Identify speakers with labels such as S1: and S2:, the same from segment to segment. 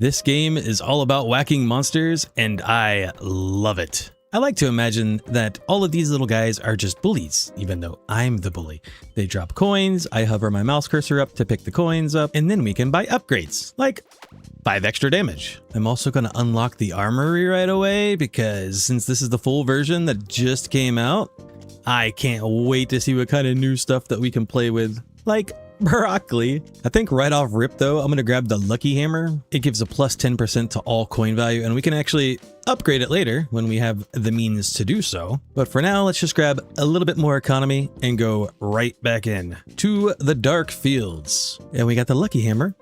S1: This game is all about whacking monsters, and I love it. I like to imagine that all of these little guys are just bullies, even though I'm the bully. They drop coins, I hover my mouse cursor up to pick the coins up, and then we can buy upgrades, like 5 extra damage. I'm also going to unlock the armory right away, because since this is the full version that just came out, I can't wait to see what kind of new stuff that we can play with, like broccoli. I think right off rip though, I'm going to grab the lucky hammer. It gives a plus 10% to all coin value, and we can actually upgrade it later when we have the means to do so. But for now, let's just grab a little bit more economy and go right back in to the dark fields. And we got the lucky hammer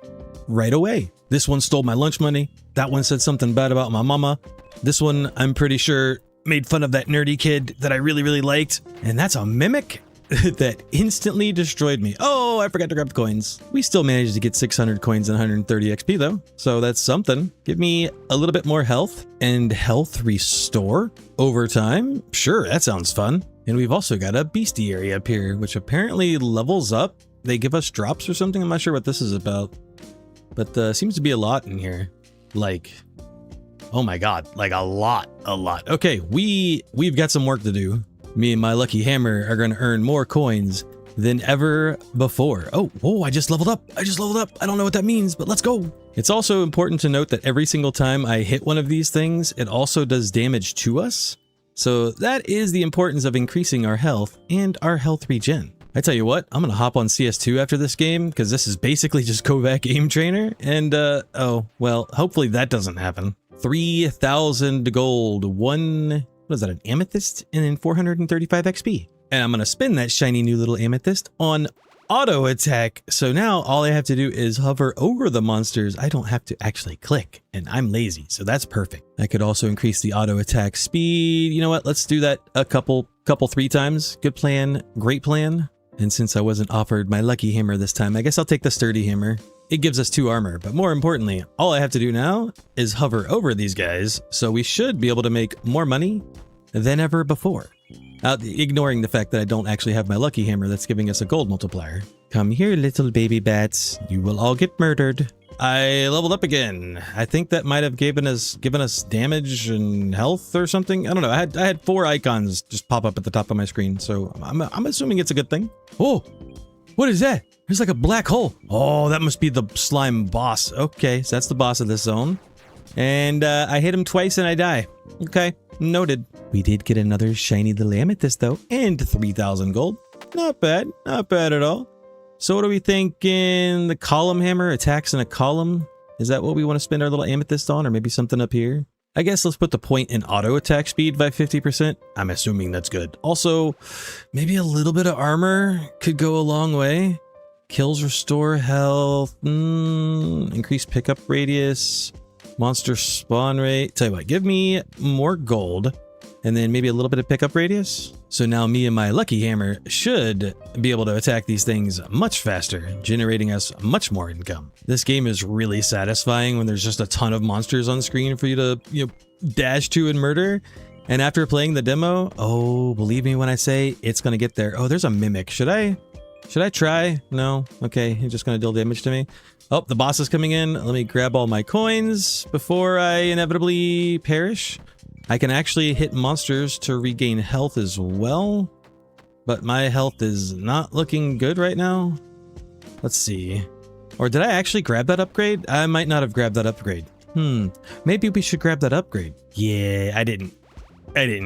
S1: right away. This one stole my lunch money. That one said something bad about my mama. This one, I'm pretty sure, made fun of that nerdy kid that I really liked. And that's a mimic that instantly destroyed me. Oh, I forgot to grab the coins. We still managed to get 600 coins and 130 XP though, so that's something. Give me a little bit more health and health restore over time. Sure, that sounds fun. And we've also got a bestiary up here, which apparently levels up. They give us drops or something. I'm not sure what this is about, but seems to be a lot in here. Like, oh my God, like a lot. Okay, we've got some work to do. Me and my lucky hammer are going to earn more coins than ever before. Oh, I just leveled up. I don't know what that means, but let's go. It's also important to note that every single time I hit one of these things, it also does damage to us. So that is the importance of increasing our health and our health regen. I tell you what, I'm going to hop on CS2 after this game, because this is basically just Kovac Aim Trainer. And, oh, well, hopefully that doesn't happen. 3,000 gold, what is that, an amethyst, and then 435 XP. And I'm going to spin that shiny new little amethyst on auto attack. So now all I have to do is hover over the monsters. I don't have to actually click, and I'm lazy, so that's perfect. I could also increase the auto attack speed. You know what? Let's do that a couple 3 times. Good plan. Great plan. And since I wasn't offered my lucky hammer this time, I guess I'll take the sturdy hammer. It gives us 2 armor, but more importantly, all I have to do now is hover over these guys, so we should be able to make more money than ever before. Ignoring the fact that I don't actually have my lucky hammer that's giving us a gold multiplier. Come here, little baby bats. You will all get murdered. I leveled up again. I think that might have given us damage and health or something. I don't know. I had 4 icons just pop up at the top of my screen, so I'm assuming it's a good thing. Oh, what is that? There's like a black hole. Oh, that must be the slime boss. Okay, so that's the boss of this zone. And I hit him twice and I die. Okay, noted. We did get another shiny little amethyst though, and 3,000 gold. Not bad at all. So what are we thinking? The column hammer attacks in a column. Is that what we want to spend our little amethyst on, or maybe something up here? I guess let's put the point in auto attack speed by 50%. I'm assuming that's good. Also, maybe a little bit of armor could go a long way. Kills restore health, increase pickup radius, monster spawn rate. Tell you what, give me more gold and then maybe a little bit of pickup radius. So now me and my lucky hammer should be able to attack these things much faster, generating us much more income. This game is really satisfying when there's just a ton of monsters on screen for you to, dash to and murder. And after playing the demo, oh, believe me when I say it's going to get there. Oh, there's a mimic. Should I try? No? Okay, he's just going to deal damage to me. Oh, the boss is coming in. Let me grab all my coins before I inevitably perish. I can actually hit monsters to regain health as well, but my health is not looking good right now. Let's see. Or did I actually grab that upgrade? I might not have grabbed that upgrade. Maybe we should grab that upgrade. Yeah, I didn't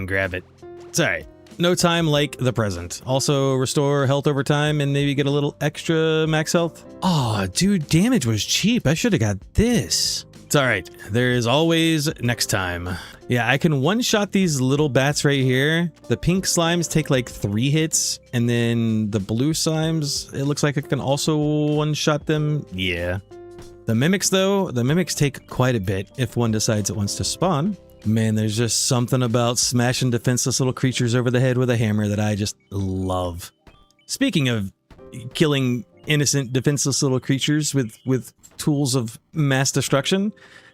S1: grab it. It's all right. No time like the present. Also restore health over time and maybe get a little extra max health. Oh, dude, damage was cheap. I should have got this. It's all right. There is always next time. Yeah, I can one-shot these little bats right here. The pink slimes take like 3 hits, and then the blue slimes, it looks like I can also one-shot them. Yeah. The mimics though, the mimics take quite a bit if one decides it wants to spawn. Man, there's just something about smashing defenseless little creatures over the head with a hammer that I just love. Speaking of killing innocent defenseless little creatures with tools of mass destruction,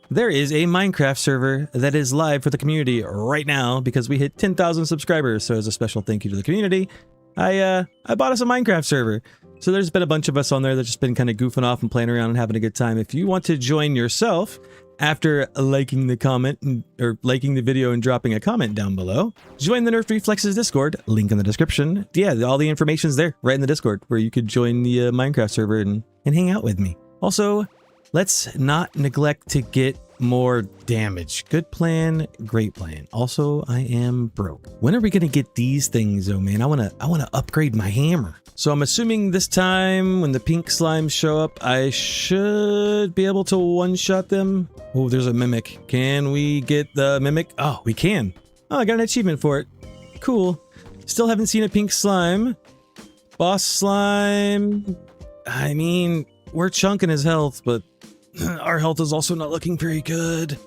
S1: there is a Minecraft server that is live for the community right now because we hit 10,000 subscribers. So as a special thank you to the community, I bought us a Minecraft server. So there's been a bunch of us on there that's just been kind of goofing off and playing around and having a good time. If you want to join yourself, after liking the comment or liking the video and dropping a comment down below. Join the Nerfed Reflexes Discord, link in the description. Yeah, all the information's there right in the Discord where you could join the Minecraft server and hang out with me. Also, let's not neglect to get more damage. Good plan, great plan. Also, I am broke. When are we gonna get these things though, man? I wanna upgrade my hammer. So I'm assuming this time when the pink slimes show up, I should be able to one-shot them. Oh, there's a mimic. Can we get the mimic? Oh, we can. Oh, I got an achievement for it. Cool. Still haven't seen a pink slime. Boss slime. I mean, we're chunking his health, but our health is also not looking very good.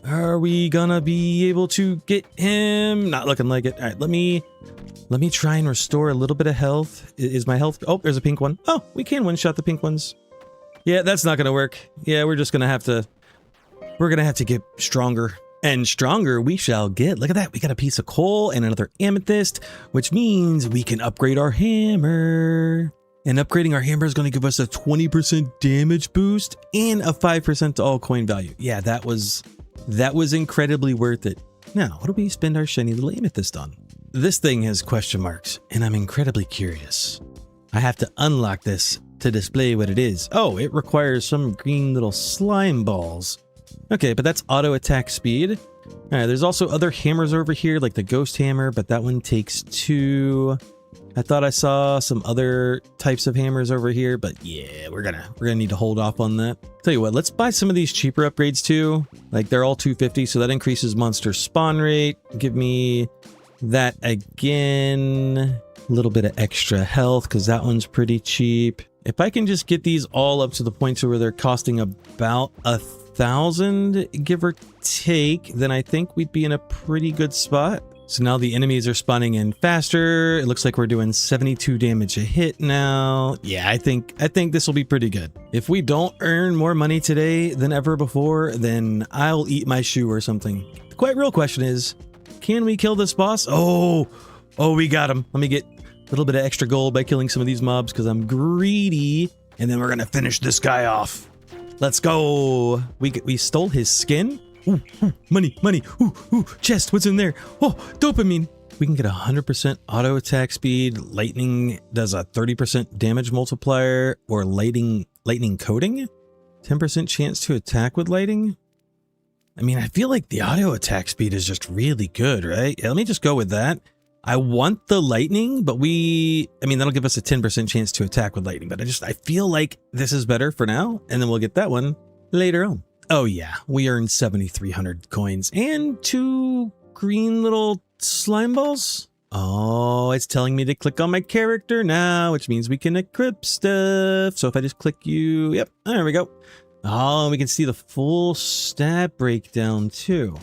S1: Are we gonna be able to get him? Not looking like it. All right, let me try and restore a little bit of health. Is my health? Oh, there's a pink one. Oh, we can one-shot the pink ones. Yeah, that's not gonna work. Yeah, we're gonna have to get stronger. And stronger we shall get. Look at that. We got a piece of coal and another amethyst, which means we can upgrade our hammer. And upgrading our hammer is going to give us a 20% damage boost and a 5% to all coin value. Yeah, that was incredibly worth it. Now, what do we spend our shiny little amethyst on? This thing has question marks, and I'm incredibly curious. I have to unlock this to display what it is. Oh, it requires some green little slime balls. Okay, but that's auto attack speed. All right, there's also other hammers over here, like the ghost hammer, but that one takes 2. I thought I saw some other types of hammers over here, but yeah, we're gonna need to hold off on that. Tell you what, let's buy some of these cheaper upgrades too. Like they're all 250, so that increases monster spawn rate. Give me that again. A little bit of extra health because that one's pretty cheap. If I can just get these all up to the point to where they're costing about 1,000, give or take, then I think we'd be in a pretty good spot. So now the enemies are spawning in faster. It looks like we're doing 72 damage a hit now. Yeah, I think this will be pretty good. If we don't earn more money today than ever before, then I'll eat my shoe or something. The quite real question is, can we kill this boss? Oh, we got him. Let me get a little bit of extra gold by killing some of these mobs because I'm greedy. And then we're gonna finish this guy off. Let's go. We stole his skin. Ooh, money, chest, what's in there? Oh, dopamine. We can get 100% auto attack speed. Lightning does a 30% damage multiplier, or lightning coating? 10% chance to attack with lighting? I mean, I feel like the auto attack speed is just really good, right? Yeah, let me just go with that. I want the lightning, but that'll give us a 10% chance to attack with lightning, but I feel like this is better for now, and then we'll get that one later on. Oh yeah, we earned 7,300 coins and 2 green little slime balls. Oh, it's telling me to click on my character now, which means we can equip stuff. So if I just click you, yep, there we go. Oh, we can see the full stat breakdown too.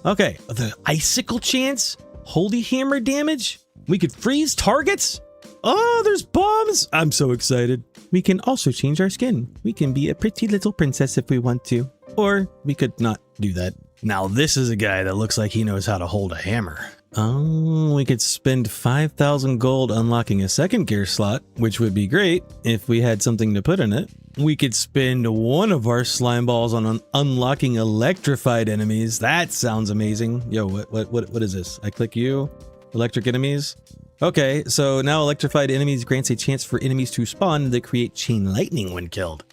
S1: Okay, the icicle chance, holy hammer damage. We could freeze targets. Oh, there's bombs. I'm so excited. We can also change our skin. We can be a pretty little princess if we want to. Or we could not do that. Now this is a guy that looks like he knows how to hold a hammer. Oh, we could spend 5,000 gold unlocking a second gear slot, which would be great if we had something to put in it. We could spend one of our slime balls on unlocking electrified enemies. That sounds amazing. Yo, what is this? I click you, electric enemies. Okay, so now electrified enemies grants a chance for enemies to spawn that create chain lightning when killed.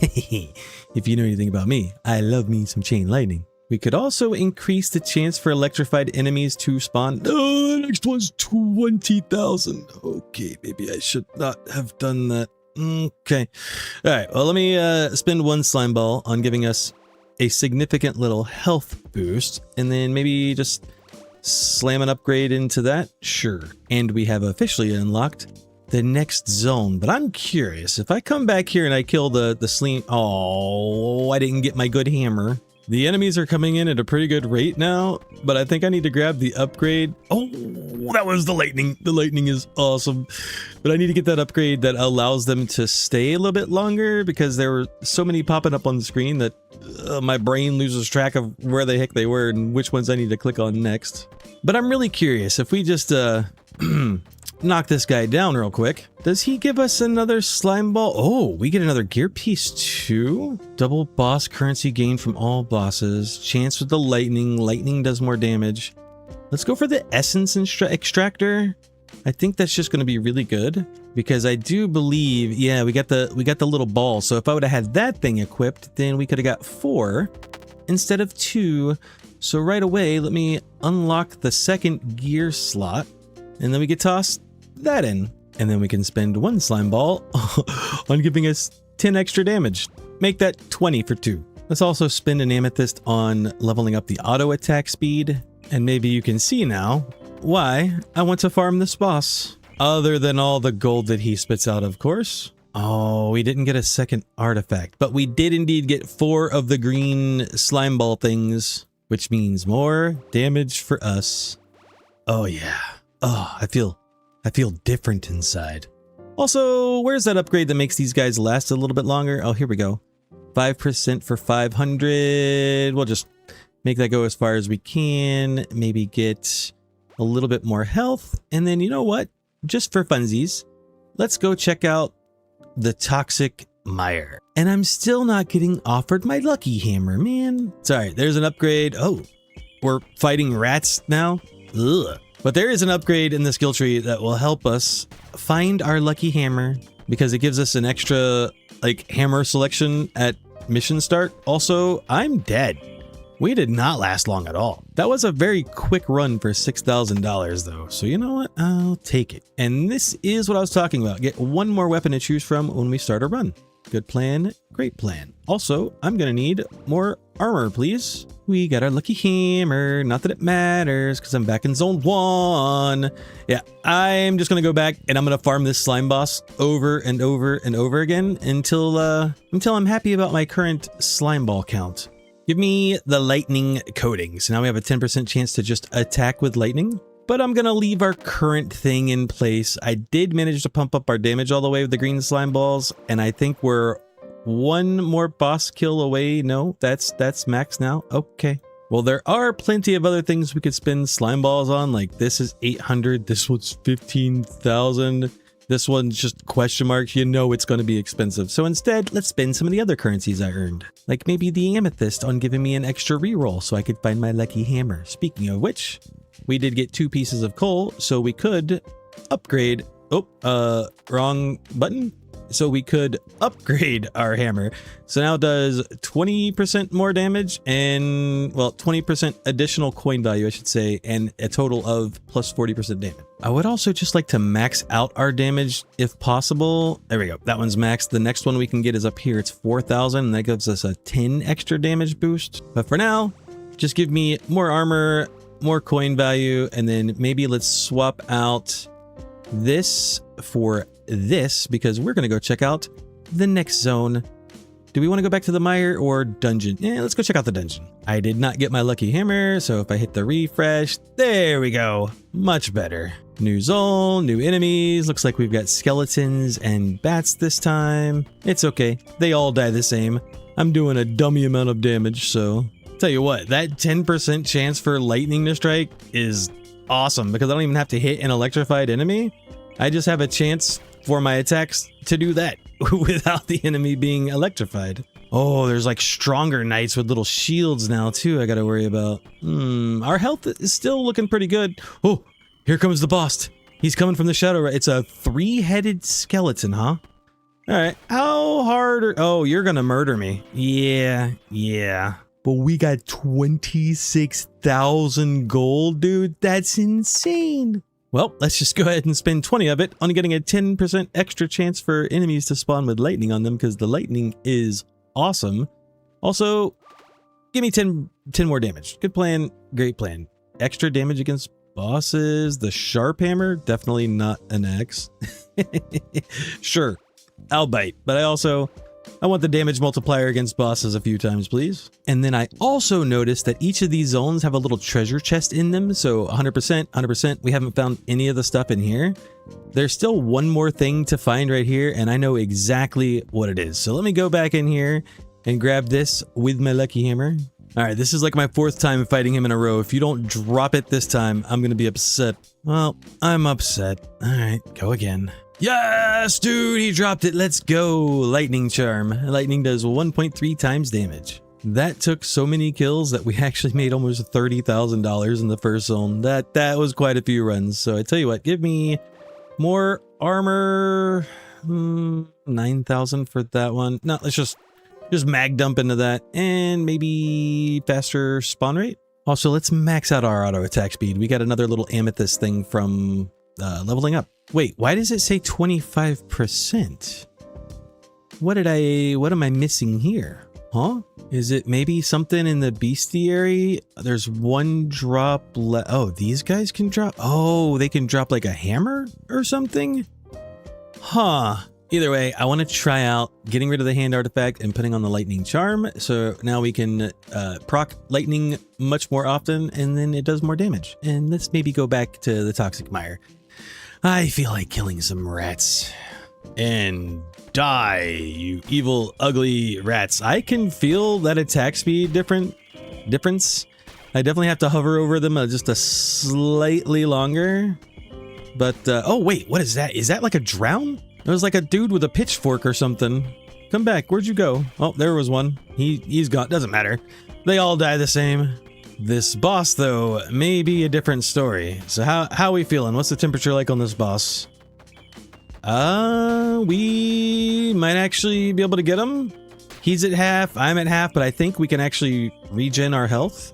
S1: If you know anything about me, I love me some chain lightning. We could also increase the chance for electrified enemies to spawn. Oh, the next one's 20,000. Okay, maybe I should not have done that. Okay. All right, well, let me spend one slime ball on giving us a significant little health boost, and then maybe just slam an upgrade into that. Sure. And we have officially unlocked the next zone. But I'm curious, if I come back here and I kill the sling. Oh, I didn't get my good hammer. The enemies are coming in at a pretty good rate now, but I think I need to grab the upgrade. Oh, that was the lightning. The lightning is awesome. But I need to get that upgrade that allows them to stay a little bit longer, because there were so many popping up on the screen that my brain loses track of where the heck they were and which ones I need to click on next. But I'm really curious if we just knock this guy down real quick. Does he give us another slime ball? Oh, we get another gear piece too. Double boss currency gain from all bosses. Chance with the lightning. Lightning does more damage. Let's go for the essence extractor. I think that's just going to be really good because I do believe, yeah, we got the little ball. So if I would have had that thing equipped, then we could have got 4 instead of 2. So right away, let me unlock the second gear slot, and then we get tossed that in, and then we can spend 1 slime ball on giving us 10 extra damage. Make that 20 for 2. Let's also spend an amethyst on leveling up the auto attack speed, and maybe you can see now why I want to farm this boss. Other than all the gold that he spits out, of course. Oh, we didn't get a second artifact, but we did indeed get 4 of the green slime ball things, which means more damage for us. Oh yeah. Oh, I feel different inside. Also, where's that upgrade that makes these guys last a little bit longer? Oh, here we go. 5% for 500. We'll just make that go as far as we can. Maybe get a little bit more health. And then you know what? Just for funsies, let's go check out the toxic mire. And I'm still not getting offered my lucky hammer, man. Sorry, there's an upgrade. Oh, we're fighting rats now. Ugh. But there is an upgrade in the skill tree that will help us find our lucky hammer because it gives us an extra like hammer selection at mission start. Also, I'm dead. We did not last long at all. That was a very quick run for $6,000 though. So you know what? I'll take it. And this is what I was talking about. Get 1 more weapon to choose from when we start a run. Good plan. Great plan. Also, I'm going to need more armor, please. We got our lucky hammer. Not that it matters because I'm back in zone 1. Yeah, I'm just going to go back and I'm going to farm this slime boss over and over and over again until I'm happy about my current slime ball count. Give me the lightning coating. So now we have a 10% chance to just attack with lightning. But I'm going to leave our current thing in place. I did manage to pump up our damage all the way with the green slime balls. And I think we're 1 more boss kill away. No, that's max now. Okay. Well, there are plenty of other things we could spend slime balls on. Like this is 800. This one's 15,000. This one's just question marks. You know it's going to be expensive. So instead, let's spend some of the other currencies I earned. Like maybe the amethyst on giving me an extra reroll so I could find my lucky hammer. Speaking of which, we did get 2 pieces of coal, so we could upgrade. Oh, wrong button. So we could upgrade our hammer. So now it does 20% more damage and, well, 20% additional coin value, I should say, and a total of plus 40% damage. I would also just like to max out our damage if possible. There we go. That one's maxed. The next one we can get is up here. It's 4,000 and that gives us a 10 extra damage boost. But for now, just give me more armor, more coin value, and then maybe let's swap out this for this because we're going to go check out the next zone. Do we want to go back to the mire or dungeon? Yeah, let's go check out the dungeon. I did not get my lucky hammer, so if I hit the refresh, there we go. Much better. New zone, new enemies. Looks like we've got skeletons and bats this time. It's okay. They all die the same. I'm doing a dummy amount of damage, so tell you what, that 10% chance for lightning to strike is awesome because I don't even have to hit an electrified enemy. I just have a chance for my attacks to do that without the enemy being electrified. Oh, there's like stronger knights with little shields now too I gotta worry about. Our health is still looking pretty good. Oh, here comes the boss. He's coming from the shadow. It's a 3-headed skeleton, huh? All right, how hard are... Oh, you're gonna murder me. Yeah. But we got 26,000 gold, dude. That's insane. Well, let's just go ahead and spend 20 of it on getting a 10% extra chance for enemies to spawn with lightning on them because the lightning is awesome. Also, give me 10 more damage. Good plan, great plan. Extra damage against bosses. The sharp hammer, definitely not an axe. Sure, I'll bite, but I want the damage multiplier against bosses a few times, please. And then I also noticed that each of these zones have a little treasure chest in them. So 100%, we haven't found any of the stuff in here. There's still one more thing to find right here, and I know exactly what it is. So let me go back in here and grab this with my lucky hammer. All right, this is like my 4th time fighting him in a row. If you don't drop it this time, I'm gonna be upset. Well, I'm upset. All right, go again. Yes, dude, he dropped it. Let's go. Lightning charm. Lightning does 1.3 times damage. That took so many kills that we actually made almost $30,000 in the first zone. That was quite a few runs. So I tell you what, give me more armor. 9,000 for that one. No, let's just mag dump into that, and maybe faster spawn rate. Also, let's max out our auto attack speed. We got another little amethyst thing from leveling up. Wait, why does it say 25%? What am I missing here? Huh? Is it maybe something in the bestiary? There's 1 drop oh, these guys can drop? Oh, they can drop like a hammer or something? Huh. Either way, I want to try out getting rid of the hand artifact and putting on the lightning charm. So now we can proc lightning much more often, and then it does more damage. And let's maybe go back to the toxic mire. I feel like killing some rats. And die, you evil, ugly rats. I can feel that attack speed difference. I definitely have to hover over them just a slightly longer. But, oh wait, what is that? Is that like a drown? It was like a dude with a pitchfork or something. Come back, where'd you go? Oh, there was one. He's gone, doesn't matter. They all die the same. This boss, though, may be a different story. So how are we feeling? What's the temperature like on this boss? We might actually be able to get him. He's at half, I'm at half, but I think we can actually regen our health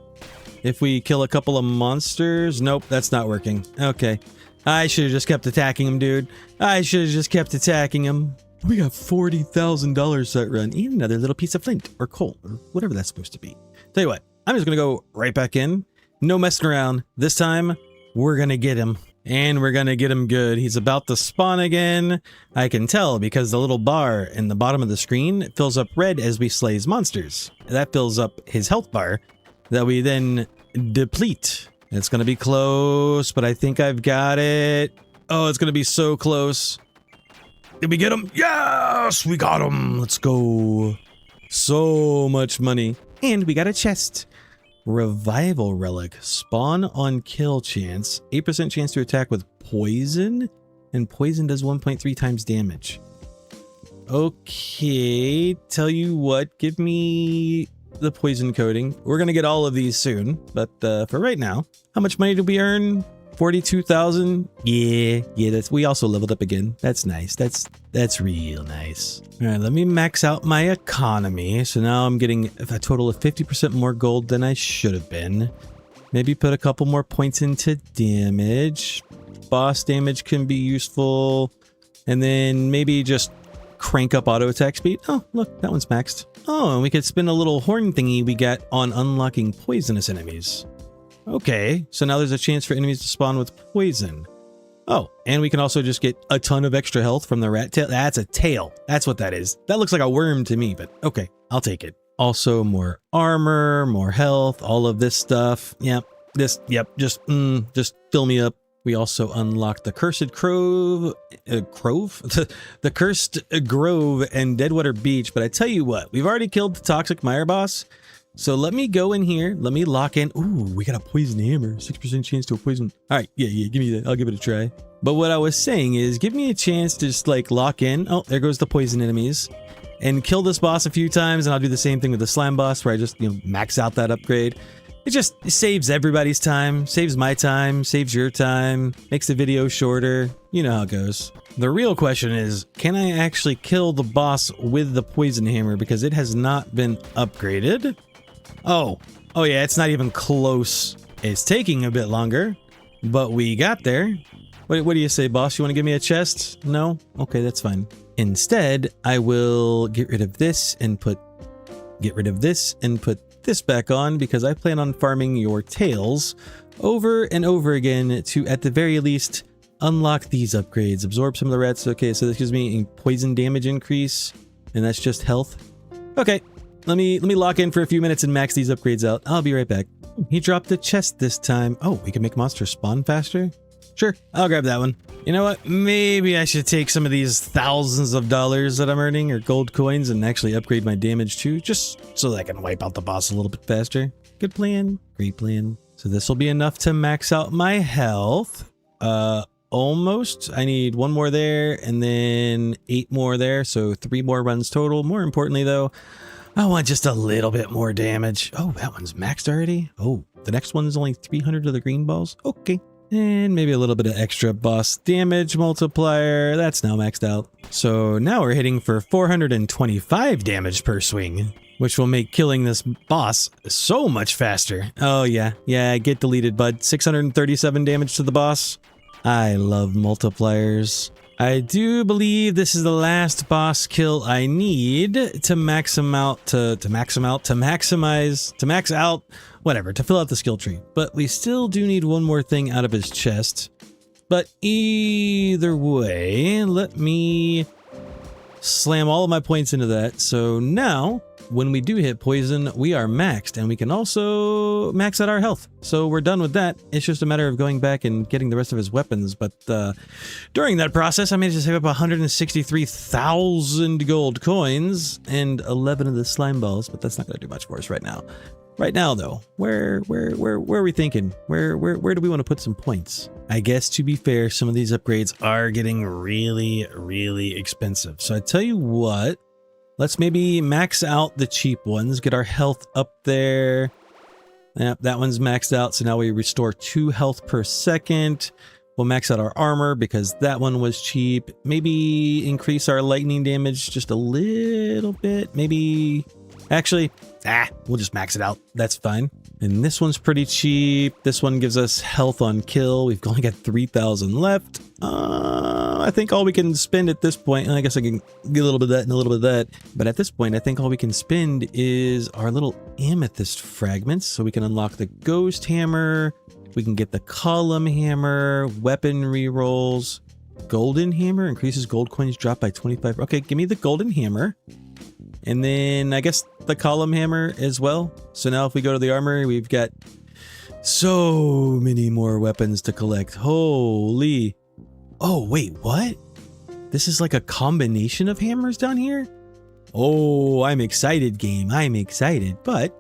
S1: if we kill a couple of monsters. Nope, that's not working. Okay. I should have just kept attacking him, dude. I should have just kept attacking him. We got $40,000 that run. And another little piece of flint or coal or whatever that's supposed to be. Tell you what, I'm just going to go right back in. No messing around. This time, we're going to get him. And we're going to get him good. He's about to spawn again. I can tell because the little bar in the bottom of the screen fills up red as we slay monsters. That fills up his health bar that we then deplete. It's going to be close, but I think I've got it. Oh, it's going to be so close. Did we get him? Yes, we got him. Let's go. So much money. And we got a chest. Revival relic. Spawn on kill chance. 8% chance to attack with poison. And poison does 1.3 times damage. Okay. Tell you what. Give me the poison coating. We're going to get all of these soon. But for right now, how much money did we earn? 42,000. Yeah, we also leveled up again. That's nice. That's real nice. All right, let me max out my economy. So now I'm getting a total of 50% more gold than I should have been. Maybe put a couple more points into damage. Boss damage can be useful. And then maybe just crank up auto attack speed. Oh, look, that one's maxed. Oh, and we could spin a little horn thingy we got on unlocking poisonous enemies. Okay, so now there's a chance for enemies to spawn with poison. Oh, and we can also just get a ton of extra health from the rat tail. That's a tail. That's what that is. That looks like a worm to me, but okay, I'll take it. Also, more armor, more health, all of this stuff. Yep, just fill me up. We also unlocked the cursed grove, the cursed grove and Deadwater Beach. But I tell you what, we've already killed the toxic mire boss. So let me go in here. Let me lock in. Ooh, we got a poison hammer. 6% chance to a poison. All right. Yeah. Give me that. I'll give it a try. But what I was saying is give me a chance to just like lock in. Oh, there goes the poison enemies. And kill this boss a few times. And I'll do the same thing with the slime boss where I just, max out that upgrade. It just saves everybody's time. Saves my time. Saves your time. Makes the video shorter. You know how it goes. The real question is, can I actually kill the boss with the poison hammer? Because it has not been upgraded. Oh yeah, it's not even close. It's taking a bit longer, but we got there. What do you say, boss? You want to give me a chest? No? Okay, that's fine. Instead, I will get rid of this and put this back on because I plan on farming your tails over and over again to, at the very least, unlock these upgrades. Absorb some of the rats. Okay, so this gives me a poison damage increase, and that's just health. Okay. Let me lock in for a few minutes and max these upgrades out. I'll be right back. He dropped the chest this time. Oh, we can make monsters spawn faster? Sure, I'll grab that one. You know what? Maybe I should take some of these thousands of dollars that I'm earning or gold coins and actually upgrade my damage too, just so that I can wipe out the boss a little bit faster. Good plan. Great plan. So this will be enough to max out my health. Almost. I need 1 more there and then 8 more there. So 3 more runs total. More importantly though, I want just a little bit more damage. Oh, that one's maxed already. Oh, the next one is only 300 of the green balls. Okay. And maybe a little bit of extra boss damage multiplier. That's now maxed out. So now we're hitting for 425 damage per swing, which will make killing this boss so much faster. Oh yeah, get deleted, bud. 637 damage to the boss. I love multipliers. I do believe this is the last boss kill I need to max out, whatever, to fill out the skill tree. But we still do need 1 more thing out of his chest. But either way, let me slam all of my points into that. So now, when we do hit poison, we are maxed, and we can also max out our health. So we're done with that. It's just a matter of going back and getting the rest of his weapons. But during that process, I managed to save up 163,000 gold coins and 11 of the slime balls. But that's not going to do much for us right now. Right now, though, where are we thinking? Where do we want to put some points? I guess, to be fair, some of these upgrades are getting really, really expensive. So I tell you what. Let's maybe max out the cheap ones, get our health up there. Yep, that one's maxed out, so now we restore 2 health per second. We'll max out our armor because that one was cheap. Maybe increase our lightning damage just a little bit. Maybe, actually, we'll just max it out. That's fine. And this one's pretty cheap. This one gives us health on kill. We've only got 3,000 left. I think all we can spend at this point, and I guess I can get a little bit of that and a little bit of that, but at this point, I think all we can spend is our little amethyst fragments. So we can unlock the ghost hammer. We can get the column hammer, weapon rerolls, golden hammer, increases gold coins drop by 25. Okay, give me the golden hammer. And then I guess the column hammer as well. So now if we go to the armory, we've got so many more weapons to collect. Holy. Oh, wait, what? This is like a combination of hammers down here? Oh, I'm excited, game. I'm excited. But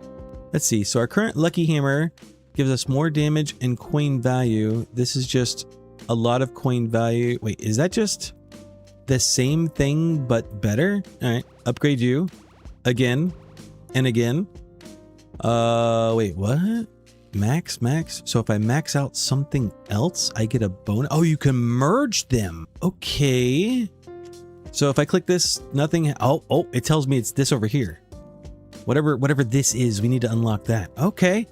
S1: let's see. So our current lucky hammer gives us more damage and coin value. This is just a lot of coin value. Wait, is that just the same thing but better? All right, upgrade you again and again. Wait, what? Max. So if I max out something else, I get a bonus. Oh, you can merge them. Okay. So if I click this, nothing. Oh, it tells me it's this over here. Whatever this is, we need to unlock that. Okay.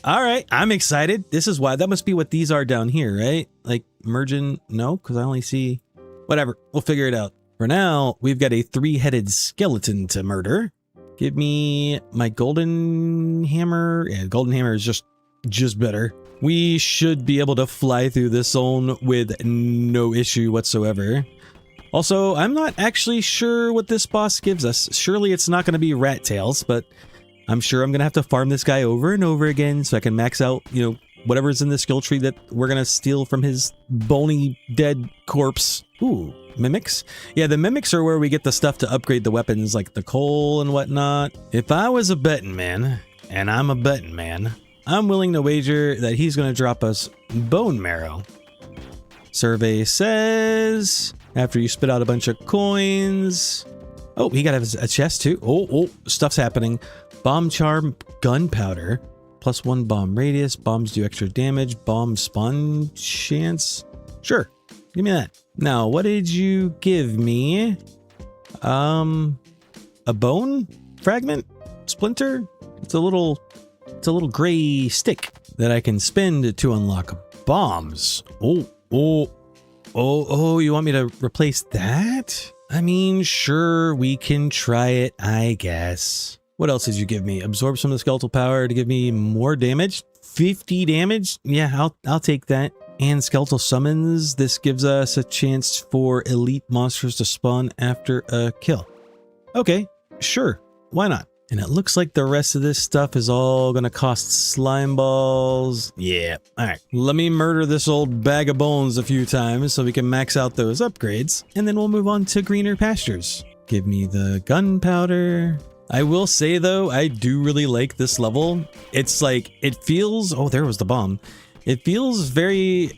S1: All right. I'm excited. This is why. That must be what these are down here, right? Like merging. No, because I only see. Whatever. We'll figure it out. For now, we've got a 3-headed skeleton to murder. Give me my golden hammer. Yeah, golden hammer is just better. We should be able to fly through this zone with no issue whatsoever. Also, I'm not actually sure what this boss gives us. Surely it's not going to be rat tails, but I'm sure I'm going to have to farm this guy over and over again so I can max out, whatever's in the skill tree that we're going to steal from his bony dead corpse. Ooh, mimics? Yeah, the mimics are where we get the stuff to upgrade the weapons, like the coal and whatnot. If I was a betting man, and I'm a betting man, I'm willing to wager that he's going to drop us bone marrow. Survey says, after you spit out a bunch of coins. Oh, he got a chest too. Oh, stuff's happening. Bomb charm, gunpowder. +1 bomb radius. Bombs do extra damage. Bomb spawn chance. Sure, give me that. Now, what did you give me? A bone fragment? Splinter? It's a little gray stick that I can spend to unlock bombs. Oh, you want me to replace that? I mean, sure, we can try it, I guess. What else did you give me? Absorb some of the skeletal power to give me more damage? 50 damage? Yeah, I'll take that. And skeletal summons. This gives us a chance for elite monsters to spawn after a kill. Okay, sure. Why not? And it looks like the rest of this stuff is all gonna cost slime balls. Yeah, all right. Let me murder this old bag of bones a few times so we can max out those upgrades, and then we'll move on to greener pastures. Give me the gunpowder. I will say though, I do really like this level. It's like, it feels, oh, there was the bomb. It feels very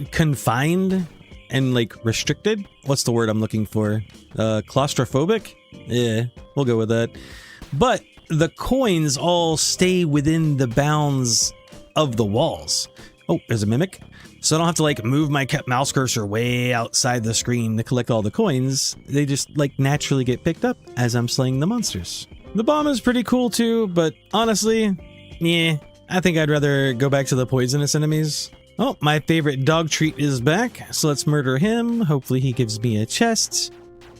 S1: confined and like restricted. What's the word I'm looking for? Claustrophobic? Yeah, we'll go with that. But the coins all stay within the bounds of the walls. Oh, there's a mimic. So I don't have to like move my mouse cursor way outside the screen to collect all the coins. They just like naturally get picked up as I'm slaying the monsters. The bomb is pretty cool too, but honestly, yeah, I think I'd rather go back to the poisonous enemies. Oh, my favorite dog treat is back, so let's murder him. Hopefully he gives me a chest.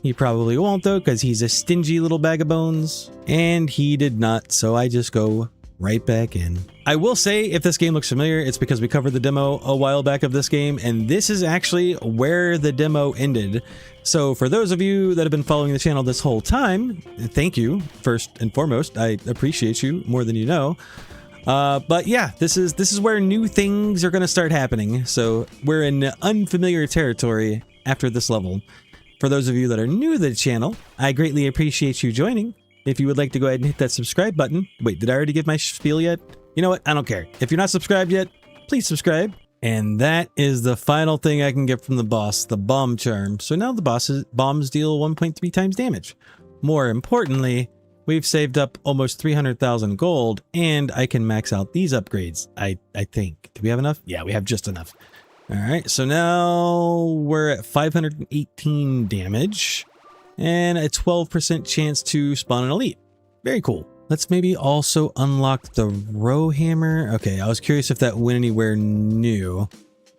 S1: He probably won't though, because he's a stingy little bag of bones. And he did not, so I just go right back in. I will say, if this game looks familiar, it's because we covered the demo a while back of this game, and this is actually where the demo ended. So for those of you that have been following the channel this whole time, thank you, first and foremost. I appreciate you more than you know. But yeah, this is where new things are going to start happening. So we're in unfamiliar territory after this level. For those of you that are new to the channel, I greatly appreciate you joining. If you would like to go ahead and hit that subscribe button. Wait, did I already give my spiel yet? You know what? I don't care. If you're not subscribed yet, please subscribe. And that is the final thing I can get from the boss, the bomb charm. So now the bombs deal 1.3 times damage. More importantly, we've saved up almost 300,000 gold, and I can max out these upgrades. I think. Do we have enough? Yeah, we have just enough. All right, so now we're at 518 damage and a 12% chance to spawn an elite. Very cool. Let's maybe also unlock the row hammer. Okay, I was curious if that went anywhere new. All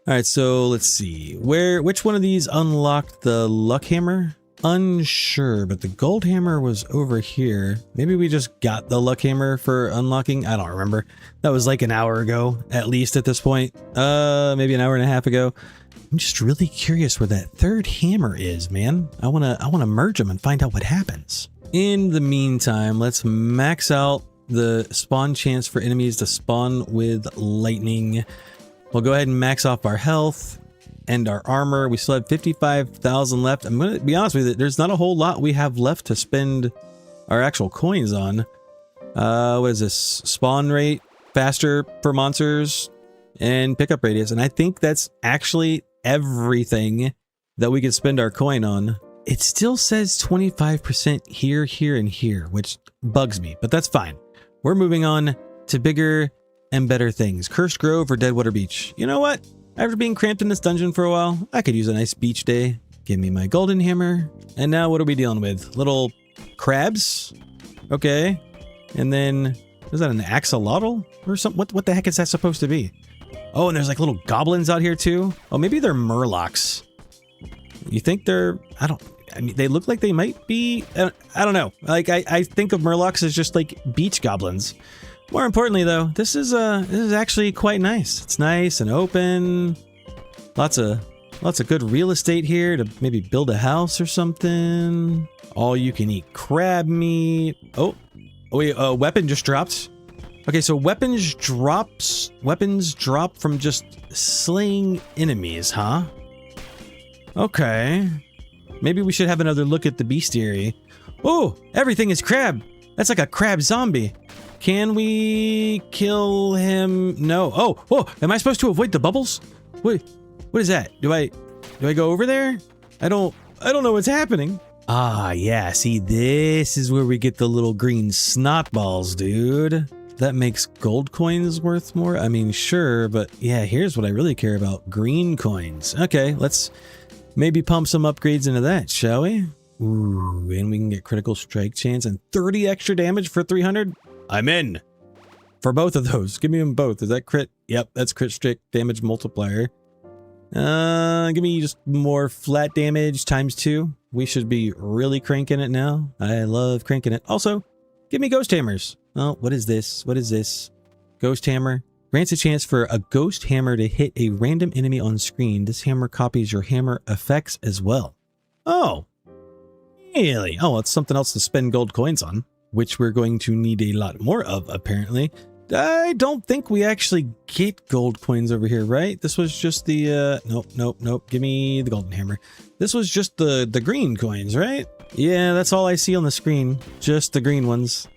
S1: right, so let's see. Which one of these unlocked the luck hammer? Unsure, but the gold hammer was over here. Maybe we just got the luck hammer for unlocking. I don't remember. That was like an hour ago, at least at this point. Maybe an hour and a half ago. I'm just really curious where that third hammer is, man. I wanna merge them and find out what happens. In the meantime, let's max out the spawn chance for enemies to spawn with lightning. We'll go ahead and max off our health and our armor. We still have 55,000 left. I'm gonna be honest with you, there's not a whole lot we have left to spend our actual coins on. What is this? Spawn rate, faster for monsters, and pickup radius. And I think that's actually everything that we could spend our coin on. It still says 25% here, here, and here, which bugs me, but that's fine. We're moving on to bigger and better things. Cursed Grove or Deadwater Beach. You know what? After being cramped in this dungeon for a while, I could use a nice beach day. Give me my golden hammer. And now what are we dealing with? Little crabs? Okay. And then, is that an axolotl or something? What the heck is that supposed to be? Oh, and there's like little goblins out here too. Oh, maybe they're murlocs. You think they're, I mean, they look like they might be, I don't know. Like, I think of murlocs as just like beach goblins. More importantly though, this is actually quite nice. It's nice and open. Lots of good real estate here to maybe build a house or something. All you can eat crab meat. Oh wait, a weapon just dropped. Okay, so weapons drop from just slaying enemies, huh? Okay. Maybe we should have another look at the bestiary. Oh, everything is crab. That's like a crab zombie. Can we kill him? No. Oh, am I supposed to avoid the bubbles? What is that? Do I go over there? I don't know what's happening. Ah, yeah. See, this is where we get the little green snot balls, dude. That makes gold coins worth more. I mean, sure, but yeah, here's what I really care about. Green coins. Okay, let's maybe pump some upgrades into that, shall we? Ooh, and we can get critical strike chance and 30 extra damage for 300. I'm in for both of those. Give me them both. Is that crit? Yep, that's crit strike damage multiplier. Give me just more flat damage times 2. We should be really cranking it now. I love cranking it. Also, give me ghost hammers. Oh, what is this? What is this? Ghost hammer. Grants a chance for a ghost hammer to hit a random enemy on screen. This hammer copies your hammer effects as well. Oh, really? Oh, it's something else to spend gold coins on. which we're going to need a lot more of, apparently. I don't think we actually get gold coins over here, right? This was just the, nope. Give me the golden hammer. This was just the green coins, right? Yeah, that's all I see on the screen. Just the green ones.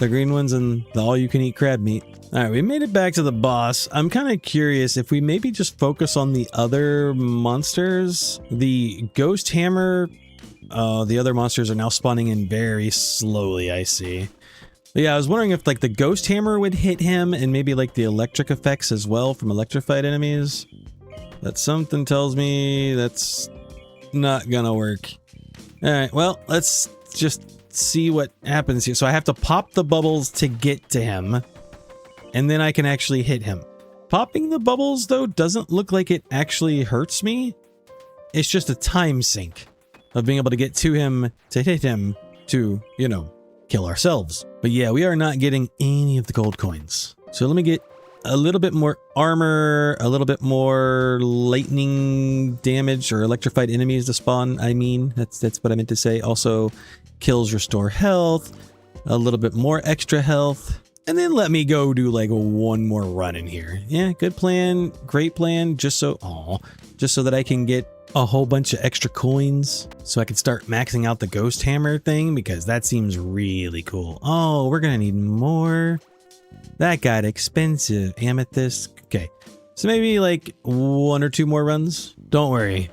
S1: The green ones and the all-you-can-eat crab meat. All right, we made it back to the boss. I'm kind of curious if we maybe just focus on the other monsters. The ghost hammer, the other monsters are now spawning in very slowly, I see. But yeah, I was wondering if like the ghost hammer would hit him and maybe like the electric effects as well from electrified enemies. But something tells me that's not gonna work. All right, well, let's just see what happens here. So I have to pop the bubbles to get to him, and then I can actually hit him. Popping the bubbles, though, doesn't look like it actually hurts me. It's just a time sink of being able to get to him, to hit him, to, you know, kill ourselves. But yeah, we are not getting any of the gold coins. So let me get a little bit more armor, a little bit more lightning damage or electrified enemies to spawn. I mean, that's what I meant to say. Also, kills restore health, a little bit more extra health, and then let me go do like one more run in here. Yeah, good plan, great plan. Just so that I can get a whole bunch of extra coins so I can start maxing out the ghost hammer thing, because that seems really cool. Oh, we're gonna need more. That got expensive. Amethyst. Okay, so maybe like 1 or 2 more runs. Don't worry,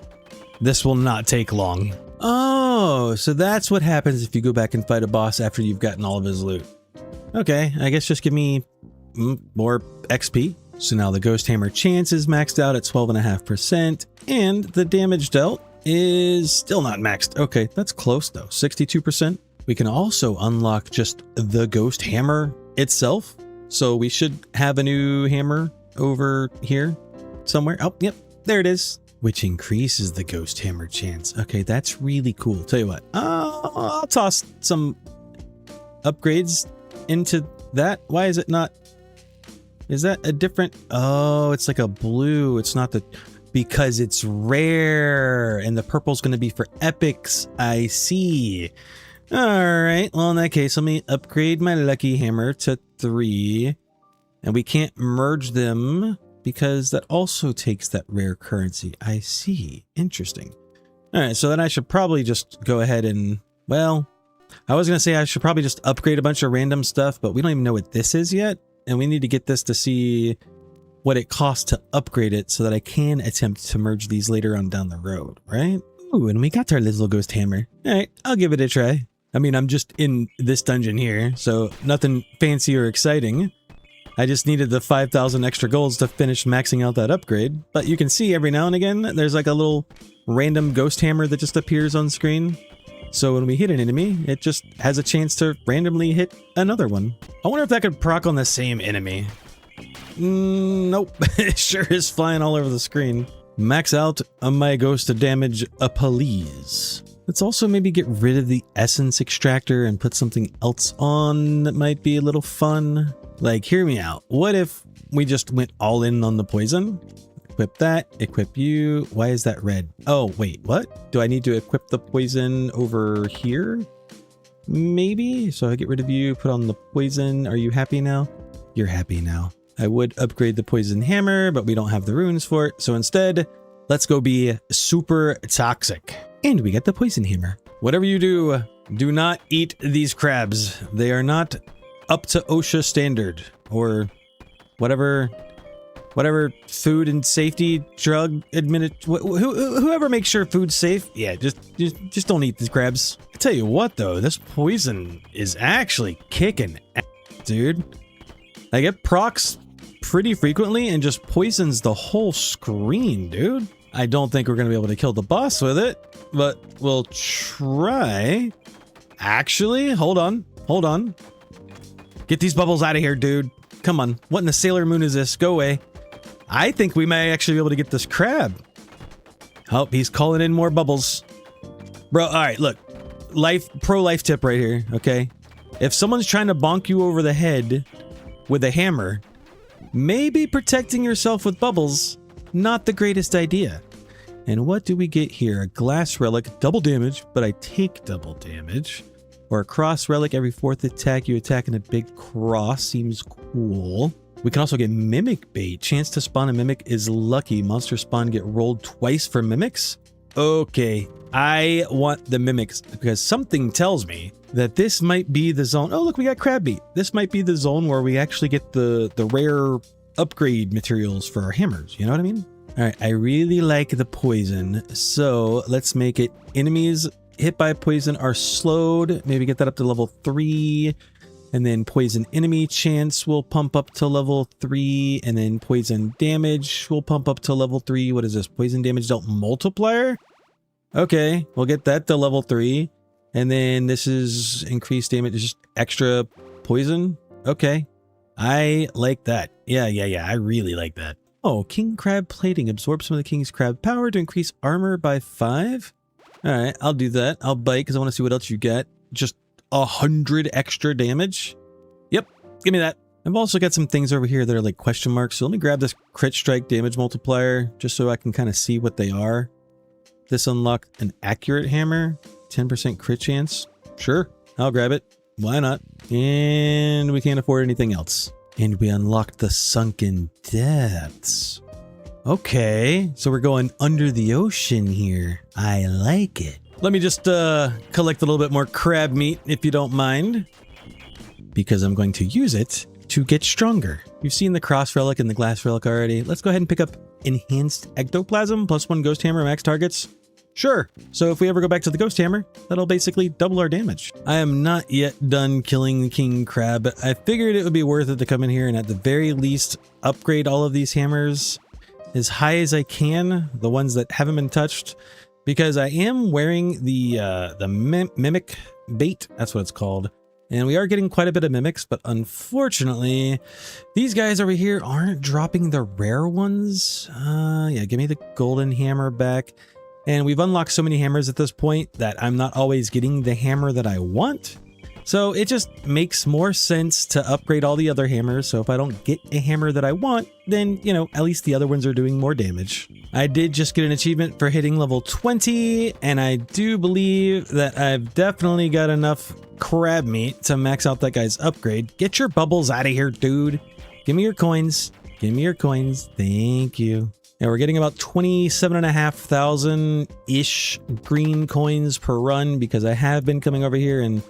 S1: this will not take long. Oh, so that's what happens if you go back and fight a boss after you've gotten all of his loot. Okay, I guess just give me more XP. So now the ghost hammer chance is maxed out at 12.5%, and the damage dealt is still not maxed. Okay, that's close though, 62%. We can also unlock just the ghost hammer itself. So we should have a new hammer over here somewhere. Oh, yep, there it is. Which increases the ghost hammer chance. Okay, that's really cool. Tell you what, I'll toss some upgrades into that. Why is it not? Is that a different? Oh, it's like a blue. It's not the, because it's rare and the purple's going to be for epics. I see. All right. Well, in that case, let me upgrade my lucky hammer to 3, and we can't merge them because that also takes that rare currency. I see. Interesting. All right. So then I should probably just go ahead and, well, I was going to say I should probably just upgrade a bunch of random stuff, but we don't even know what this is yet. And we need to get this to see what it costs to upgrade it so that I can attempt to merge these later on down the road, right? Ooh, and we got our little ghost hammer. All right, I'll give it a try. I mean, I'm just in this dungeon here, so nothing fancy or exciting. I just needed the 5,000 extra golds to finish maxing out that upgrade. But you can see every now and again, there's like a little random ghost hammer that just appears on screen. So when we hit an enemy, it just has a chance to randomly hit another one. I wonder if that could proc on the same enemy. Nope, it sure is flying all over the screen. Max out on my ghost to damage a police. Let's also maybe get rid of the essence extractor and put something else on that might be a little fun. Like, hear me out. What if we just went all in on the poison? Equip that, equip you. Why is that red? Oh, wait, what? Do I need to equip the poison over here? Maybe? So I get rid of you, put on the poison. Are you happy now? You're happy now. I would upgrade the poison hammer, but we don't have the runes for it. So instead, let's go be super toxic. And we get the poison hammer. Whatever you do, do not eat these crabs. They are not up to OSHA standard or whatever food and safety drug whoever makes sure food's safe. Yeah, just don't eat these crabs. I tell you what though, this poison is actually kicking ass, dude. Like, it procs pretty frequently and just poisons the whole screen, dude. I don't think we're gonna be able to kill the boss with it, but we'll try. Actually, hold on. Get these bubbles out of here, dude. Come on, what in the Sailor Moon is this? Go away. I think we may actually be able to get this crab. Oh, he's calling in more bubbles. Bro, all right, look. Pro life tip right here, okay? If someone's trying to bonk you over the head with a hammer, maybe protecting yourself with bubbles, not the greatest idea. And what do we get here? A glass relic, double damage, but I take double damage. or a cross relic every 4th attack you attack in a big cross. Seems cool. We can also get mimic bait. Chance to spawn a mimic is lucky. Monster spawn get rolled twice for mimics. Okay, I want the mimics because something tells me that this might be the zone. Oh, look, we got crab meat. This might be the zone where we actually get the rare upgrade materials for our hammers. You know what I mean? All right, I really like the poison. So let's make it enemies hit by poison are slowed. Maybe get that up to level 3. And then poison enemy chance will pump up to level 3. And then poison damage will pump up to level 3. What is this? Poison damage dealt multiplier? Okay, we'll get that to level 3. And then this is increased damage, just extra poison. Okay, I like that. Yeah, I really like that. Oh, king crab plating. Absorb some of the king's crab power to increase armor by 5. All right, I'll do that. I'll bite because I want to see what else you get. Just 100 extra damage. Yep, give me that. I've also got some things over here that are like question marks. So let me grab this crit strike damage multiplier just so I can kind of see what they are. This unlocked an accurate hammer, 10% crit chance. Sure, I'll grab it. Why not? And we can't afford anything else. And we unlocked the sunken depths. Okay, so we're going under the ocean here. I like it. Let me just collect a little bit more crab meat, if you don't mind, because I'm going to use it to get stronger. You've seen the cross relic and the glass relic already. Let's go ahead and pick up enhanced ectoplasm, +1 ghost hammer, max targets. Sure. So if we ever go back to the ghost hammer, that'll basically double our damage. I am not yet done killing king crab. I figured it would be worth it to come in here and at the very least upgrade all of these hammers as high as I can, the ones that haven't been touched, because I am wearing the mimic bait. That's what it's called. And we are getting quite a bit of mimics, but unfortunately, these guys over here aren't dropping the rare ones. Yeah, give me the golden hammer back. And we've unlocked so many hammers at this point that I'm not always getting the hammer that I want. So it just makes more sense to upgrade all the other hammers. So if I don't get a hammer that I want, then, you know, at least the other ones are doing more damage. I did just get an achievement for hitting level 20, and I do believe that I've definitely got enough crab meat to max out that guy's upgrade. Get your bubbles out of here, dude. Give me your coins. Give me your coins. Thank you. Yeah, we're getting about 27,500-ish green coins per run because I have been coming over here and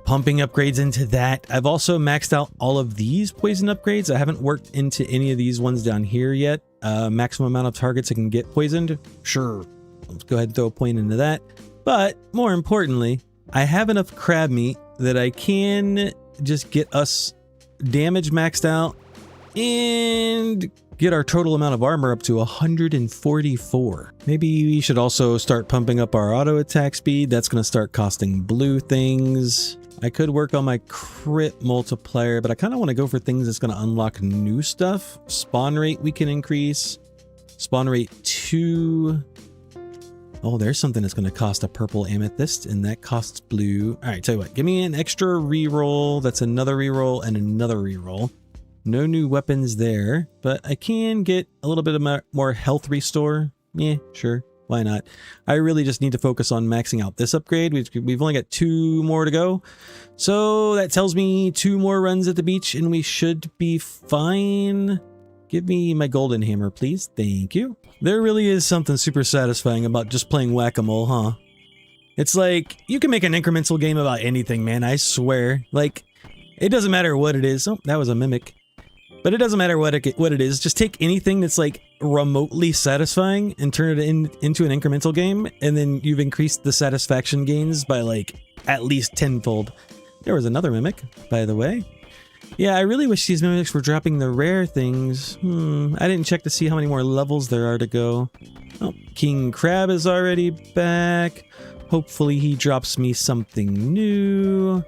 S1: pumping upgrades into that. I've also maxed out all of these poison upgrades. I haven't worked into any of these ones down here yet. Maximum amount of targets I can get poisoned. Sure. Let's go ahead and throw a point into that. But more importantly, I have enough crab meat that I can just get us damage maxed out and get our total amount of armor up to 144. Maybe we should also start pumping up our auto attack speed. That's going to start costing blue things. I could work on my crit multiplier, but I kind of want to go for things that's going to unlock new stuff. Spawn rate we can increase. Spawn rate 2. Oh, there's something that's going to cost a purple amethyst, and that costs blue. All right, tell you what, give me an extra reroll. That's another reroll and another reroll. No new weapons there, but I can get a little bit of more health restore. Yeah, sure. Why not? I really just need to focus on maxing out this upgrade. We've only got 2 more to go. So that tells me 2 more runs at the beach and we should be fine. Give me my golden hammer, please. Thank you. There really is something super satisfying about just playing whack-a-mole, huh? It's like, you can make an incremental game about anything, man. I swear. Like, it doesn't matter what it is. Oh, that was a mimic. But it doesn't matter what it is. Just take anything that's like remotely satisfying and turn it into an incremental game, and then you've increased the satisfaction gains by like at least 10-fold. There was another mimic, by the way. Yeah, I really wish these mimics were dropping the rare things. I didn't check to see how many more levels there are to go. Oh, King Crab is already back. Hopefully he drops me something new.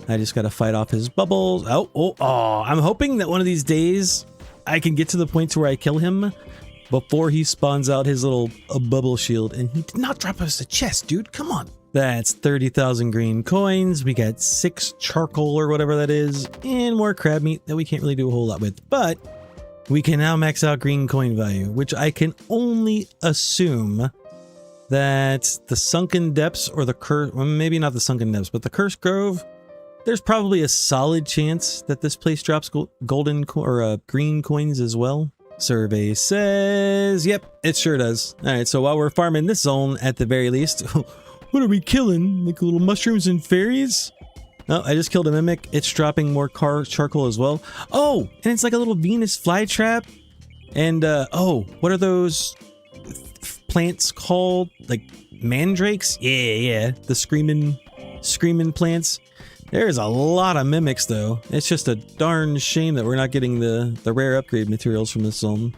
S1: I just gotta fight off his bubbles. Oh, I'm hoping that one of these days I can get to the point where I kill him before he spawns out his little bubble shield. And he did not drop us a chest, dude. Come on. That's 30,000 green coins. We got 6 charcoal or whatever that is, and more crab meat that we can't really do a whole lot with. But we can now max out green coin value, which I can only assume that the Sunken Depths or the Curse, well, maybe not the Sunken Depths, but the Cursed Grove, there's probably a solid chance that this place drops golden or green coins as well. Survey says, yep, it sure does. All right, so while we're farming this zone at the very least, what are we killing? Like little mushrooms and fairies? Oh, I just killed a mimic. It's dropping more charcoal as well. Oh, and it's like a little Venus flytrap. And, oh, what are those plants called? Like mandrakes? Yeah. The screaming plants. There's a lot of mimics, though. It's just a darn shame that we're not getting the rare upgrade materials from this zone.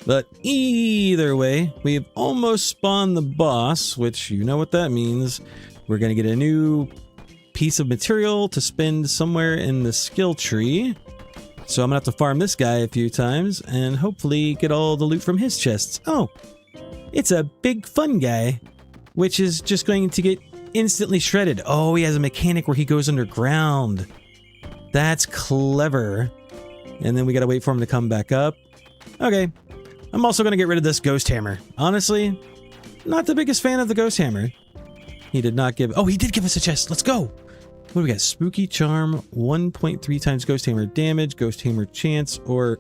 S1: But either way, we've almost spawned the boss, which you know what that means. We're going to get a new piece of material to spend somewhere in the skill tree. So I'm gonna have to farm this guy a few times and hopefully get all the loot from his chests. Oh, it's a big fun guy, which is just going to get instantly shredded. Oh, he has a mechanic where he goes underground. That's clever. And then we gotta wait for him to come back up. Okay, I'm also gonna get rid of this ghost hammer. Honestly, not the biggest fan of the ghost hammer. He did not give... Oh, he did give us a chest. Let's go. What do we got? Spooky Charm, 1.3 times Ghost Hammer damage, Ghost Hammer chance, or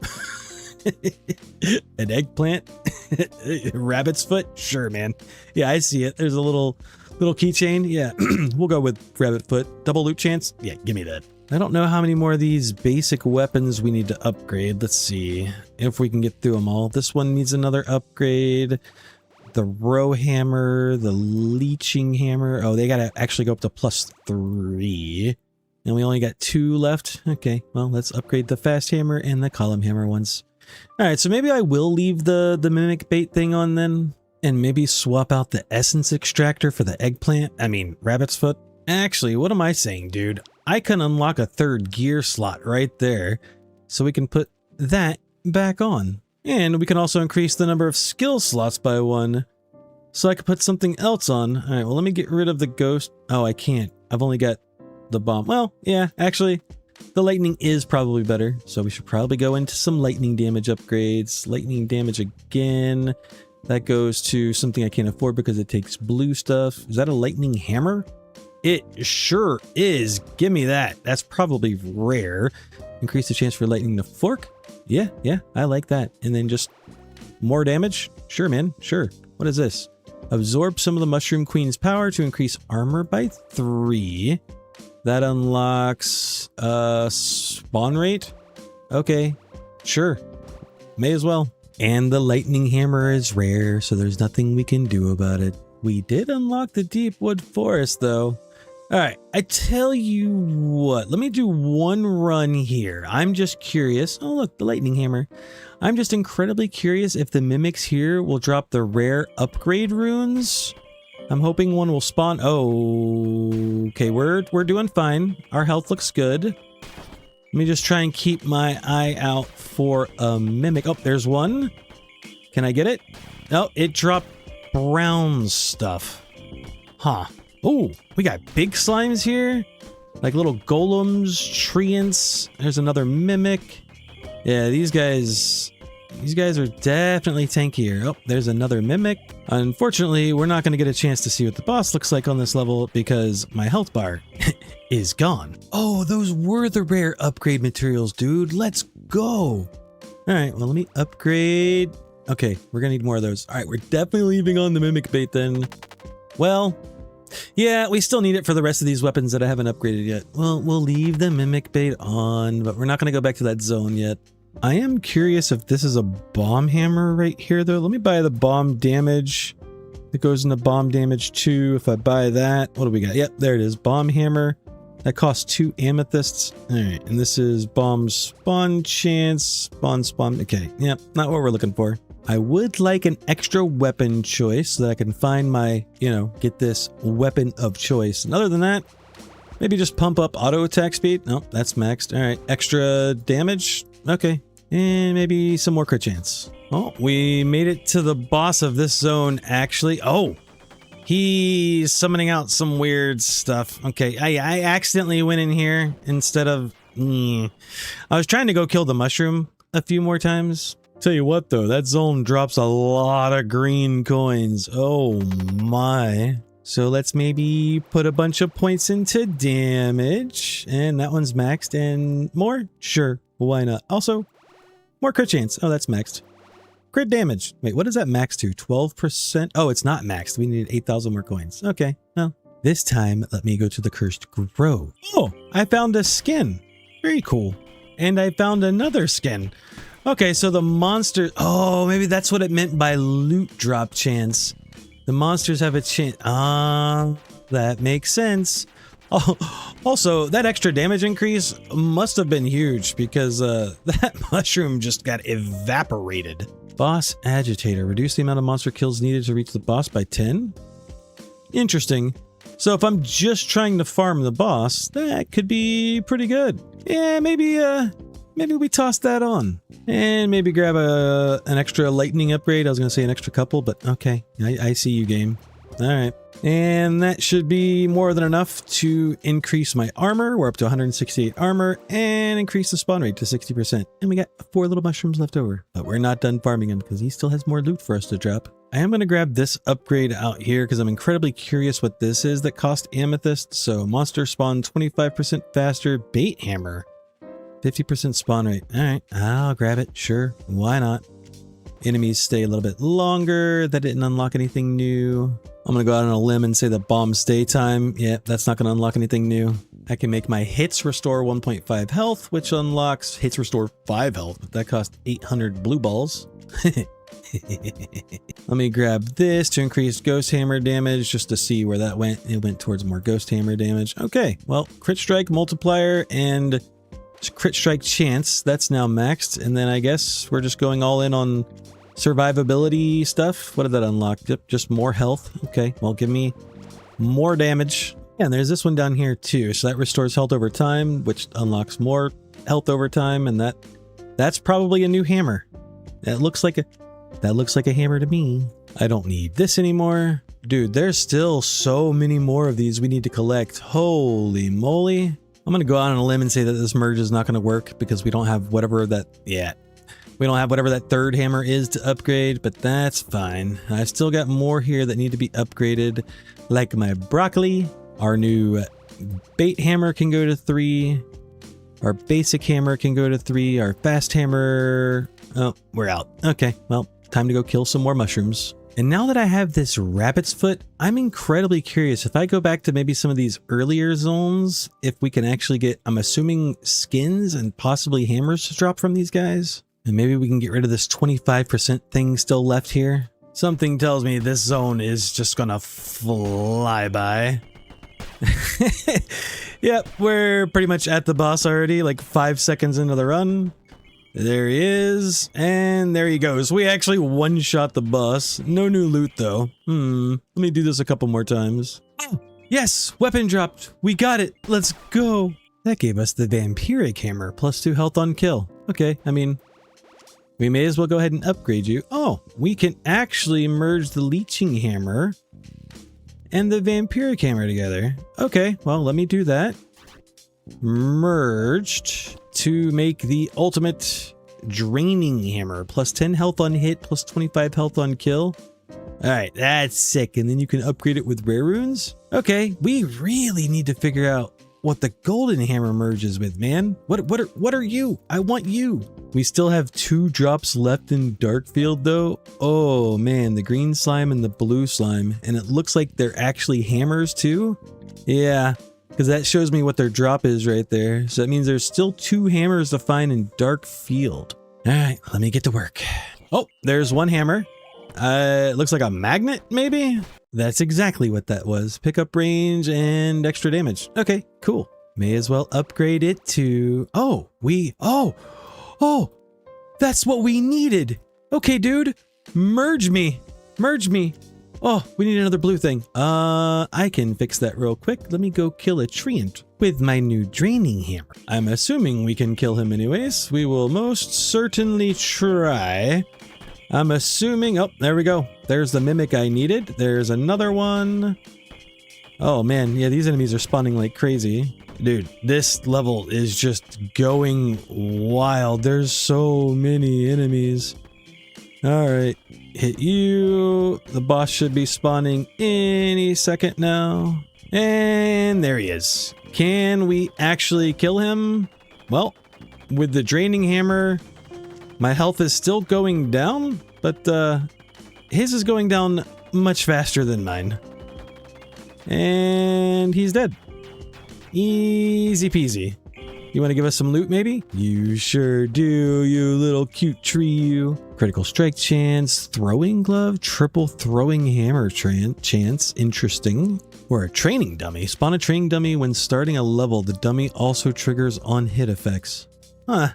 S1: an eggplant? Rabbit's foot? Sure, man. Yeah, I see it. There's a little keychain. Yeah, we'll go with rabbit foot. Double loot chance? Yeah, give me that. I don't know how many more of these basic weapons we need to upgrade. Let's see if we can get through them all. This one needs another upgrade. The row hammer, the leeching hammer. Oh, they gotta actually go up to +3. And we only got 2 left. Okay, well, let's upgrade the fast hammer and the column hammer once. Alright, so maybe I will leave the mimic bait thing on then. And maybe swap out the essence extractor for the eggplant. I mean, rabbit's foot. Actually, what am I saying, dude? I can unlock a 3rd gear slot right there. So we can put that back on. And we can also increase the number of skill slots by 1. So I could put something else on. All right, well, let me get rid of the ghost. Oh, I can't. I've only got the bomb. Well, yeah, actually, the lightning is probably better. So we should probably go into some lightning damage upgrades. Lightning damage again. That goes to something I can't afford because it takes blue stuff. Is that a lightning hammer? It sure is. Give me that. That's probably rare. Increase the chance for lightning to fork. Yeah, I like that. And then just more damage? Sure, man, sure. What is this? Absorb some of the Mushroom Queen's power to increase armor by 3. That unlocks spawn rate? Okay, sure. May as well. And the lightning hammer is rare, so there's nothing we can do about it. We did unlock the deep wood forest, though. All right, I tell you what, let me do one run here. I'm just curious. Oh, look, the lightning hammer. I'm just incredibly curious if the mimics here will drop the rare upgrade runes. I'm hoping one will spawn. Oh, okay, we're doing fine. Our health looks good. Let me just try and keep my eye out for a mimic. Oh, there's one. Can I get it? Oh, it dropped brown stuff. Huh. Oh, we got big slimes here. Like little golems, treants. There's another mimic. Yeah, these guys are definitely tankier. Oh, there's another mimic. Unfortunately, we're not going to get a chance to see what the boss looks like on this level because my health bar is gone. Oh, those were the rare upgrade materials, dude. Let's go. All right, well, let me upgrade. Okay, we're going to need more of those. All right, we're definitely leaving on the mimic bait then. Well, yeah, we still need it for the rest of these weapons that I haven't upgraded yet. Well, we'll leave the mimic bait on, but we're not going to go back to that zone yet. I am curious if this is a bomb hammer right here, though. Let me buy the bomb damage. It goes into bomb damage too. If I buy that, what do we got? Yep, there it is. Bomb hammer. That costs 2 amethysts. All right, and this is bomb spawn chance. Spawn. Okay, yep, not what we're looking for. I would like an extra weapon choice so that I can find my, get this weapon of choice. And other than that, maybe just pump up auto attack speed. Nope, that's maxed. All right, extra damage. Okay, and maybe some more crit chance. Oh, we made it to the boss of this zone, actually. Oh, he's summoning out some weird stuff. Okay, I accidentally went in here instead of... I was trying to go kill the mushroom a few more times. Tell you what though, that zone drops a lot of green coins. Oh my. So let's maybe put a bunch of points into damage. And that one's maxed. And more? Sure. Why not? Also, more crit chance. Oh, that's maxed. Crit damage. Wait, what is that maxed to? 12%? Oh, it's not maxed. We need 8,000 more coins. Okay. Well, this time, let me go to the Cursed Grove. Oh, I found a skin. Very cool. And I found another skin. Okay, so the monster... Oh, maybe that's what it meant by loot drop chance. The monsters have a chance... Ah, that makes sense. Oh, also, that extra damage increase must have been huge because that mushroom just got evaporated. Boss Agitator. Reduce the amount of monster kills needed to reach the boss by 10? Interesting. So if I'm just trying to farm the boss, that could be pretty good. Yeah, maybe we toss that on. And maybe grab an extra lightning upgrade. I was going to say an extra couple, but okay. I see you, game. All right. And that should be more than enough to increase my armor. We're up to 168 armor and increase the spawn rate to 60%. And we got 4 little mushrooms left over, but we're not done farming him because he still has more loot for us to drop. I am going to grab this upgrade out here because I'm incredibly curious what this is that cost amethyst. So monster spawn 25% faster, bait hammer, 50% spawn rate. All right, I'll grab it. Sure. Why not? Enemies stay a little bit longer. That didn't unlock anything new. I'm going to go out on a limb and say the bomb stay time. Yeah, that's not going to unlock anything new. I can make my hits restore 1.5 health, which unlocks hits restore 5 health, but that costs 800 blue balls. Let me grab this to increase ghost hammer damage just to see where that went. It went towards more ghost hammer damage. Okay, well, crit strike multiplier and crit strike chance. That's now maxed. And then I guess we're just going all in on survivability stuff. What did that unlock? Yep, just more health. Okay, well, give me more damage. Yeah, and there's this one down here too. So that restores health over time, which unlocks more health over time. And that's probably a new hammer. That looks like a hammer to me. I don't need this anymore. Dude, there's still so many more of these we need to collect. Holy moly. I'm going to go out on a limb and say that this merge is not going to work because we don't have whatever that... Yeah. We don't have whatever that third hammer is to upgrade, but that's fine. I've still got more here that need to be upgraded, like my broccoli. Our new bait hammer can go to 3. Our basic hammer can go to 3. Our fast hammer... Oh, we're out. Okay, well, time to go kill some more mushrooms. And now that I have this rabbit's foot, I'm incredibly curious if I go back to maybe some of these earlier zones, if we can actually get, I'm assuming, skins and possibly hammers to drop from these guys. And maybe we can get rid of this 25% thing still left here. Something tells me this zone is just gonna fly by. Yep, we're pretty much at the boss already, like 5 seconds into the run. There he is, and there he goes. We actually one-shot the boss. No new loot, though. Let me do this a couple more times. Oh, yes! Weapon dropped! We got it! Let's go! That gave us the vampiric hammer, plus 2 health on kill. Okay, I mean, we may as well go ahead and upgrade you. Oh, we can actually merge the leeching hammer and the vampiric hammer together. Okay, well, let me do that. Merged to make the ultimate draining hammer, plus 10 health on hit, plus 25 health on kill. All right, that's sick. And then you can upgrade it with rare runes. Okay, we really need to figure out what the golden hammer merges with, man. What are you? I want you. We still have 2 drops left in Darkfield though. Oh man, the green slime and the blue slime. And it looks like they're actually hammers too. Yeah, because that shows me what their drop is right there. So that means there's still 2 hammers to find in Darkfield. All right, let me get to work. Oh, there's 1 hammer. It looks like a magnet, maybe? That's exactly what that was. Pickup range and extra damage. Okay, cool. May as well upgrade it to... Oh, that's what we needed. Okay, dude, merge me. Oh, we need another blue thing. I can fix that real quick. Let me go kill a treant with my new draining hammer. I'm assuming we can kill him anyways. We will most certainly try. I'm assuming, oh, there we go. There's the mimic I needed. There's another one. Oh man, yeah, these enemies are spawning like crazy. Dude, this level is just going wild. There's so many enemies. All right, hit you. The boss should be spawning any second now. And there he is. Can we actually kill him? Well, with the draining hammer, my health is still going down, but his is going down much faster than mine. And he's dead. Easy peasy. You want to give us some loot, maybe? You sure do, you little cute tree, you. Critical strike chance, throwing glove, triple throwing hammer chance. Interesting. Or a training dummy. Spawn a training dummy when starting a level. The dummy also triggers on hit effects. Huh.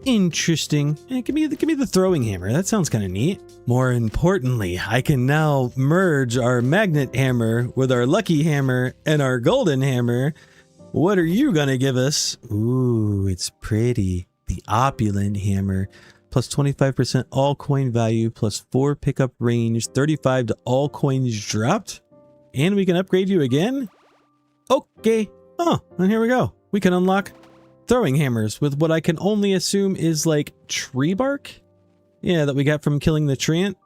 S1: Interesting. Give me the throwing hammer. That sounds kind of neat. More importantly, I can now merge our magnet hammer with our lucky hammer and our golden hammer. What are you gonna give us? Ooh, it's pretty. The opulent hammer. Plus 25% all coin value, plus 4 pickup range, 35 to all coins dropped. And we can upgrade you again? Okay. Oh, and here we go. We can unlock throwing hammers with what I can only assume is like tree bark? Yeah, that we got from killing the treant.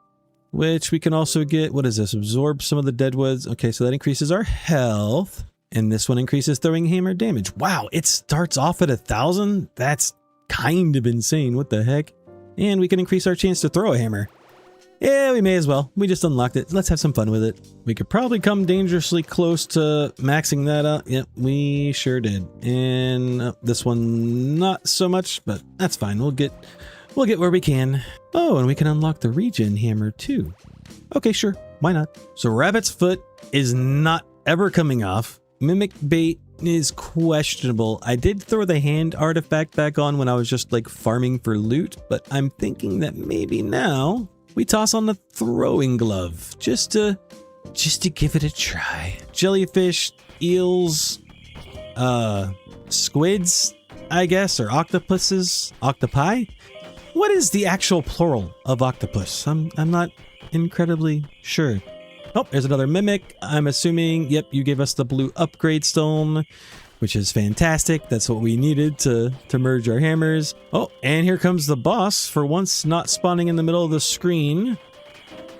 S1: Which we can also get, what is this? Absorb some of the deadwoods. Okay, so that increases our health. And this one increases throwing hammer damage. Wow, it starts off at 1,000? That's kind of insane. What the heck? And we can increase our chance to throw a hammer. Yeah, we may as well. We just unlocked it. Let's have some fun with it. We could probably come dangerously close to maxing that out. Yep, we sure did. And this one, not so much, but that's fine. We'll get where we can. Oh, and we can unlock the regen hammer too. Okay, sure. Why not? So Rabbit's Foot is not ever coming off. Mimic Bait is questionable. I did throw the hand artifact back on when I was just like farming for loot, but I'm thinking that maybe now we toss on the throwing glove just to give it a try. Jellyfish, eels, squids, I guess, or octopuses, octopi. What is the actual plural of octopus? I'm not incredibly sure. Oh, there's another mimic. I'm assuming, yep, you gave us the blue upgrade stone, which is fantastic. That's what we needed to merge our hammers. Oh, and here comes the boss, for once not spawning in the middle of the screen.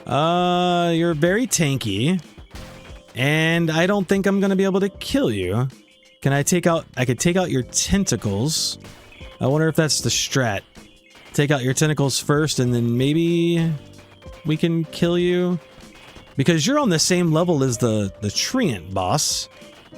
S1: You're very tanky, and I don't think I'm gonna be able to kill you. I could take out your tentacles. I wonder if that's the strat. Take out your tentacles first, and then maybe we can kill you. Because you're on the same level as the treant boss,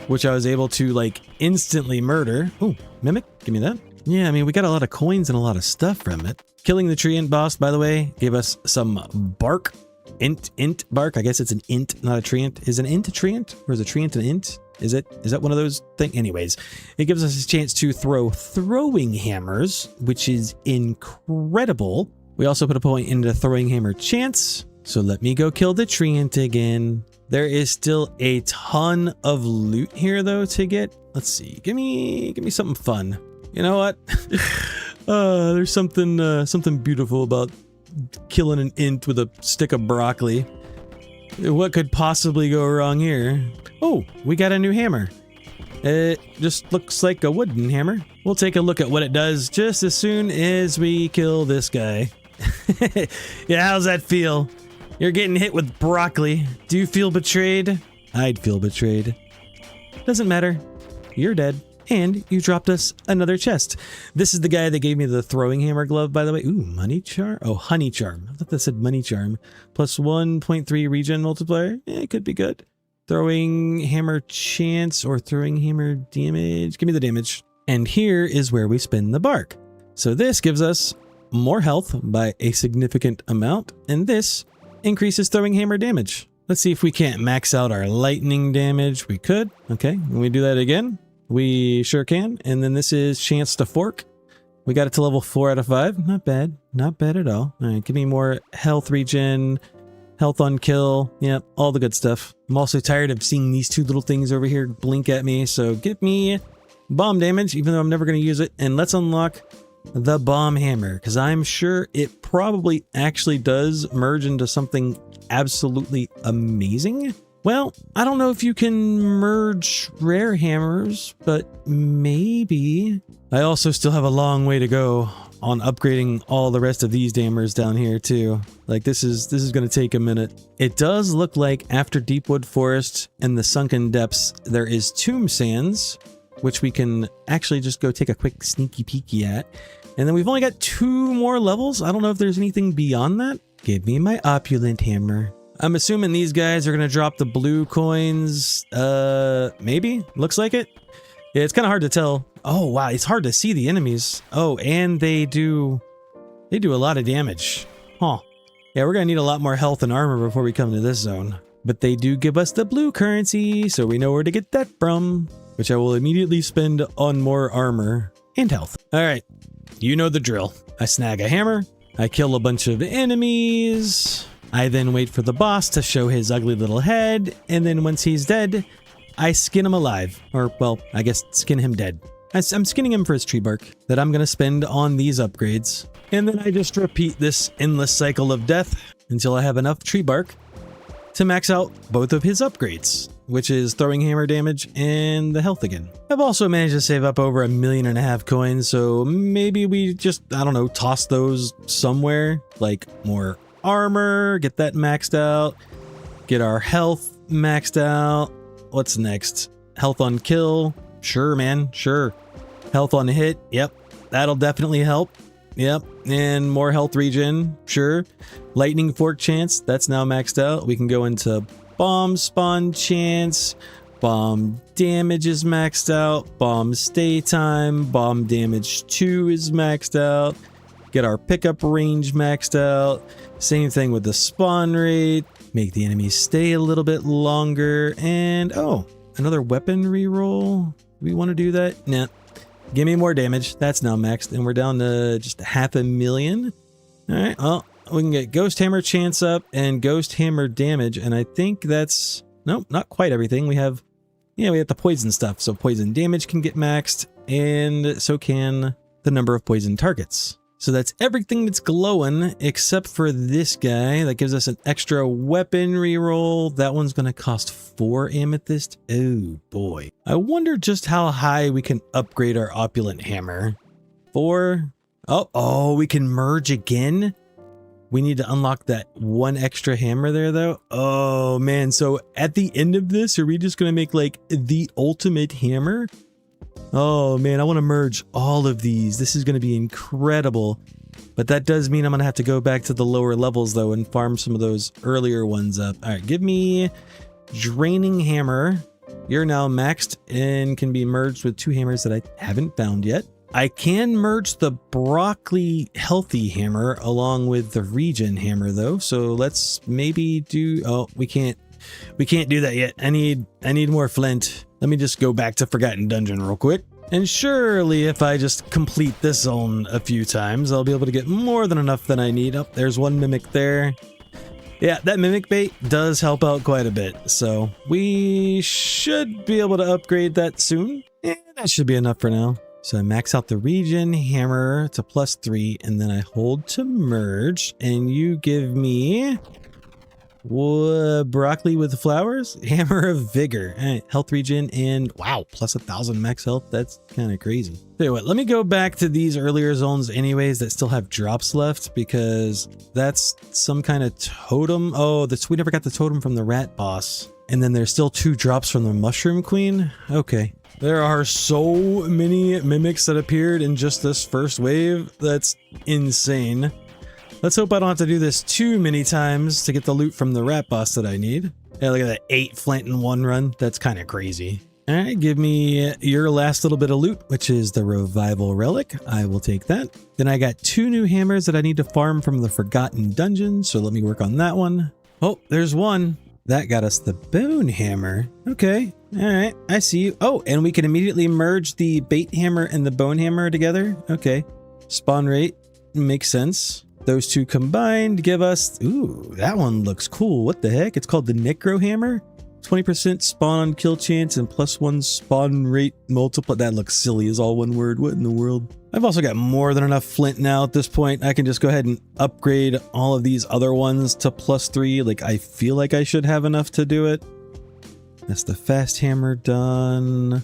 S1: which I was able to like instantly murder. Oh, mimic, give me that. Yeah, I mean, we got a lot of coins and a lot of stuff from it. Killing the treant boss, by the way, gave us some bark. Int bark. I guess it's an int, not a treant. Is an int a treant? Or is a treant an int? Is that one of those things? Anyways, it gives us a chance to throw throwing hammers, which is incredible. We also put a point into throwing hammer chance. So let me go kill the treant again. There is still a ton of loot here though to get. Let's see. Give me something fun. You know what? There's something beautiful about killing an int with a stick of broccoli. What could possibly go wrong here? Oh, we got a new hammer. It just looks like a wooden hammer. We'll take a look at what it does just as soon as we kill this guy. Yeah, how's that feel? You're getting hit with broccoli. Do you feel betrayed? I'd feel betrayed. Doesn't matter. You're dead. And you dropped us another chest. This is the guy that gave me the throwing hammer glove, by the way. Ooh, money charm? Oh, honey charm. I thought that said money charm. Plus 1.3 regen multiplier. Yeah, it could be good. Throwing hammer chance or throwing hammer damage. Give me the damage. And here is where we spin the bark. So this gives us more health by a significant amount. And this increases throwing hammer damage. Let's see if we can't max out our lightning damage. We could. Okay, when we do that again, we sure can. And then this is chance to fork. We got it to level 4 out of 5. Not bad. Not bad at all. All right, give me more health regen, health on kill. Yep, all the good stuff. I'm also tired of seeing these two little things over here blink at me. So give me bomb damage, even though I'm never going to use it. And let's unlock the bomb hammer, because I'm sure it probably actually does merge into something absolutely amazing. Well, I don't know if you can merge rare hammers, but maybe. I also still have a long way to go on upgrading all the rest of these dammers down here too. Like this is going to take a minute. It does look like after Deepwood Forest and the Sunken Depths, there is Tomb Sands, which we can actually just go take a quick sneaky peeky at. And then we've only got 2 more levels. I don't know if there's anything beyond that. Give me my opulent hammer. I'm assuming these guys are going to drop the blue coins. Maybe. Looks like it. Yeah, it's kind of hard to tell. Oh, wow. It's hard to see the enemies. Oh, and they do a lot of damage. Huh. Yeah, we're going to need a lot more health and armor before we come to this zone. But they do give us the blue currency, so we know where to get that from, which I will immediately spend on more armor and health. All right. You know the drill. I snag a hammer. I kill a bunch of enemies. I then wait for the boss to show his ugly little head, and then once he's dead, I skin him alive. Or, well, I guess skin him dead. I'm skinning him for his tree bark that I'm going to spend on these upgrades. And then I just repeat this endless cycle of death until I have enough tree bark to max out both of his upgrades, which is throwing hammer damage and the health again. I've also managed to save up over 1.5 million coins, so maybe we just, I don't know, toss those somewhere, like more armor, get that maxed out, get our health maxed out. What's next? Health on kill. Sure, man. Sure. Health on hit. Yep. That'll definitely help. Yep. And more health regen. Sure. Lightning fork chance. That's now maxed out. We can go into bomb spawn chance. Bomb damage is maxed out. Bomb stay time. Bomb damage 2 is maxed out. Get our pickup range maxed out. Same thing with the spawn rate. Make the enemies stay a little bit longer. And, oh, another weapon reroll. We want to do that? Nah. Give me more damage. That's now maxed. And we're down to just 500,000. All right. Well, we can get Ghost Hammer chance up and Ghost Hammer damage. And I think that's, nope, not quite everything. We have the poison stuff. So poison damage can get maxed. And so can the number of poison targets. So that's everything that's glowing except for this guy. That gives us an extra weapon reroll. That one's going to cost 4 amethyst. Oh boy. I wonder just how high we can upgrade our opulent hammer. 4. Oh, we can merge again. We need to unlock that 1 extra hammer there though. Oh man. So at the end of this, are we just going to make like the ultimate hammer? Oh man, I want to merge all of these. This is going to be incredible. But that does mean I'm going to have to go back to the lower levels though and farm some of those earlier ones up. All right, give me Draining Hammer. You're now maxed and can be merged with 2 hammers that I haven't found yet. I can merge the Broccoli Healthy Hammer along with the Regen Hammer though. So let's maybe do, oh, we can't do that yet. I need more flint. Let me just go back to Forgotten Dungeon real quick. And surely if I just complete this zone a few times, I'll be able to get more than enough that I need. Oh, there's 1 mimic there. Yeah, that mimic bait does help out quite a bit. So we should be able to upgrade that soon. And that should be enough for now. So I max out the Regen Hammer to +3 and then I hold to merge and you give me broccoli with flowers, Hammer of Vigor, health regen, and wow, +1,000 max health. That's kind of crazy. Tell you what, let me go back to these earlier zones anyways that still have drops left because that's some kind of totem. Oh, we never got the totem from the rat boss. And then there's still 2 drops from the Mushroom Queen. Okay. There are so many mimics that appeared in just this first wave. That's insane. Let's hope I don't have to do this too many times to get the loot from the rat boss that I need. Yeah, look at that 8 flint in 1 run. That's kind of crazy. All right, give me your last little bit of loot, which is the Revival Relic. I will take that. Then I got 2 new hammers that I need to farm from the Forgotten Dungeon. So let me work on that one. Oh, there's 1. That got us the Bone Hammer. Okay. All right. I see you. Oh, and we can immediately merge the Bait Hammer and the Bone Hammer together. Okay. Spawn rate makes sense. Those 2 combined give us, ooh, that one looks cool. What the heck? It's called the Necro Hammer. 20% spawn on kill chance and +1 spawn rate multiply. That looks silly as all one word. What in the world? I've also got more than enough flint now at this point. I can just go ahead and upgrade all of these other ones to +3. Like, I feel like I should have enough to do it. That's the fast hammer done.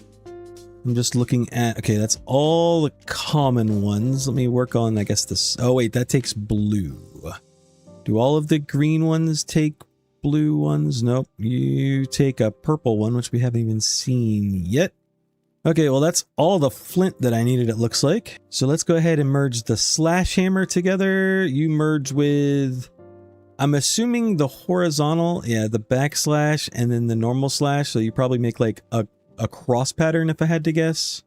S1: I'm just looking at, okay, that's all the common ones. Let me work on, I guess this, oh wait, that takes blue. Do all of the green ones take blue ones? Nope, you take a purple one, which we haven't even seen yet. Okay, well that's all the flint that I needed, it looks like. So let's go ahead and merge the slash hammer together. You merge with, I'm assuming the horizontal, yeah, the backslash and then the normal slash. So you probably make like a cross pattern if I had to guess.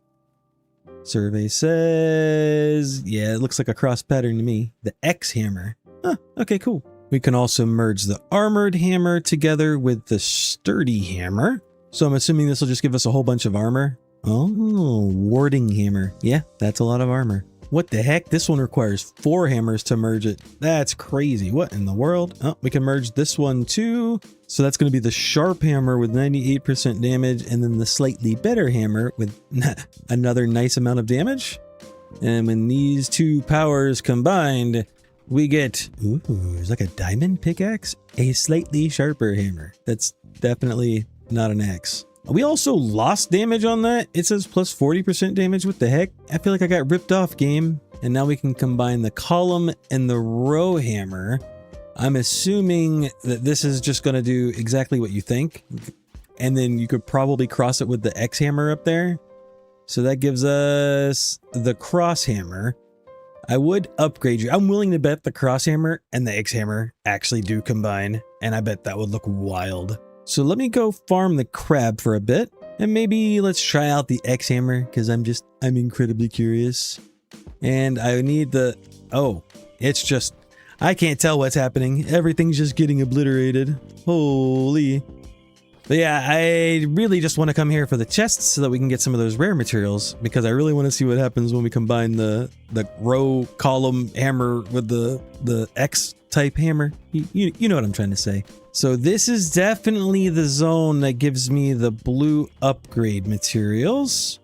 S1: Survey says, yeah, it looks like a cross pattern to me. The X hammer. Huh, okay, cool. We can also merge the armored hammer together with the sturdy hammer. So I'm assuming this will just give us a whole bunch of armor. Oh, warding hammer. Yeah, that's a lot of armor. What the heck? This one requires 4 hammers to merge it. That's crazy. What in the world? Oh, we can merge this one too. So that's going to be the sharp hammer with 98% damage, and then the slightly better hammer with another nice amount of damage. And when these two powers combined, we get, ooh, it's like a diamond pickaxe, a slightly sharper hammer. That's definitely not an axe. We also lost damage on that. It says plus 40% damage. What the heck? I feel like I got ripped off, game. And now we can combine the column and the row hammer. I'm assuming that this is just going to do exactly what you think. And then you could probably cross it with the X hammer up there. So that gives us the cross hammer. I would upgrade you. I'm willing to bet the cross hammer and the X hammer actually do combine. And I bet that would look wild. So let me go farm the crab for a bit, and maybe let's try out the X hammer because I'm incredibly curious. And I need the, oh, it's just, I can't tell what's happening. Everything's just getting obliterated. Holy. But yeah, I really just want to come here for the chests so that we can get some of those rare materials, because I really want to see what happens when we combine the row column hammer with the X type hammer. You know what I'm trying to say. So this is definitely the zone that gives me the blue upgrade materials.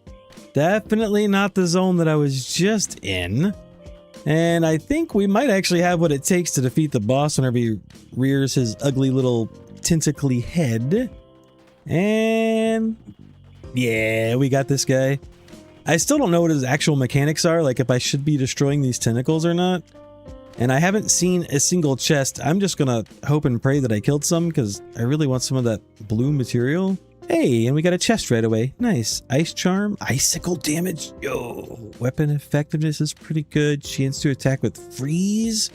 S1: Definitely not the zone that I was just in. And I think we might actually have what it takes to defeat the boss whenever he rears his ugly little tentacly head. And yeah, we got this guy. I still don't know what his actual mechanics are, like if I should be destroying these tentacles or not. And I haven't seen a single chest. I'm just gonna hope and pray that I killed some because I really want some of that blue material. Hey, and we got a chest right away. Nice. Ice charm, icicle damage. Yo, weapon effectiveness is pretty good. Chance to attack with freeze.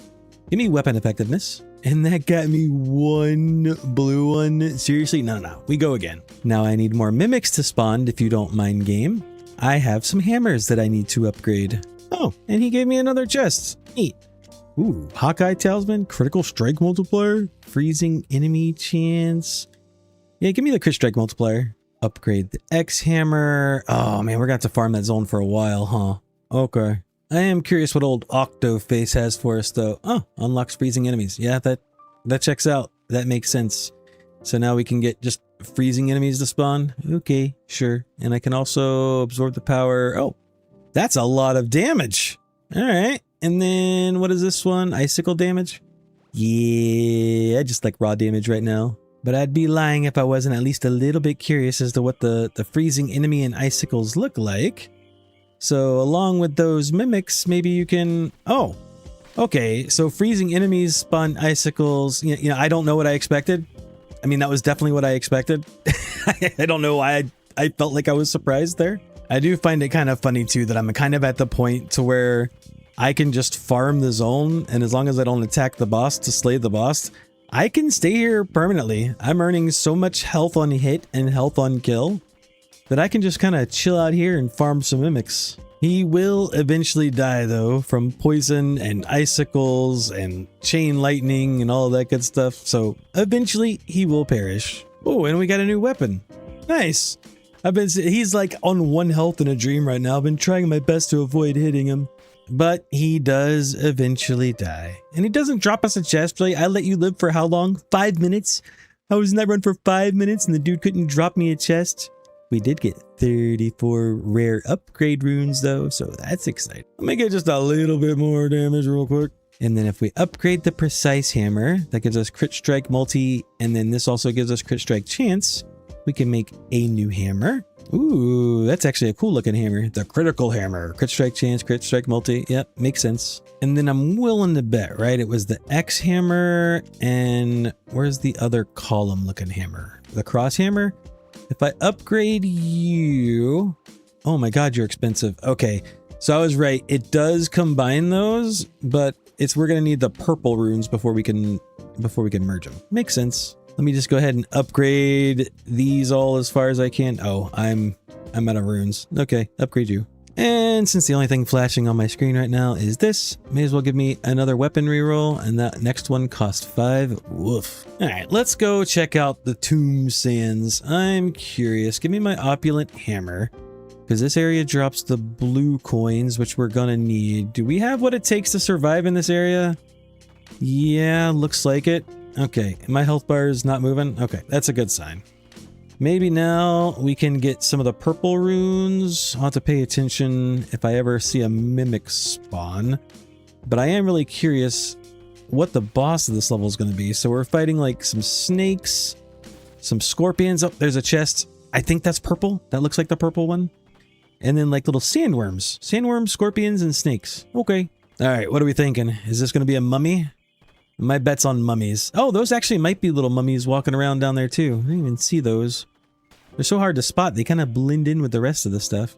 S1: Give me weapon effectiveness. And that got me 1 blue one. Seriously? No. We go again. Now I need more mimics to spawn, if you don't mind, game. I have some hammers that I need to upgrade. Oh, and he gave me another chest. Neat. Ooh, Hawkeye Talisman, critical strike multiplier, freezing enemy chance. Yeah, give me the crit strike multiplier. Upgrade the X hammer. Oh man, we're gonna have to farm that zone for a while, huh? Okay. I am curious what old Octoface has for us though. Oh, unlocks freezing enemies. Yeah, that checks out. That makes sense. So now we can get just freezing enemies to spawn. Okay, sure. And I can also absorb the power. Oh, that's a lot of damage. All right. And then what is this one? Icicle damage? Yeah, I just like raw damage right now. But I'd be lying if I wasn't at least a little bit curious as to what the freezing enemy and icicles look like. So along with those mimics, maybe you can... Oh, okay. So freezing enemies spawn icicles. You know, I don't know what I expected. I mean, that was definitely what I expected. I don't know why I felt like I was surprised there. I do find it kind of funny too that I'm kind of at the point to where I can just farm the zone, and as long as I don't attack the boss to slay the boss, I can stay here permanently. I'm earning so much health on hit and health on kill that I can just kind of chill out here and farm some mimics. He will eventually die though from poison and icicles and chain lightning and all of that good stuff. So eventually he will perish. Oh, and we got a new weapon. Nice. He's like on 1 health in a dream right now. I've been trying my best to avoid hitting him. But he does eventually die. And he doesn't drop us a chest plate. I let you live for how long? 5 minutes? I was in that run for 5 minutes and the dude couldn't drop me a chest. We did get 34 rare upgrade runes though, so that's exciting. Let me get just a little bit more damage real quick. And then if we upgrade the precise hammer, that gives us crit strike multi, and then this also gives us crit strike chance, we can make a new hammer. Ooh, that's actually a cool looking hammer. The critical hammer. Crit strike chance, crit strike multi. Yep, makes sense. And then I'm willing to bet, right? It was the X hammer and where's the other column looking hammer? The cross hammer? If I upgrade you... Oh my god, you're expensive. Okay, so I was right. It does combine those, but we're gonna need the purple runes before we can merge them. Makes sense. Let me just go ahead and upgrade these all as far as I can. Oh, I'm out of runes. Okay, upgrade you. And since the only thing flashing on my screen right now is this, may as well give me another weapon reroll, and that next one cost 5. Woof. All right, let's go check out the tomb sands. I'm curious. Give me my opulent hammer, because this area drops the blue coins, which we're gonna need. Do we have what it takes to survive in this area? Yeah, looks like it. Okay, my health bar is not moving. Okay, that's a good sign. Maybe now we can get some of the purple runes. I'll have to pay attention if I ever see a mimic spawn. But I am really curious what the boss of this level is going to be. So we're fighting like some snakes, some scorpions. Oh, there's a chest. I think that's purple. That looks like the purple one. And then like little sandworms. Sandworms, scorpions, and snakes. Okay. All right, what are we thinking? Is this going to be a mummy? My bet's on mummies. Oh, those actually might be little mummies walking around down there too. I didn't even see those. They're so hard to spot. They kind of blend in with the rest of the stuff.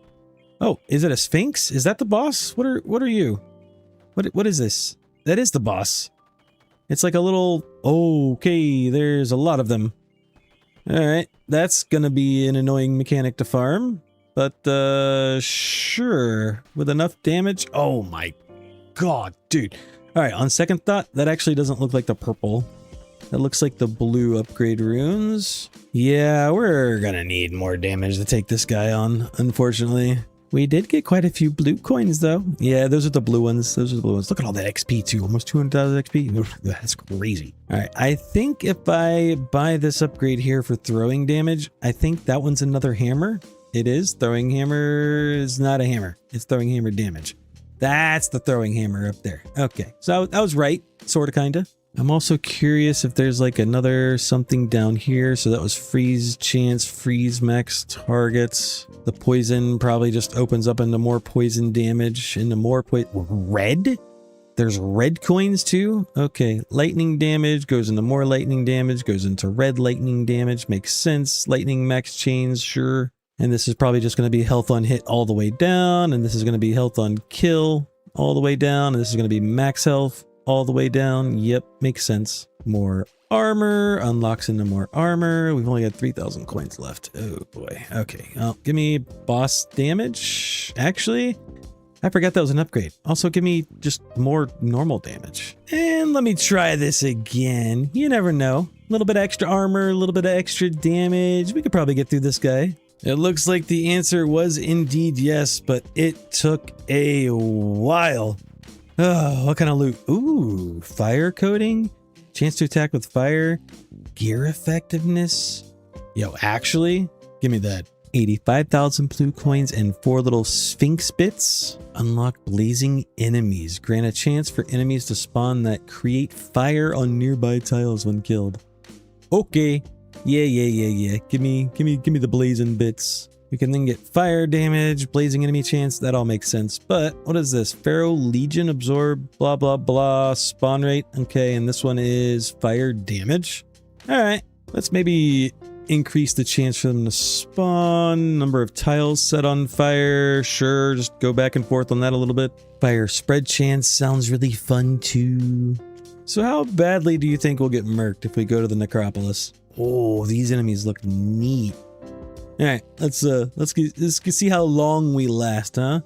S1: Oh, is it a sphinx? Is that the boss? What are you? What is this? That is the boss. It's like a little... Okay, there's a lot of them. Alright, that's gonna be an annoying mechanic to farm. But, sure. With enough damage... Oh my god, dude. Alright, on second thought, that actually doesn't look like the purple. That looks like the blue upgrade runes. Yeah, we're gonna need more damage to take this guy on, unfortunately. We did get quite a few blue coins, though. Yeah, those are the blue ones. Those are the blue ones. Look at all that XP, too. Almost 200,000 XP. That's crazy. Alright, I think if I buy this upgrade here for throwing damage, I think that one's another hammer. It is. Throwing hammer is not a hammer. It's throwing hammer damage. That's the throwing hammer up there. Okay, so I was right, sort of, kind of. I'm also curious if there's like another something down here. So that was freeze chance, freeze max targets. The poison probably just opens up into more poison damage, into more red? There's red coins too? Okay, lightning damage goes into more lightning damage, goes into red lightning damage. Makes sense. Lightning max chains, sure. And this is probably just going to be health on hit all the way down. And this is going to be health on kill all the way down. And this is going to be max health all the way down. Yep, makes sense. More armor unlocks into more armor. We've only got 3,000 coins left. Oh boy. Okay, well, give me boss damage. Actually, I forgot that was an upgrade. Also, give me just more normal damage. And let me try this again. You never know. A little bit extra armor, a little bit of extra damage. We could probably get through this guy. It looks like the answer was indeed yes, but it took a while. Oh, what kind of loot? Ooh, fire coating? Chance to attack with fire? Gear effectiveness? Yo, actually, give me that. 85,000 blue coins and 4 little sphinx bits. Unlock blazing enemies. Grant a chance for enemies to spawn that create fire on nearby tiles when killed. Okay. Yeah. Give me the blazing bits. We can then get fire damage, blazing enemy chance. That all makes sense. But what is this? Pharaoh Legion absorb, blah, blah, blah. Spawn rate. Okay, and this one is fire damage. All right, let's maybe increase the chance for them to spawn. Number of tiles set on fire. Sure, just go back and forth on that a little bit. Fire spread chance sounds really fun too. So how badly do you think we'll get murked if we go to the necropolis? Oh, these enemies look neat. All right, let's see how long we last, huh?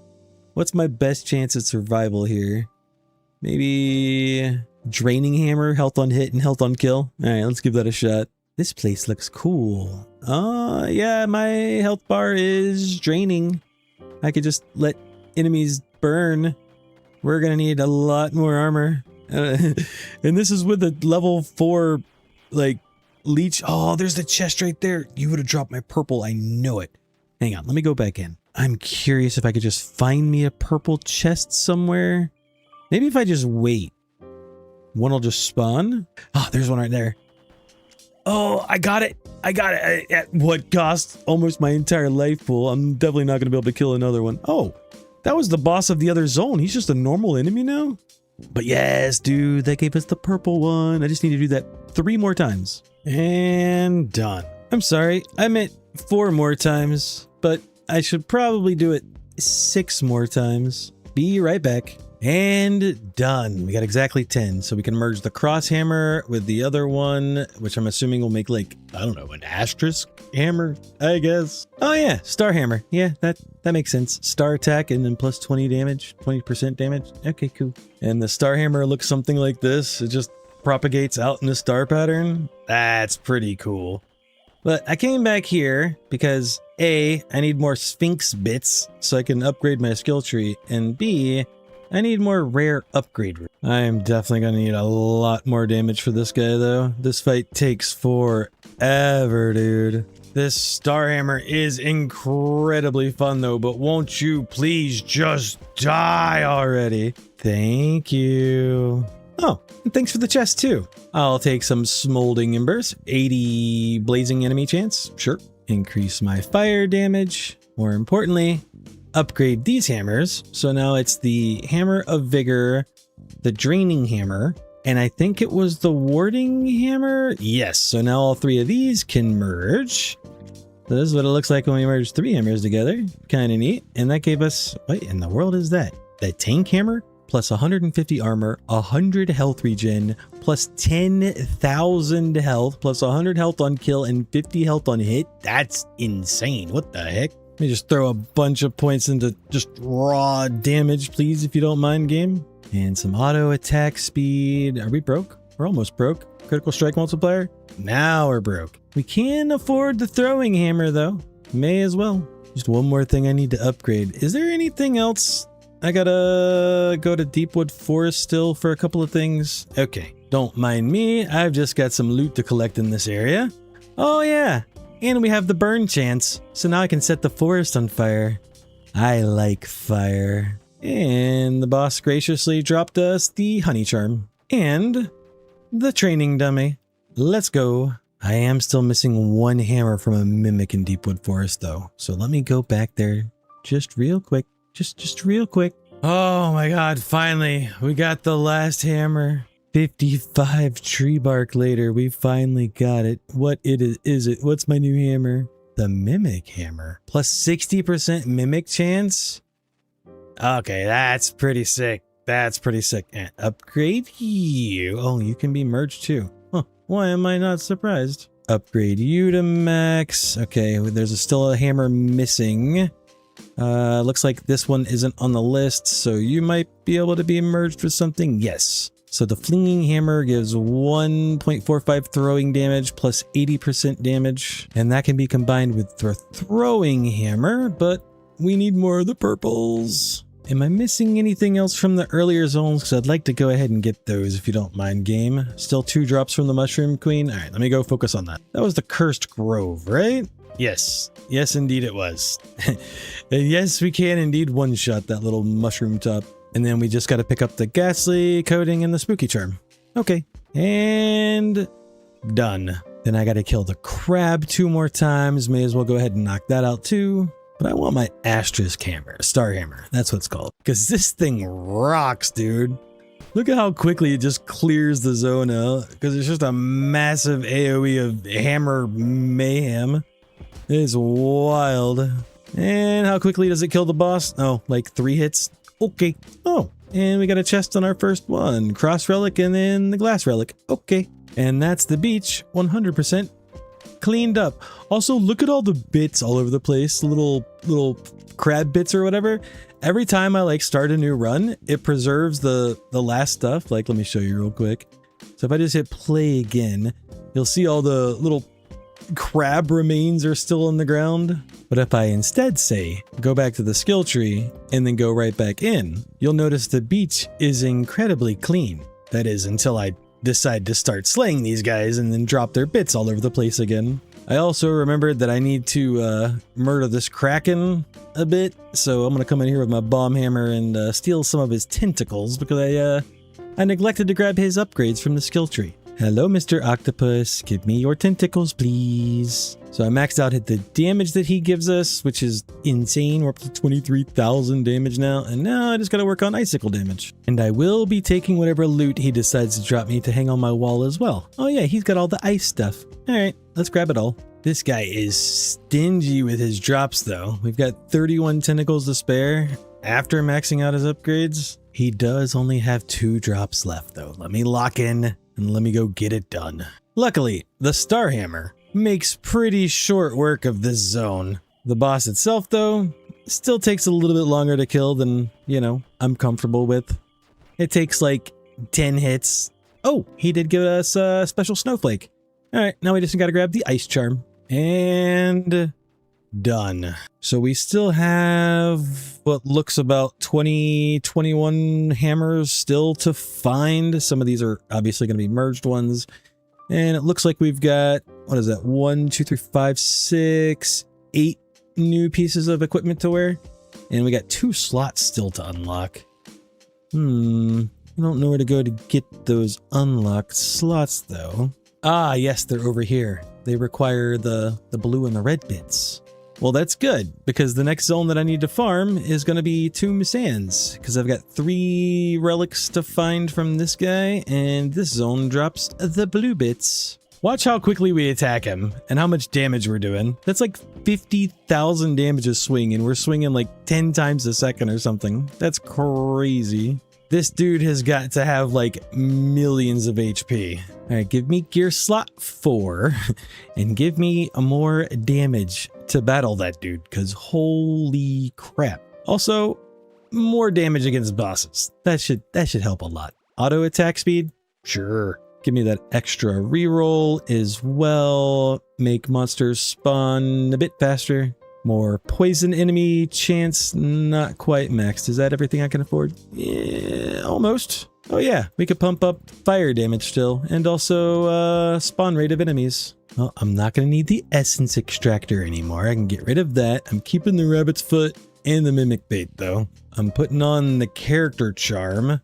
S1: What's my best chance at survival here? Maybe draining hammer, health on hit and health on kill. All right, let's give that a shot. This place looks cool. Yeah, my health bar is draining. I could just let enemies burn. We're gonna need a lot more armor. And this is with a level 4, like, leech. Oh, there's the chest right there. You would have dropped my purple. I know it. Hang on, let me go back in. I'm curious if I could just find me a purple chest somewhere. Maybe if I just wait. One will just spawn. Oh, there's one right there. Oh, I got it. I got it. At what cost? Almost my entire life pool. I'm definitely not going to be able to kill another one. Oh, that was the boss of the other zone. He's just a normal enemy now? But yes, dude, that gave us the purple one. I just need to do that 3 more times. And done. I'm sorry, I meant 4 more times, but I should probably do it 6 more times. Be right back. And done. We got exactly 10. So we can merge the cross hammer with the other one, which I'm assuming will make like, I don't know, an asterisk hammer, I guess. Oh yeah, star hammer. Yeah, that makes sense. Star attack and then plus 20 damage, 20% damage. Okay, cool. And the star hammer looks something like this. It just propagates out in a star pattern. That's pretty cool. But I came back here because A, I need more Sphinx bits so I can upgrade my skill tree, and B, I need more rare upgrade. I am definitely going to need a lot more damage for this guy though. This fight takes forever, dude. This star hammer is incredibly fun though, but won't you please just die already? Thank you. Oh, and thanks for the chest too. I'll take some smoldering embers. 80 blazing enemy chance. Sure. Increase my fire damage. More importantly, upgrade these hammers. So now it's the hammer of vigor, the draining hammer, and I think it was the warding hammer. Yes. So now all 3 of these can merge. So this is what it looks like when we merge 3 hammers together. Kind of neat. And that gave us, what in the world is that? The tank hammer? Plus 150 armor, 100 health regen, plus 10,000 health, plus 100 health on kill and 50 health on hit. That's insane. What the heck? Let me just throw a bunch of points into just raw damage, please, if you don't mind, game. And some auto attack speed. Are we broke? We're almost broke. Critical strike multiplier. Now we're broke. We can afford the throwing hammer, though. May as well. Just one more thing I need to upgrade. Is there anything else? I gotta go to Deepwood Forest still for a couple of things. Okay, don't mind me. I've just got some loot to collect in this area. Oh yeah, and we have the burn chance. So now I can set the forest on fire. I like fire. And the boss graciously dropped us the honey charm and the training dummy. Let's go. I am still missing 1 hammer from a mimic in Deepwood Forest though. So let me go back there just real quick. Just real quick. Oh my god, finally, we got the last hammer. 55 tree bark later, we finally got it. What is it? What's my new hammer? The mimic hammer. Plus 60% mimic chance? Okay, that's pretty sick. That's pretty sick. And upgrade you. Oh, you can be merged too. Huh, why am I not surprised? Upgrade you to max. Okay, there's still a hammer missing. Looks like this one isn't on the list, so you might be able to be merged with something. Yes. So the flinging hammer gives 1.45 throwing damage plus 80% damage, and that can be combined with the throwing hammer, but we need more of the purples. Am I missing anything else from the earlier zones? Because I'd like to go ahead and get those if you don't mind, game. Still 2 drops from the Mushroom Queen. All right, let me go focus on that. That was the Cursed Grove, right? Yes. Yes, indeed it was. And yes, we can indeed one-shot that little mushroom top. And then we just got to pick up the Ghastly Coating and the Spooky Charm. Okay. And done. Then I got to kill the crab 2 more times. May as well go ahead and knock that out too. But I want my asterisk hammer, star hammer. That's what it's called. Because this thing rocks, dude. Look at how quickly it just clears the zone out. Because it's just a massive AoE of hammer mayhem. It is wild. And how quickly does it kill the boss? Oh, like 3 hits. Okay. Oh, and we got a chest on our first one. Cross relic and then the glass relic. Okay. And that's the beach. 100% cleaned up. Also, look at all the bits all over the place. Little crab bits or whatever. Every time I like start a new run, it preserves the last stuff. Like, let me show you real quick. So if I just hit play again, you'll see all the little crab remains are still on the ground. But if I instead say, go back to the skill tree and then go right back in, you'll notice the beach is incredibly clean. That is until I decide to start slaying these guys and then drop their bits all over the place again. I also remembered that I need to murder this Kraken a bit. So I'm going to come in here with my bomb hammer and steal some of his tentacles because I neglected to grab his upgrades from the skill tree. Hello, Mr. Octopus. Give me your tentacles, please. So I maxed out at the damage that he gives us, which is insane. We're up to 23,000 damage now. And now I just got to work on icicle damage. And I will be taking whatever loot he decides to drop me to hang on my wall as well. Oh yeah, he's got all the ice stuff. All right, let's grab it all. This guy is stingy with his drops though. We've got 31 tentacles to spare after maxing out his upgrades. He does only have 2 drops left though. Let me lock in and let me go get it done. Luckily, the Star Hammer makes pretty short work of this zone. The boss itself though, still takes a little bit longer to kill than, you know, I'm comfortable with. It takes like 10 hits. Oh, he did give us a special snowflake. All right, now we just gotta grab the ice charm and done. So we still have what looks about 21 hammers still to find. Some of these are obviously going to be merged ones. And it looks like we've got, what is that? 1, 2, 3, 5, 6, 8 new pieces of equipment to wear. And we got 2 slots still to unlock. I don't know where to go to get those unlocked slots though. Ah, yes, they're over here. They require the blue and the red bits. Well, that's good, because the next zone that I need to farm is going to be Tomb Sands, because I've got 3 relics to find from this guy, and this zone drops the blue bits. Watch how quickly we attack him, and how much damage we're doing. That's like 50,000 damage a swing, and we're swinging like 10 times a second or something. That's crazy. This dude has got to have like millions of HP. All right, give me gear slot 4 and give me more damage to battle that dude, because holy crap. Also, more damage against bosses. That should help a lot. Auto attack speed? Sure. Give me that extra reroll as well. Make monsters spawn a bit faster. More poison enemy chance, not quite maxed. Is that everything I can afford? Yeah, almost. Oh yeah, we could pump up fire damage still, and also spawn rate of enemies. Well, I'm not going to need the essence extractor anymore. I can get rid of that. I'm keeping the rabbit's foot and the mimic bait though. I'm putting on the character charm.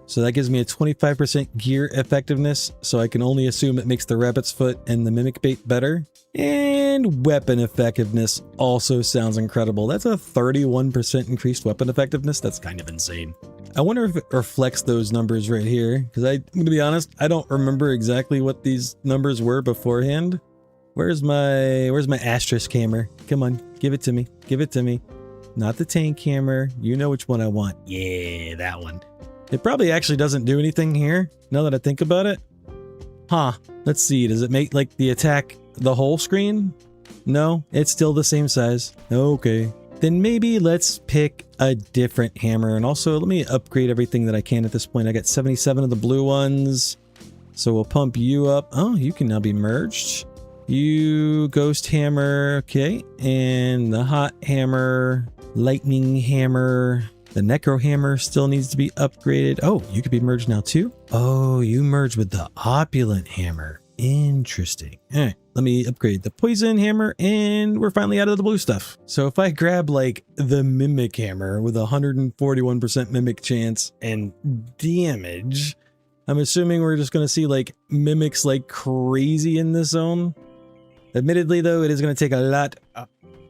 S1: So that gives me a 25% gear effectiveness, so I can only assume it makes the rabbit's foot and the mimic bait better. And weapon effectiveness also sounds incredible. That's a 31% increased weapon effectiveness. That's kind of insane. I wonder if it reflects those numbers right here, because I'm going to be honest, I don't remember exactly what these numbers were beforehand. Where's my asterisk hammer? Come on, give it to me. Give it to me. Not the tank hammer. You know which one I want. Yeah, that one. It probably actually doesn't do anything here, now that I think about it. Huh. Let's see. Does it make, like, the attack the whole screen? No, it's still the same size. Okay. Then maybe let's pick a different hammer. And also, let me upgrade everything that I can at this point. I got 77 of the blue ones. So we'll pump you up. Oh, you can now be merged. You, ghost hammer. Okay. And the hot hammer, lightning hammer. The Necro Hammer still needs to be upgraded. Oh, you could be merged now too? Oh, you merge with the Opulent Hammer. Interesting. All right, let me upgrade the Poison Hammer, and we're finally out of the blue stuff. So if I grab like the Mimic Hammer with 141% Mimic chance and damage, I'm assuming we're just going to see like Mimics like crazy in this zone. Admittedly though, it is going to take a lot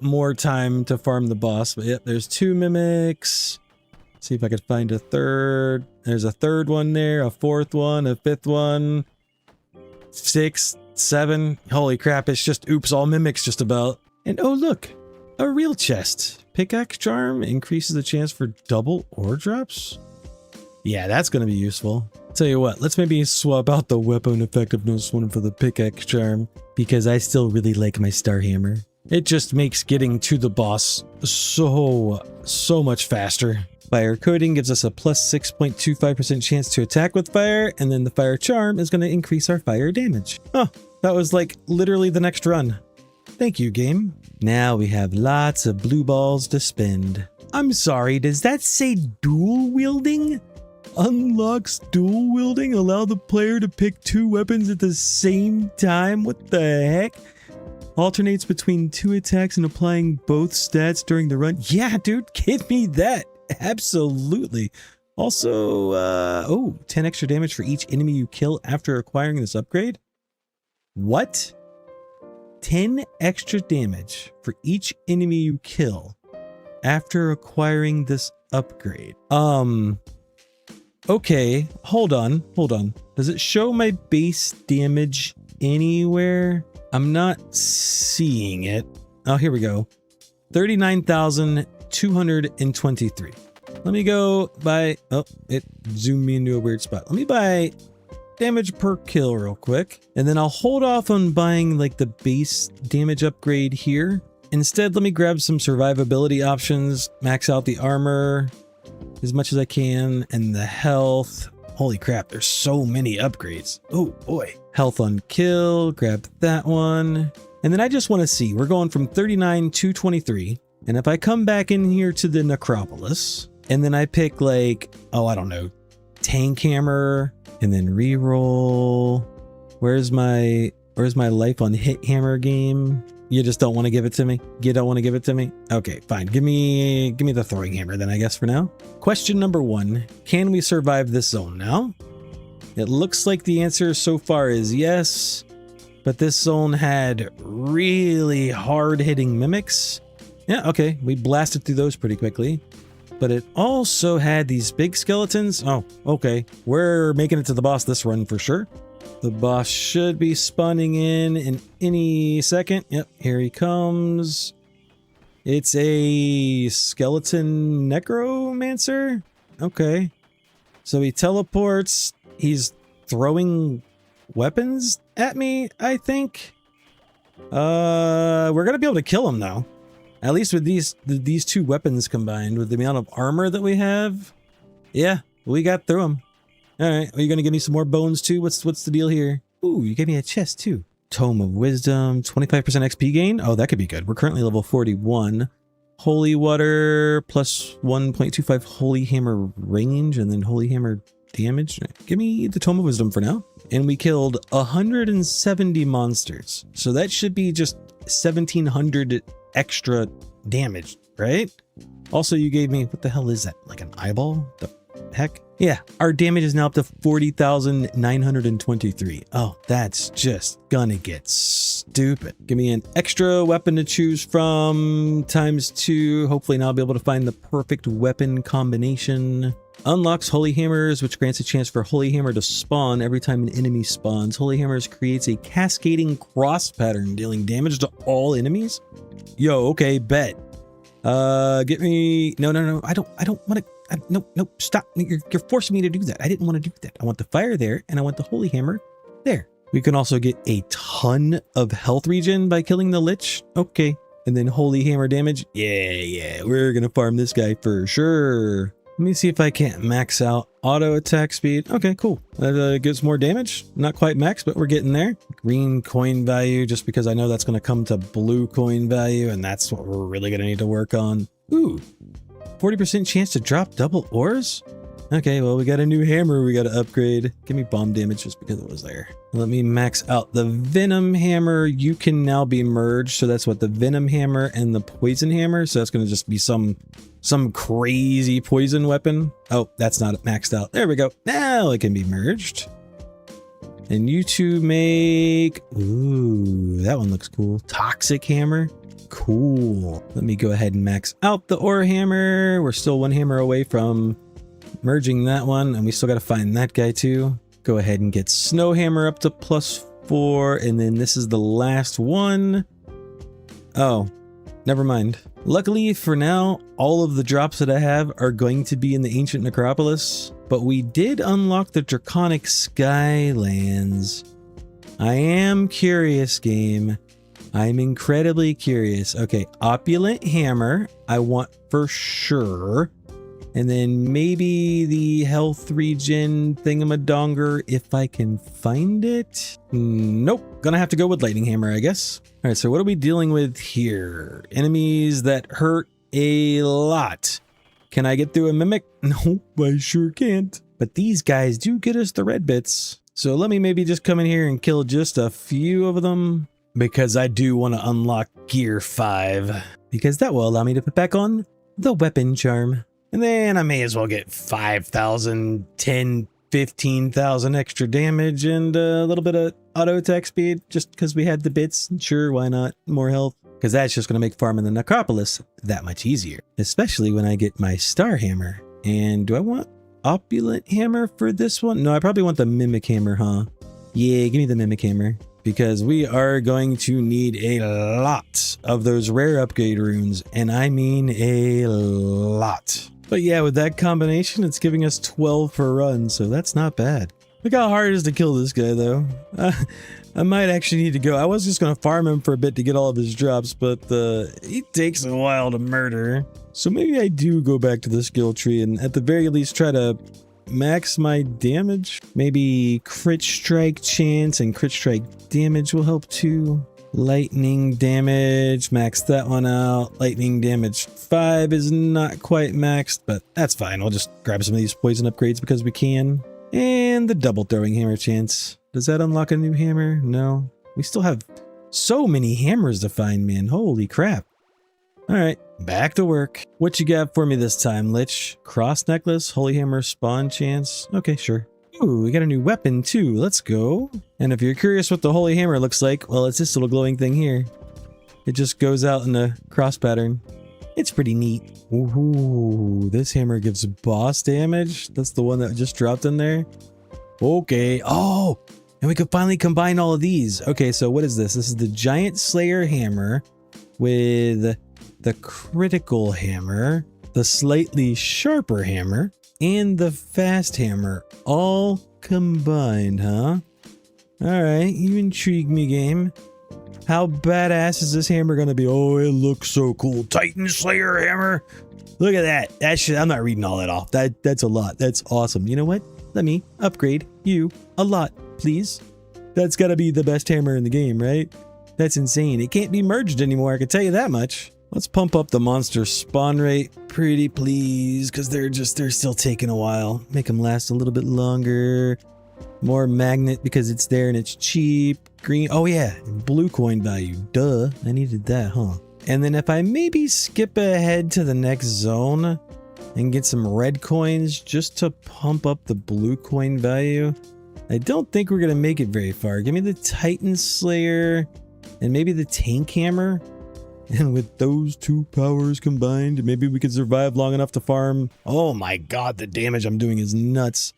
S1: more time to farm the boss. But yep, there's 2 Mimics. See if I could find a third. There's a third one there, a fourth one, a fifth one, 6, 7. Holy crap, it's just oops, all mimics just about. And oh look, a real chest. Pickaxe charm increases the chance for double ore drops. Yeah, that's going to be useful. Tell you what, let's maybe swap out the weapon effectiveness one for the pickaxe charm, because I still really like my star hammer. It just makes getting to the boss so much faster. Fire coating gives us a plus 6.25% chance to attack with fire, and then the fire charm is going to increase our fire damage. Oh, that was like literally the next run. Thank you, game. Now we have lots of blue balls to spend. I'm sorry, does that say dual wielding? Unlocks dual wielding? Allow the player to pick 2 weapons at the same time? What the heck? Alternates between 2 attacks and applying both stats during the run. Yeah, dude, give me that. Absolutely. Also, 10 extra damage for each enemy you kill after acquiring this upgrade. What? 10 extra damage for each enemy you kill after acquiring this upgrade. Okay, hold on. Does it show my base damage anywhere? I'm not seeing it. Oh, here we go. 39,223. Let me go by, oh, it zoomed me into a weird spot. Let me buy damage per kill real quick. And then I'll hold off on buying like the base damage upgrade here. Instead, let me grab some survivability options, max out the armor as much as I can, and the health. Holy crap, there's so many upgrades. Oh boy. Health on kill, grab that one. And then I just want to see, we're going from 39,223. And if I come back in here to the necropolis, and then I pick like, oh, I don't know, tank hammer, and then reroll. Where's my life on hit hammer game? You just don't want to give it to me? You don't want to give it to me? Okay, fine. Give me the throwing hammer then, I guess, for now. Question number 1, can we survive this zone now? It looks like the answer so far is yes, but this zone had really hard-hitting mimics. Yeah, okay, we blasted through those pretty quickly. But it also had these big skeletons. Oh, okay. We're making it to the boss this run for sure. The boss should be spawning in any second. Yep, here he comes. It's a skeleton necromancer. Okay. So he teleports. He's throwing weapons at me, I think. We're going to be able to kill him now. At least with these two weapons combined, with the amount of armor that we have. Yeah, we got through them. All right, are you going to give me some more bones too? What's the deal here? Ooh, you gave me a chest too. Tome of Wisdom, 25% XP gain. Oh, that could be good. We're currently level 41. Holy Water, plus 1.25 Holy Hammer range, and then Holy Hammer damage. Give me the Tome of Wisdom for now. And we killed 170 monsters. So that should be just 1,700 extra damage, right? Also, you gave me, what the hell is that? Like an eyeball? The heck? Yeah, our damage is now up to 40,923. Oh, that's just gonna get stupid. Give me an extra weapon to choose from, ×2. Hopefully now I'll be able to find the perfect weapon combination. Unlocks Holy Hammers, which grants a chance for Holy Hammer to spawn every time an enemy spawns. Holy Hammers creates a cascading cross pattern, dealing damage to all enemies. Yo, okay, bet. Get me... No. I don't want to... No, stop. You're forcing me to do that. I didn't want to do that. I want the fire there, and I want the Holy Hammer there. We can also get a ton of health regen by killing the Lich. Okay. And then Holy Hammer damage. Yeah. We're going to farm this guy for sure. Let me see if I can't max out auto attack speed. Okay, cool. That gives more damage. Not quite max, but we're getting there. Green coin value, just because I know that's going to come to blue coin value, and that's what we're really going to need to work on. Ooh, 40% chance to drop double ores? Okay, well, we got a new hammer we got to upgrade. Give me bomb damage just because it was there. Let me max out the venom hammer. You can now be merged. So that's what, the venom hammer and the poison hammer. So that's going to just be some crazy poison weapon. Oh, that's not maxed out. There we go. Now it can be merged. And you two make... Ooh, that one looks cool. Toxic hammer. Cool. Let me go ahead and max out the ore hammer. We're still one hammer away from merging that one, and we still got to find that guy too. Go ahead and get snow hammer up to +4, and then this is the last one. Oh, never mind. Luckily for now, all of the drops that I have are going to be in the ancient necropolis, but we did unlock the draconic skylands. I am curious, game. I'm incredibly curious. Okay, opulent hammer I want for sure. And then maybe the health regen thingamadonger if I can find it. Nope. Gonna have to go with lightning hammer, I guess. All right, so what are we dealing with here? Enemies that hurt a lot. Can I get through a mimic? Nope, I sure can't. But these guys do get us the red bits. So let me maybe just come in here and kill just a few of them, because I do want to unlock gear 5. Because that will allow me to put back on the weapon charm. And then I may as well get 5,000, 10, 15,000 extra damage and a little bit of auto attack speed just because we had the bits. Sure, why not? More health. Because that's just going to make farming the necropolis that much easier. Especially when I get my star hammer. And do I want opulent hammer for this one? No, I probably want the mimic hammer, huh? Yeah, give me the mimic hammer. Because we are going to need a lot of those rare upgrade runes. And I mean a lot. But yeah, with that combination, it's giving us 12 per run, so that's not bad. Look how hard it is to kill this guy, though. I might actually need to go. I was just going to farm him for a bit to get all of his drops, but he takes a while to murder. So maybe I do go back to the skill tree and at the very least try to max my damage. Maybe crit strike chance and crit strike damage will help too. Lightning damage, max that one out. Lightning damage 5 is not quite maxed, but that's fine. We'll just grab some of these poison upgrades because we can. And the double throwing hammer chance. Does that unlock a new hammer? No. We still have so many hammers to find, man. Holy crap. All right, back to work. What you got for me this time, Lich? Cross necklace, holy hammer, spawn chance. Okay, sure. Ooh, we got a new weapon too. Let's go. And if you're curious what the holy hammer looks like, well, it's this little glowing thing here. It just goes out in a cross pattern. It's pretty neat. Ooh, this hammer gives boss damage. That's the one that just dropped in there. Okay. Oh, and we could finally combine all of these. Okay, so what is this? This is the Giant Slayer hammer with the critical hammer, the slightly sharper hammer, and the fast hammer all combined, huh? All right, you intrigue me, game. How badass is this hammer gonna be? Oh, it looks so cool. Titan Slayer hammer. Look at that. That shit, I'm not reading all that off. That's a lot. That's awesome. You know what? Let me upgrade you a lot, please. That's gotta be the best hammer in the game, right? That's insane. It can't be merged anymore, I can tell you that much. Let's pump up the monster spawn rate pretty please, because they're still taking a while. Make them last a little bit longer. More magnet because it's there and it's cheap. Green, oh yeah, blue coin value. Duh, I needed that, huh? And then if I maybe skip ahead to the next zone and get some red coins just to pump up the blue coin value, I don't think we're gonna make it very far. Give me the Titan Slayer and maybe the tank hammer. And with those two powers combined, maybe we could survive long enough to farm. Oh my god, the damage I'm doing is nuts.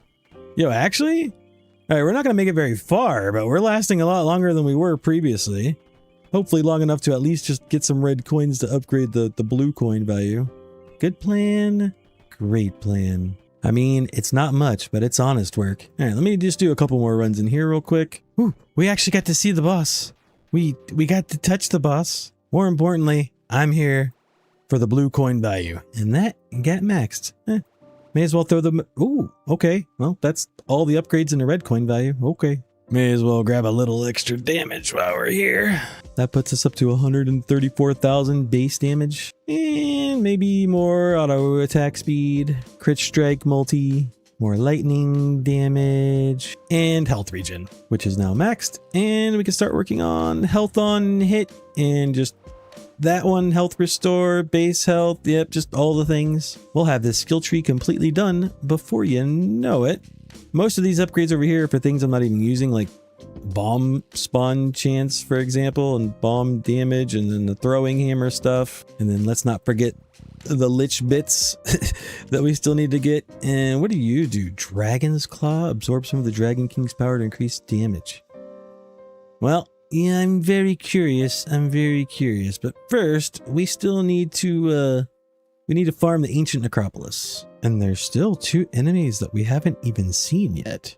S1: Yo, actually? Alright, we're not going to make it very far, but we're lasting a lot longer than we were previously. Hopefully long enough to at least just get some red coins to upgrade the blue coin value. Good plan. Great plan. I mean, it's not much, but it's honest work. Alright, let me just do a couple more runs in here real quick. Ooh, we actually got to see the boss. We got to touch the boss. More importantly, I'm here for the blue coin value. And that got maxed. May as well throw them. Ooh, okay. Well, that's all the upgrades in the red coin value. Okay. May as well grab a little extra damage while we're here. That puts us up to 134,000 base damage. And maybe more auto attack speed, crit strike multi, more lightning damage, and health regen, which is now maxed. And we can start working on health on hit and just that one, health restore, base health, yep, just all the things. We'll have this skill tree completely done before you know it. Most of these upgrades over here are for things I'm not even using, like bomb spawn chance, for example, and bomb damage, and then the throwing hammer stuff. And then let's not forget the lich bits that we still need to get. And what do you do? Dragon's Claw? Absorb some of the Dragon King's power to increase damage. Well, yeah, I'm very curious. But first, we still need to, farm the ancient necropolis. And there's still 2 enemies that we haven't even seen yet.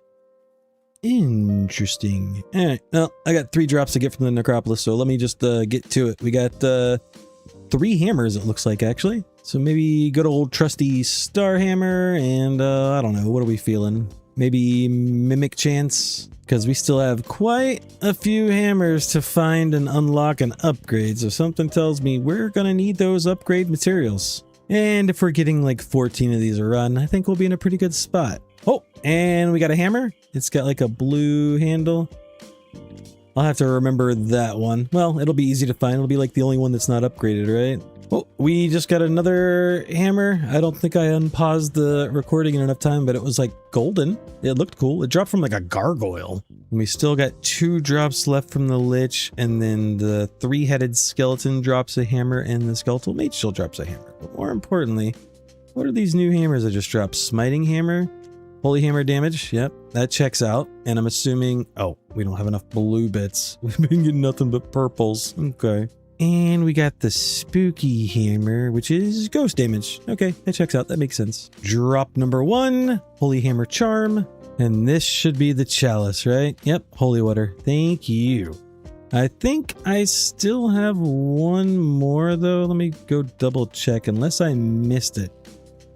S1: Interesting. Alright, well, I got 3 drops to get from the necropolis, so let me just get to it. We got 3 hammers, it looks like, actually. So maybe good old trusty star hammer, and I don't know, what are we feeling? Maybe mimic chance? Because we still have quite a few hammers to find and unlock and upgrade, so something tells me we're gonna need those upgrade materials. And if we're getting like 14 of these a run, I think we'll be in a pretty good spot. Oh, and we got a hammer. It's got like a blue handle. I'll have to remember that one. Well, it'll be easy to find. It'll be like the only one that's not upgraded, right? Oh, we just got another hammer. I don't think I unpaused the recording in enough time, but it was like golden. It looked cool. It dropped from like a gargoyle. And we still got 2 drops left from the Lich, and then the 3-headed skeleton drops a hammer, and the skeletal mage still drops a hammer. But more importantly, what are these new hammers I just dropped? Smiting hammer, holy hammer damage. Yep, that checks out. And I'm assuming, oh, we don't have enough blue bits. We've been getting nothing but purples. Okay. And we got the spooky hammer, which is ghost damage. Okay, that checks out. That makes sense. Drop number 1, holy hammer charm. And this should be the chalice, right? Yep, holy water. Thank you. I think I still have one more though. Let me go double check unless I missed it.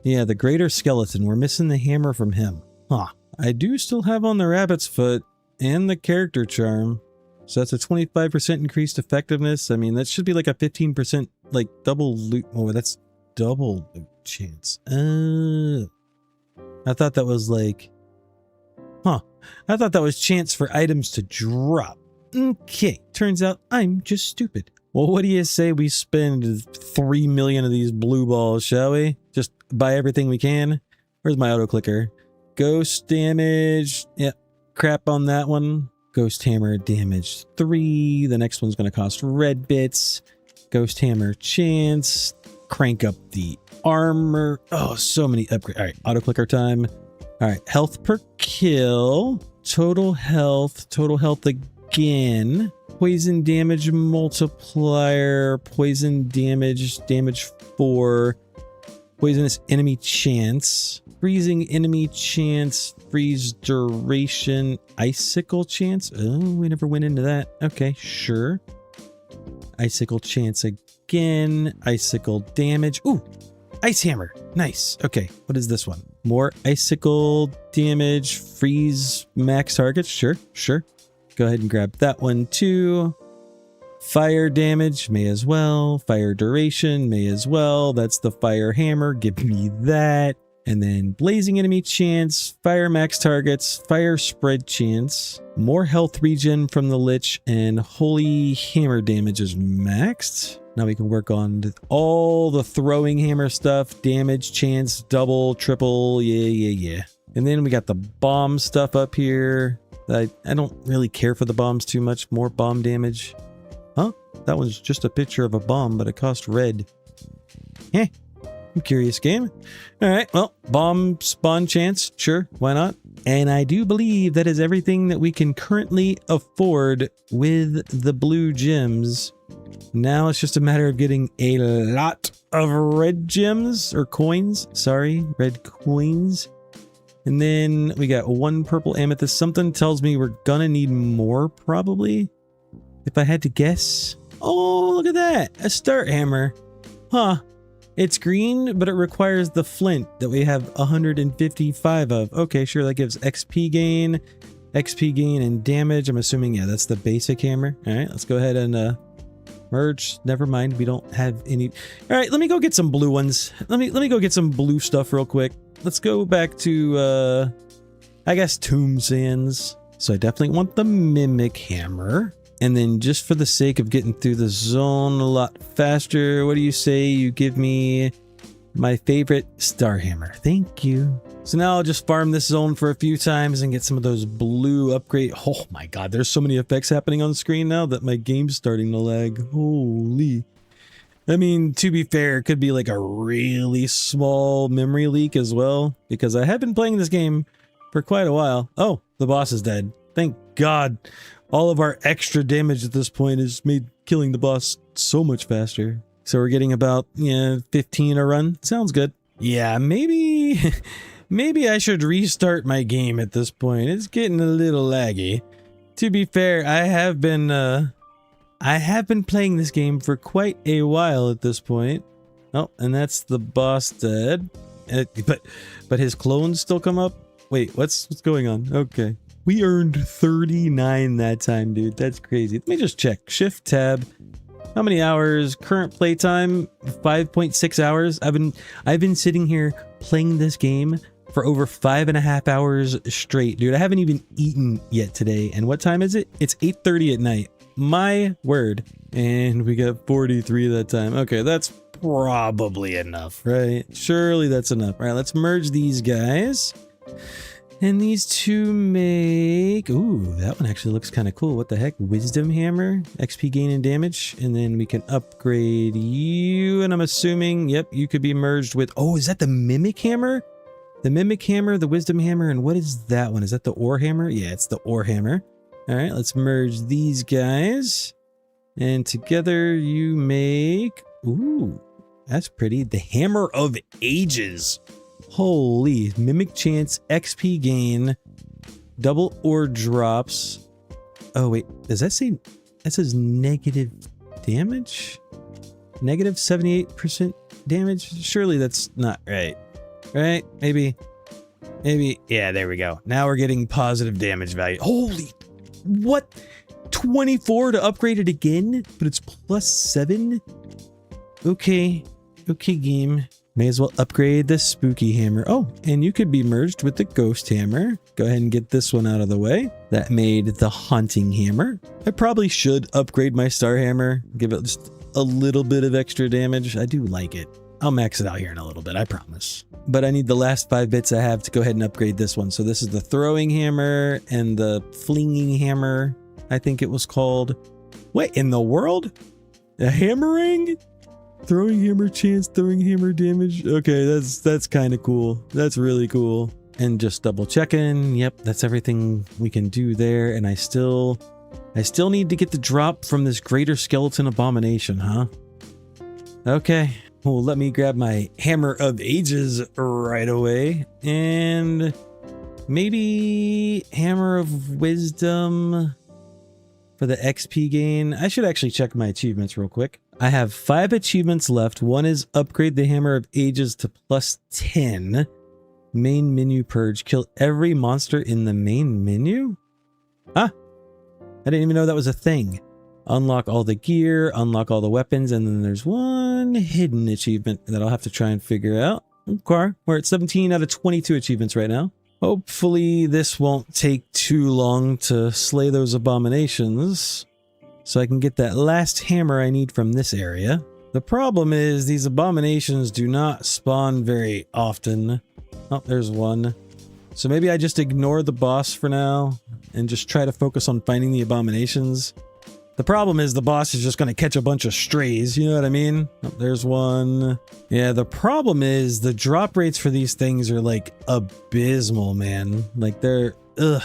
S1: Yeah, the greater skeleton. We're missing the hammer from him. Huh. I do still have on the rabbit's foot and the character charm. So that's a 25% increased effectiveness. I mean, that should be like a 15% like double loot. Oh, that's double loot chance. I thought that was like, huh. I thought that was chance for items to drop. Okay, turns out I'm just stupid. Well, what do you say we spend 3 million of these blue balls, shall we? Just buy everything we can. Where's my auto clicker? Ghost damage. Yep, crap on that one. Ghost hammer damage 3. The next one's going to cost red bits. Ghost hammer chance. Crank up the armor. Oh, so many upgrades. All right, auto clicker time. All right, health per kill. Total health. Total health again. Poison damage multiplier. Poison damage. Damage 4. Poisonous enemy chance. Freezing enemy chance. Freeze duration. Icicle chance. Oh, we never went into that. Okay, sure. Icicle chance again. Icicle damage. Ooh, ice hammer. Nice. Okay, what is this one? More icicle damage. Freeze max targets. Sure, sure. Go ahead and grab that one too. Fire damage, may as well. Fire duration, may as well. That's the fire hammer. Give me that. And then blazing enemy chance, fire max targets, fire spread chance, more health regen from the Lich, and holy hammer damage is maxed. Now we can work on all the throwing hammer stuff, damage, chance, double, triple, yeah. And then we got the bomb stuff up here. I don't really care for the bombs too much. More bomb damage. Huh? That one's just a picture of a bomb, but it cost red. Eh. I'm curious game. All right, well, bomb spawn chance, sure, why not? And I do believe that is everything that we can currently afford with the blue gems. Now it's just a matter of getting a lot of red gems, or coins, sorry, red coins. And then we got 1 purple amethyst. Something tells me we're gonna need more, probably, if I had to guess. Oh, look at that, a start hammer. Huh. It's green, but it requires the flint that we have 155 of. Okay, sure, that gives XP gain and damage. I'm assuming, yeah, that's the basic hammer. All right, let's go ahead and merge. Never mind, we don't have any. All right, let me go get some blue ones. Let me go get some blue stuff real quick. Let's go back to, I guess, Tomb Sands. So I definitely want the Mimic Hammer. And then just for the sake of getting through the zone a lot faster, what do you say you give me my favorite Star Hammer? Thank you. So now I'll just farm this zone for a few times and get some of those blue upgrade. Oh my god, there's so many effects happening on the screen now that my game's starting to lag. Holy. I mean, to be fair, it could be like a really small memory leak as well, because I have been playing this game for quite a while. Oh, the boss is dead. Thank God. All of our extra damage at this point has made killing the boss so much faster. So we're getting about, 15 a run. Sounds good. Yeah, maybe I should restart my game at this point. It's getting a little laggy. To be fair, I have been playing this game for quite a while at this point. Oh, and that's the boss dead. But his clones still come up? Wait, what's going on? Okay. We earned 39 that time, dude. That's crazy. Let me just check. Shift tab. How many hours? Current playtime 5.6 hours. I've been sitting here playing this game for over 5.5 hours straight, dude. I haven't even eaten yet today. And what time is it? It's 8:30 at night. My word. And we got 43 that time. Okay, that's probably enough, right? Surely that's enough. All right, let's merge these guys. And these two make... Ooh, that one actually looks kind of cool. What the heck? Wisdom Hammer, XP gain and damage. And then we can upgrade you. And I'm assuming, yep, you could be merged with... Oh, is that the Mimic Hammer? The Mimic Hammer, the Wisdom Hammer, and what is that one? Is that the Ore Hammer? Yeah, it's the Ore Hammer. All right, let's merge these guys. And together you make... Ooh, that's pretty. The Hammer of Ages. Holy, Mimic Chance, XP gain, double ore drops. Oh wait, does that say, that says negative damage? Negative 78% damage? Surely that's not right. Right? Maybe, yeah, there we go. Now we're getting positive damage value. Holy, what? 24 to upgrade it again, but it's +7? Okay, game. May as well upgrade the Spooky Hammer. Oh, and you could be merged with the Ghost Hammer. Go ahead and get this one out of the way. That made the Haunting Hammer. I probably should upgrade my Star Hammer. Give it just a little bit of extra damage. I do like it. I'll max it out here in a little bit, I promise. But I need the last 5 bits I have to go ahead and upgrade this one. So this is the Throwing Hammer and the Flinging Hammer, I think it was called. What in the world? A hammering? Throwing hammer chance, throwing hammer damage. Okay, that's kind of cool. That's really cool. And just double checking. Yep, that's everything we can do there. And I still need to get the drop from this Greater Skeleton Abomination, huh? Okay. Well, let me grab my Hammer of Ages right away. And maybe Hammer of Wisdom for the XP gain. I should actually check my achievements real quick. I have 5 achievements left. One is upgrade the Hammer of Ages to +10. Main menu purge. Kill every monster in the main menu? Huh? I didn't even know that was a thing. Unlock all the gear, unlock all the weapons, and then there's one hidden achievement that I'll have to try and figure out. Okay, we're at 17 out of 22 achievements right now. Hopefully this won't take too long to slay those abominations, so I can get that last hammer I need from this area. The problem is these abominations do not spawn very often. Oh, there's one. So maybe I just ignore the boss for now and just try to focus on finding the abominations. The problem is the boss is just going to catch a bunch of strays, you know what I mean? Oh, there's one. Yeah, the problem is the drop rates for these things are like abysmal, man. Like they're, ugh.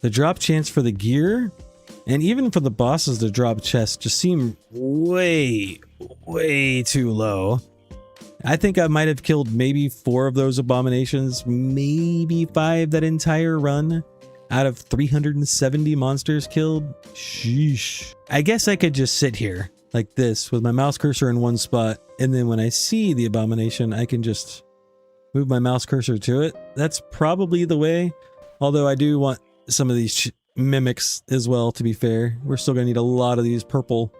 S1: The drop chance for the gear and even for the bosses to drop chests just seem way too low. I think I might have killed maybe 4 of those abominations, maybe 5 that entire run out of 370 monsters killed. Sheesh. I guess I could just sit here like this with my mouse cursor in one spot, and then when I see the abomination, I can just move my mouse cursor to it. That's probably the way, although I do want some of these mimics as well, to be fair. We're still gonna need a lot of these purple.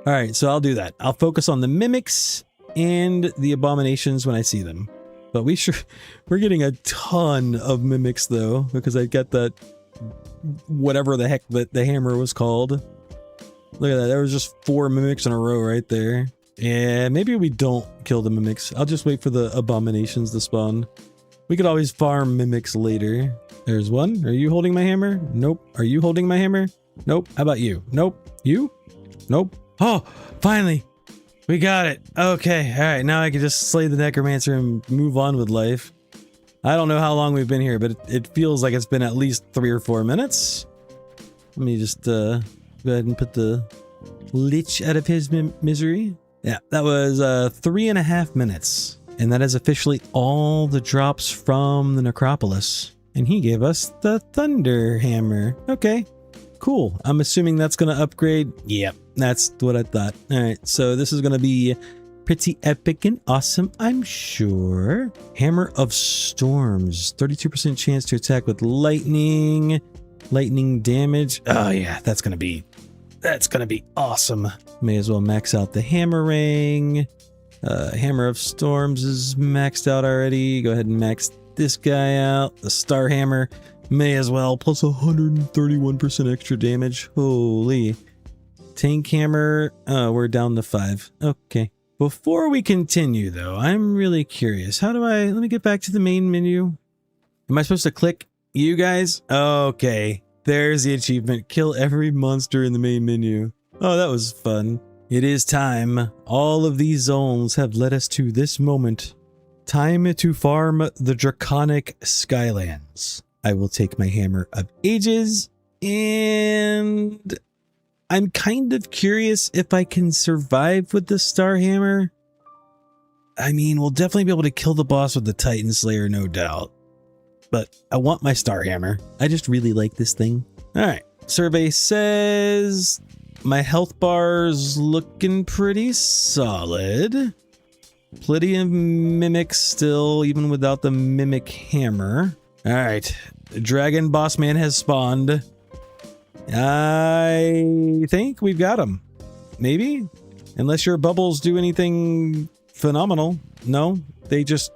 S1: All right, so I'll do that. I'll focus on the mimics and the abominations when I see them. But we're getting a ton of mimics though, because I got that whatever the heck that the hammer was called. Look at that, there was just 4 mimics in a row right there. Yeah, maybe we don't kill the mimics. I'll just wait for the abominations to spawn. We could always farm mimics later. There's one. Are you holding my hammer? Nope. Are you holding my hammer? Nope. How about you? Nope. You? Nope. Oh, finally. We got it. Okay. All right. Now I can just slay the necromancer and move on with life. I don't know how long we've been here, but it feels like it's been at least 3 or 4 minutes. Let me just go ahead and put the lich out of his misery. Yeah, that was 3.5 minutes. And that is officially all the drops from the necropolis. And he gave us the thunder hammer. Okay, cool. I'm assuming that's going to upgrade. Yep, that's what I thought. All right, so this is going to be pretty epic and awesome, I'm sure. Hammer of Storms. 32% chance to attack with lightning. Lightning damage. Oh yeah, that's going to be awesome. May as well max out the hammering. Hammer of Storms is maxed out already. Go ahead and max this guy out. The Star Hammer may as well, plus 131% extra damage. Holy. Tank Hammer, we're down to 5. Okay. Before we continue, though, I'm really curious. Let me get back to the main menu. Am I supposed to click you guys? Okay, there's the achievement. Kill every monster in the main menu. Oh, that was fun. It is time. All of these zones have led us to this moment. Time to farm the draconic skylands. I will take my hammer of ages, and I'm kind of curious if I can survive with the star hammer. I mean, we'll definitely be able to kill the boss with the Titan Slayer, no doubt. But I want my star hammer. I just really like this thing. All right. Survey says my health bar's looking pretty solid. Plenty of mimics still, even without the mimic hammer. All right. Dragon boss man has spawned. I think we've got him. Maybe? Unless your bubbles do anything phenomenal. No, they just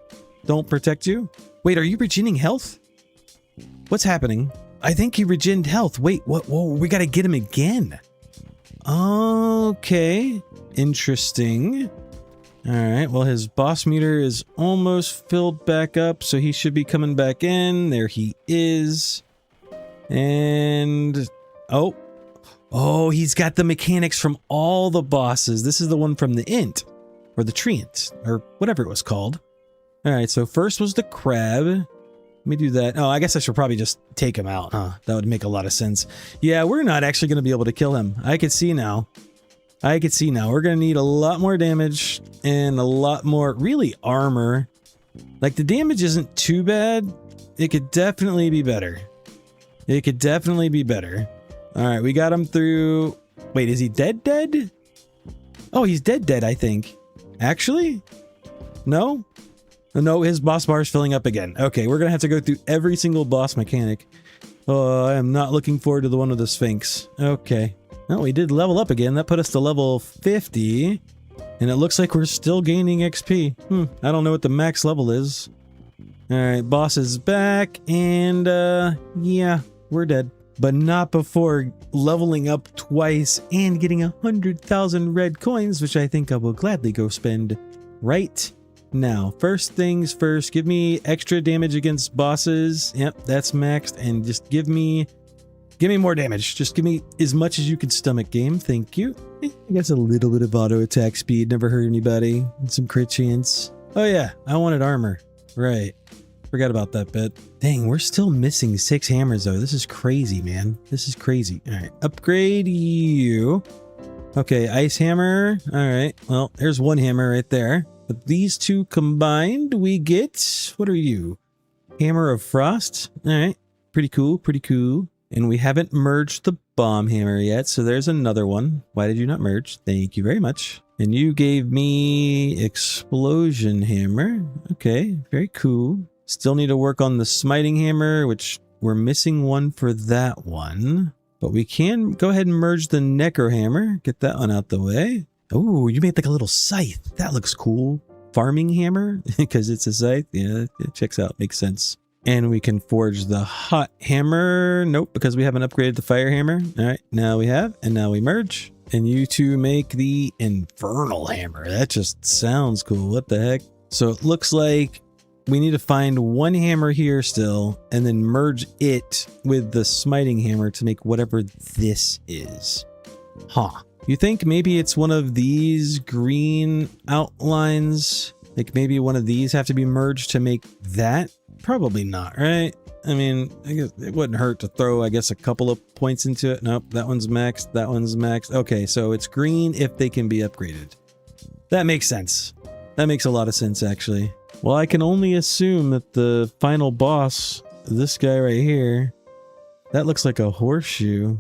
S1: don't protect you. Wait, are you regening health? What's happening? I think he regened health. Wait, what? Whoa, we gotta get him again. Okay. Interesting. All right, well, his boss meter is almost filled back up, so he should be coming back in. There he is. And... Oh, he's got the mechanics from all the bosses. This is the one from the Int, or the Treant, or whatever it was called. All right, so first was the crab. Let me do that. Oh, I guess I should probably just take him out, huh? That would make a lot of sense. Yeah, we're not actually going to be able to kill him. I can see now. We're going to need a lot more damage and a lot more, really, armor. Like, the damage isn't too bad. It could definitely be better. All right, we got him through... Wait, is he dead? Oh, he's dead, I think. Actually? No? No, his boss bar is filling up again. Okay, we're going to have to go through every single boss mechanic. Oh, I am not looking forward to the one with the Sphinx. Okay. Oh, we did level up again. That put us to level 50. And it looks like we're still gaining XP. I don't know what the max level is. Alright, boss is back. And, yeah, we're dead. But not before leveling up twice and getting 100,000 red coins, which I think I will gladly go spend right now. First things first, give me extra damage against bosses. Yep, that's maxed. And just give me more damage. Just give me as much as you can stomach, game. Thank you. I guess a little bit of auto attack speed never hurt anybody. And some crit chance. Oh yeah, I wanted armor. Right. Forgot about that bit. Dang, we're still missing 6 hammers though. This is crazy, man. This is crazy. All right, upgrade you. Okay, ice hammer. All right, well, there's one hammer right there. But these two combined, we get, what are you? Hammer of frost. All right, pretty cool, pretty cool. And we haven't merged the bomb hammer yet, so there's another one. Why did you not merge? Thank you very much. And you gave me explosion hammer. Okay, very cool. Still need to work on the smiting hammer, which we're missing one for that one. But we can go ahead and merge the necro hammer. Get that one out the way. Oh, you made like a little scythe. That looks cool. Farming hammer, because it's a scythe. Yeah, it checks out. Makes sense. And we can forge the hot hammer. Nope, because we haven't upgraded the fire hammer. All right, now we have, and now we merge. And you two make the infernal hammer. That just sounds cool. What the heck? So it looks like we need to find one hammer here still, and then merge it with the smiting hammer to make whatever this is. Huh. You think maybe it's one of these green outlines? Like maybe one of these have to be merged to make that? Probably not, right? I mean, I guess it wouldn't hurt to throw, I guess, a couple of points into it. Nope, that one's maxed. That one's maxed. Okay, so it's green if they can be upgraded. That makes sense. That makes a lot of sense, actually. Well, I can only assume that the final boss, this guy right here, that looks like a horseshoe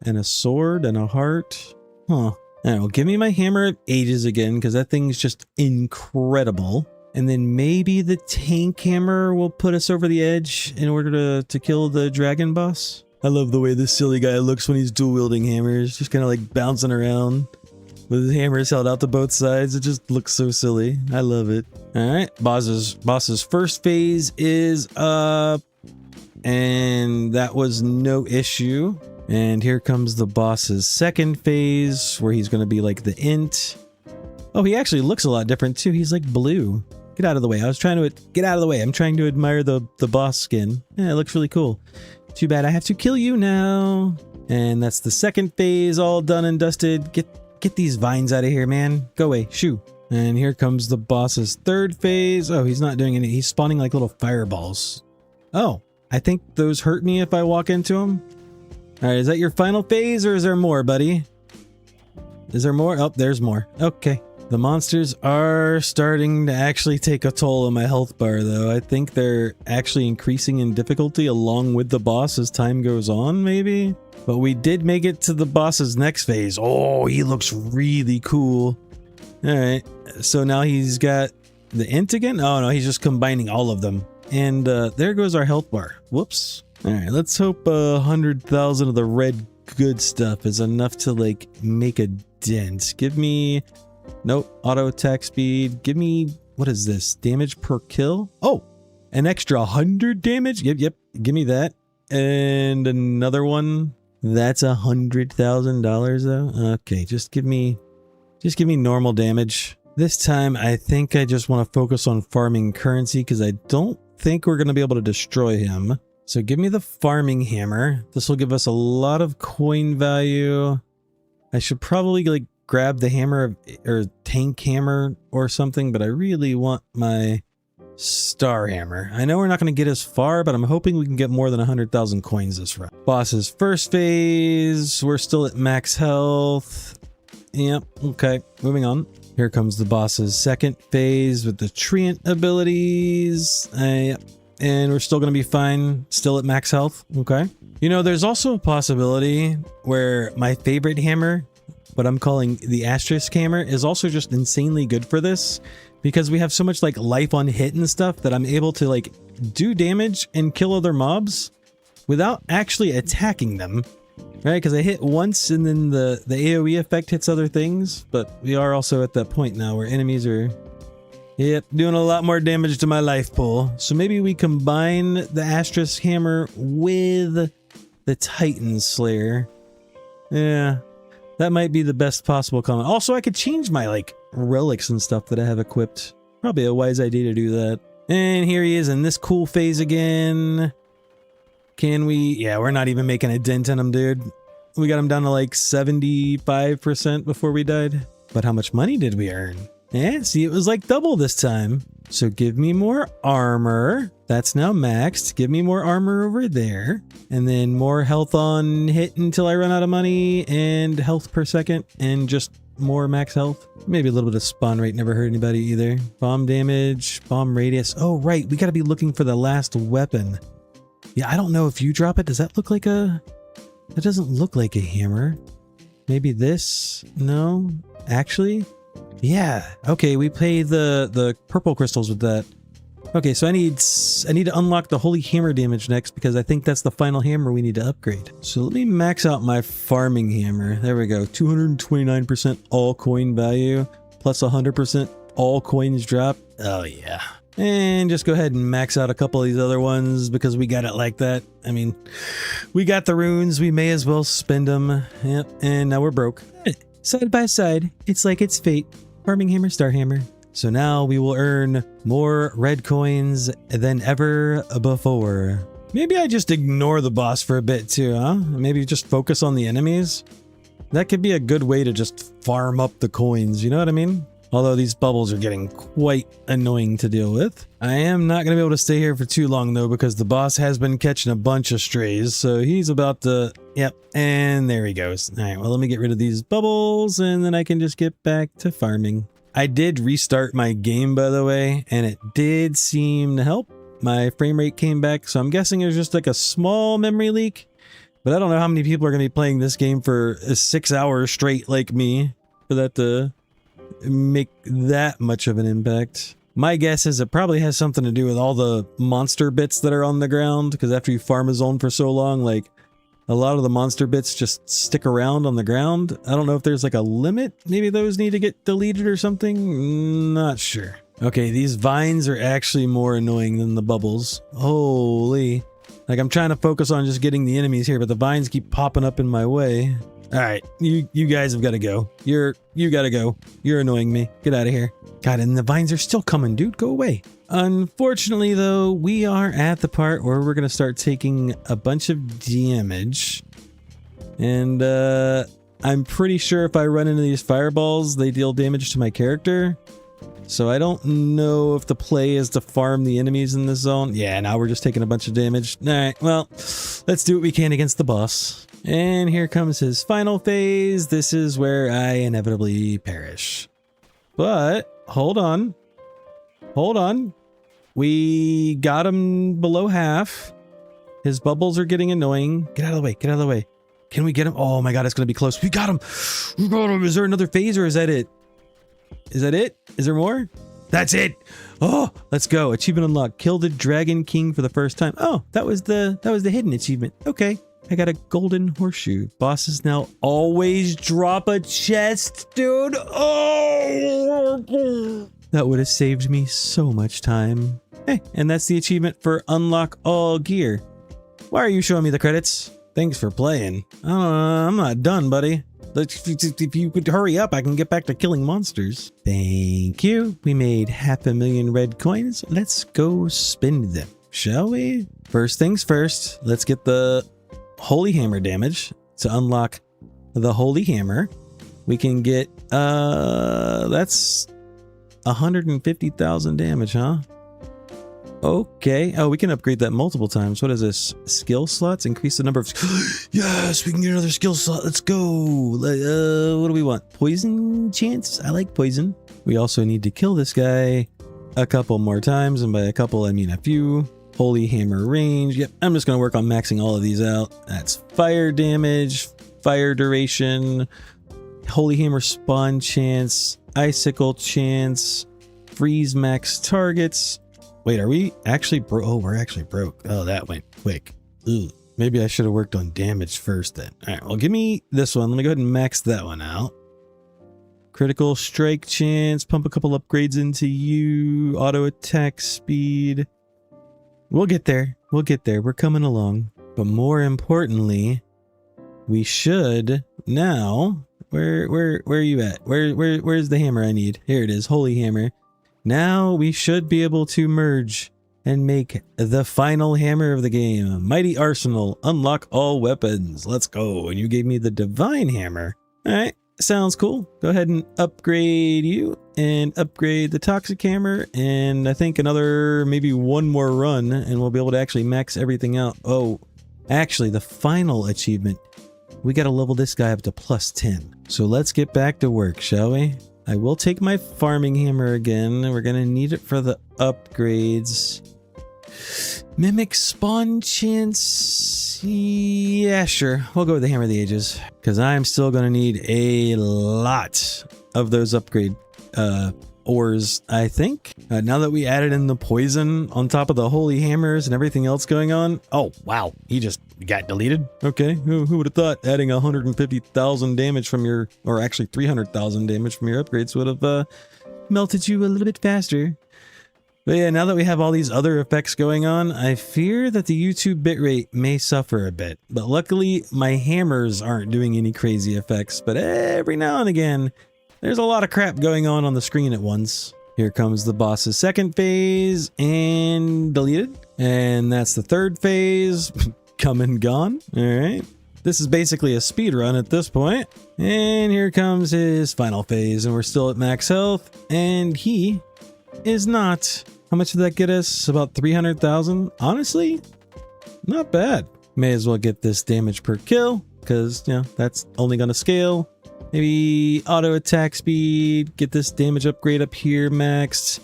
S1: and a sword and a heart. Huh. All right, well, give me my hammer of ages again, because that thing's just incredible. And then maybe the tank hammer will put us over the edge in order to kill the dragon boss. I love the way this silly guy looks when he's dual wielding hammers, just kind of like bouncing around with his hammers held out to both sides. It just looks so silly. I love it. All right, boss's first phase is up, and that was no issue. And here comes the boss's second phase, where he's going to be like the int. Oh, he actually looks a lot different too. He's like blue. Get out of the way. I was trying to get out of the way. I'm trying to admire the boss skin. Yeah, it looks really cool. Too bad I have to kill you now. And that's the second phase all done and dusted. Get these vines out of here, man. Go away. Shoo. And here comes the boss's third phase. Oh, he's not doing any. He's spawning like little fireballs. Oh, I think those hurt me if I walk into them. All right, is that your final phase or is there more, buddy? Is there more? Oh, there's more. Okay. The monsters are starting to actually take a toll on my health bar, though. I think they're actually increasing in difficulty along with the boss as time goes on, maybe? But we did make it to the boss's next phase. Oh, he looks really cool. All right, so now he's got the int again? Oh, no, he's just combining all of them. And there goes our health bar. Whoops. All right, let's hope 100,000 of the red good stuff is enough to, like, make a dent. Give me... Nope, auto attack speed. Give me, what is this? Damage per kill? Oh, an extra 100 damage? Yep, give me that. And another one. That's $100,000 though. Okay, just give me normal damage. This time, I think I just want to focus on farming currency because I don't think we're going to be able to destroy him. So give me the farming hammer. This will give us a lot of coin value. I should probably like grab the hammer or tank hammer or something, but I really want my star hammer. I know we're not going to get as far, but I'm hoping we can get more than 100,000 coins this round. Boss's first phase. We're still at max health. Yep. Okay. Moving on. Here comes the boss's second phase with the treant abilities. And we're still going to be fine. Still at max health. Okay. You know, there's also a possibility where my favorite hammer, what I'm calling the asterisk hammer, is also just insanely good for this because we have so much like life on hit and stuff that I'm able to like do damage and kill other mobs without actually attacking them, right? Because I hit once and then the AoE effect hits other things, but we are also at that point now where enemies are, yep, doing a lot more damage to my life pool. So maybe we combine the asterisk hammer with the Titan Slayer. Yeah. That might be the best possible comment. Also, I could change my, like, relics and stuff that I have equipped. Probably a wise idea to do that. And here he is in this cool phase again. Can we... Yeah, we're not even making a dent in him, dude. We got him down to, like, 75% before we died. But how much money did we earn? Yeah, see, it was, like, double this time. So give me more armor. That's now maxed. Give me more armor over there. And then more health on hit until I run out of money, and health per second, and just more max health. Maybe a little bit of spawn rate never hurt anybody either. Bomb damage, bomb radius. Oh, right. We got to be looking for the last weapon. Yeah, I don't know if you drop it. Does that look like a... That doesn't look like a hammer. Maybe this? No? Actually? Yeah. Okay, we play the purple crystals with that. Okay, so I need to unlock the holy hammer damage next because I think that's the final hammer we need to upgrade. So let me max out my farming hammer. There we go. 229% all coin value plus 100% all coins drop. Oh yeah. And just go ahead and max out a couple of these other ones because we got it like that. I mean, we got the runes. We may as well spend them. Yep. And now we're broke. Side by side, it's like it's fate. Farming hammer, star hammer. So now we will earn more red coins than ever before. Maybe I just ignore the boss for a bit too, huh? Maybe just focus on the enemies. That could be a good way to just farm up the coins, you know what I mean? Although these bubbles are getting quite annoying to deal with. I am not going to be able to stay here for too long though because the boss has been catching a bunch of strays. So he's about to... Yep, and there he goes. All right, well, let me get rid of these bubbles and then I can just get back to farming. I did restart my game, by the way, and it did seem to help. My frame rate came back, so I'm guessing it was just like a small memory leak. But I don't know how many people are going to be playing this game for 6 hours straight like me for that to make that much of an impact. My guess is it probably has something to do with all the monster bits that are on the ground, because after you farm a zone for so long, like, a lot of the monster bits just stick around on the ground. I don't know if there's like a limit. Maybe those need to get deleted or something. Not sure. Okay, these vines are actually more annoying than the bubbles. Holy. Like, I'm trying to focus on just getting the enemies here, but the vines keep popping up in my way. All right, you guys have got to go. You got to go. You're annoying me. Get out of here. God, and the vines are still coming, dude. Go away. Unfortunately, though, we are at the part where we're going to start taking a bunch of damage. And I'm pretty sure if I run into these fireballs, they deal damage to my character. So I don't know if the play is to farm the enemies in this zone. Yeah, now we're just taking a bunch of damage. All right, well, let's do what we can against the boss. And here comes his final phase. This is where I inevitably perish. But hold on. Hold on. We got him below half. His bubbles are getting annoying. Get out of the way. Get out of the way. Can we get him? Oh my god, it's going to be close. We got him. We got him. Is there another phase or is that it? Is that it? Is there more? That's it. Oh, let's go. Achievement unlocked. Kill the Dragon King for the first time. Oh, that was the hidden achievement. Okay. I got a golden horseshoe. Bosses now always drop a chest, dude. Oh, that would have saved me so much time. Hey, and that's the achievement for unlock all gear. Why are you showing me the credits? Thanks for playing. I'm not done, buddy. If you could hurry up, I can get back to killing monsters. Thank you. We made 500,000 red coins. Let's go spend them, shall we? First things first, let's get the Holy Hammer damage. To unlock the Holy Hammer, we can get, that's 150,000 damage, huh? Okay. Oh, we can upgrade that multiple times. What is this? Skill slots? Increase the number of... Yes, we can get another skill slot. Let's go. What do we want? Poison chance? I like poison. We also need to kill this guy a couple more times. And by a couple, I mean a few. Holy Hammer range. Yep, I'm just going to work on maxing all of these out. That's fire damage, fire duration, Holy Hammer spawn chance, icicle chance, freeze max targets. Wait, are we actually broke? Oh, we're actually broke. Oh, that went quick. Ooh, maybe I should have worked on damage first then. All right, well, give me this one. Let me go ahead and max that one out. Critical strike chance, pump a couple upgrades into you, auto attack speed. We'll get there. We'll get there. We're coming along. But more importantly, we should now... Where are you at? Where's the hammer I need? Here it is. Holy Hammer. Now we should be able to merge and make the final hammer of the game. Mighty Arsenal. Unlock all weapons. Let's go. And you gave me the Divine Hammer. All right. Sounds cool. Go ahead and upgrade you and upgrade the Toxic Hammer. And I think another, maybe one more run and we'll be able to actually max everything out. Oh, actually the final achievement, we got to level this guy up to +10. So let's get back to work, shall we? I will take my farming hammer again. We're going to need it for the upgrades. Mimic spawn chance. Yeah, sure. We'll go with the Hammer of the Ages because I'm still going to need a lot of those upgrade ores, I think. Now that we added in the poison on top of the Holy Hammers and everything else going on. Oh, wow. He just got deleted. Okay. Who would have thought adding 150,000 damage from your, or actually 300,000 damage from your upgrades would have melted you a little bit faster. But yeah, now that we have all these other effects going on, I fear that the YouTube bitrate may suffer a bit. But luckily, my hammers aren't doing any crazy effects. But every now and again, there's a lot of crap going on the screen at once. Here comes the boss's second phase and deleted. And that's the third phase. Come and gone. All right. This is basically a speed run at this point. And here comes his final phase. And we're still at max health. And he is not. How much did that get us? About 300,000. Honestly, not bad. May as well get this damage per kill because, you know, that's only going to scale. Maybe auto attack speed. Get this damage upgrade up here maxed.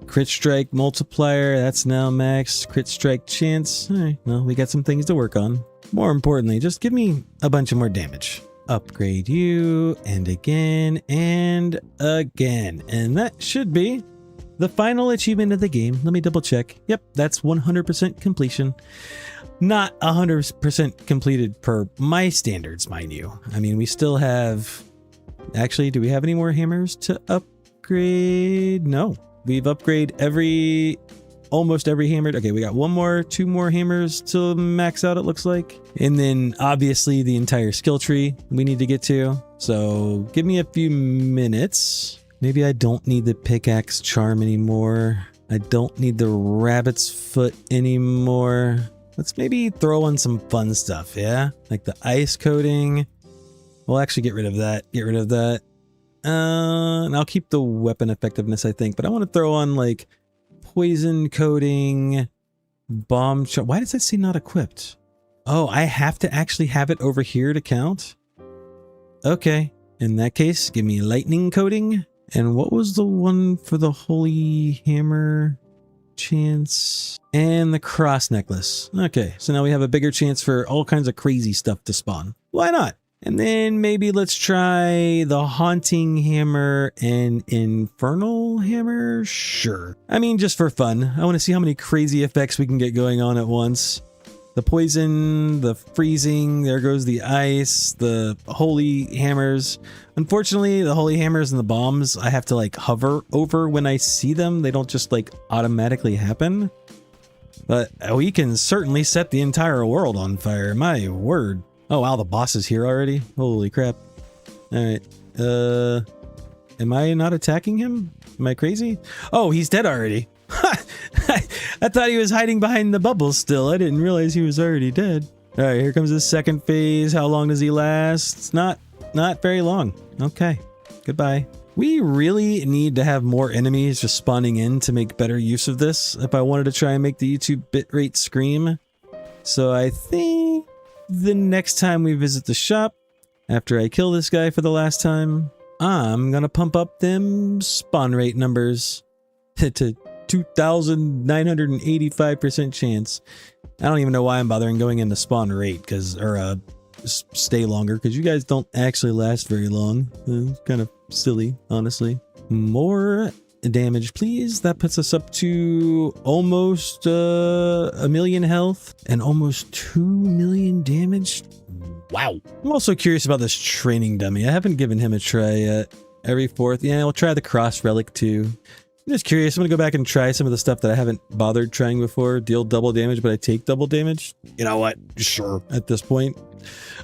S1: Crit strike multiplier. That's now maxed. Crit strike chance. All right. Well, we got some things to work on. More importantly, just give me a bunch of more damage. Upgrade you and again and again. And that should be the final achievement of the game. Let me double check. Yep, that's 100% completion. Not 100% completed per my standards, mind you. I mean, we still have... Actually, do we have any more hammers to upgrade? No. We've upgraded every almost every hammered. Okay, we got two more hammers to max out, it looks like. And then obviously the entire skill tree we need to get to. So give me a few minutes. Maybe I don't need the pickaxe charm anymore. I don't need the rabbit's foot anymore. Let's maybe throw on some fun stuff, yeah? Like the ice coating. We'll actually get rid of that. Get rid of that. And I'll keep the weapon effectiveness, I think. But I want to throw on like poison coating, bomb charm. Why does that say not equipped? Oh, I have to actually have it over here to count? Okay. In that case, give me lightning coating. And what was the one for the holy hammer chance? And the cross necklace. Okay, so now we have a bigger chance for all kinds of crazy stuff to spawn. Why not? And then maybe let's try the haunting hammer and infernal hammer? Sure. I mean, just for fun. I want to see how many crazy effects we can get going on at once. The poison, the freezing, there goes the ice, the holy hammers. Unfortunately, the holy hammers and the bombs, I have to like hover over when I see them. They don't just like automatically happen. But we can certainly set the entire world on fire. My word. Oh wow, the boss is here already? Holy crap. Alright. Am I not attacking him? Am I crazy? Oh, he's dead already. I thought he was hiding behind the bubbles still. I didn't realize he was already dead. All right, here comes the second phase. How long does he last? It's not very long. Okay, goodbye. We really need to have more enemies just spawning in to make better use of this if I wanted to try and make the YouTube bitrate scream. So I think the next time we visit the shop, after I kill this guy for the last time, I'm gonna pump up them spawn rate numbers to 2,985% chance. I don't even know why I'm bothering going into spawn rate or stay longer, because you guys don't actually last very long. It's kind of silly, honestly. More damage, please. That puts us up to almost a million health and almost 2 million damage. Wow. I'm also curious about this training dummy. I haven't given him a try yet. Every fourth. Yeah, we'll try the cross relic too. I'm just curious. I'm gonna go back and try some of the stuff that I haven't bothered trying before. Deal double damage, but I take double damage. You know what? Sure. At this point,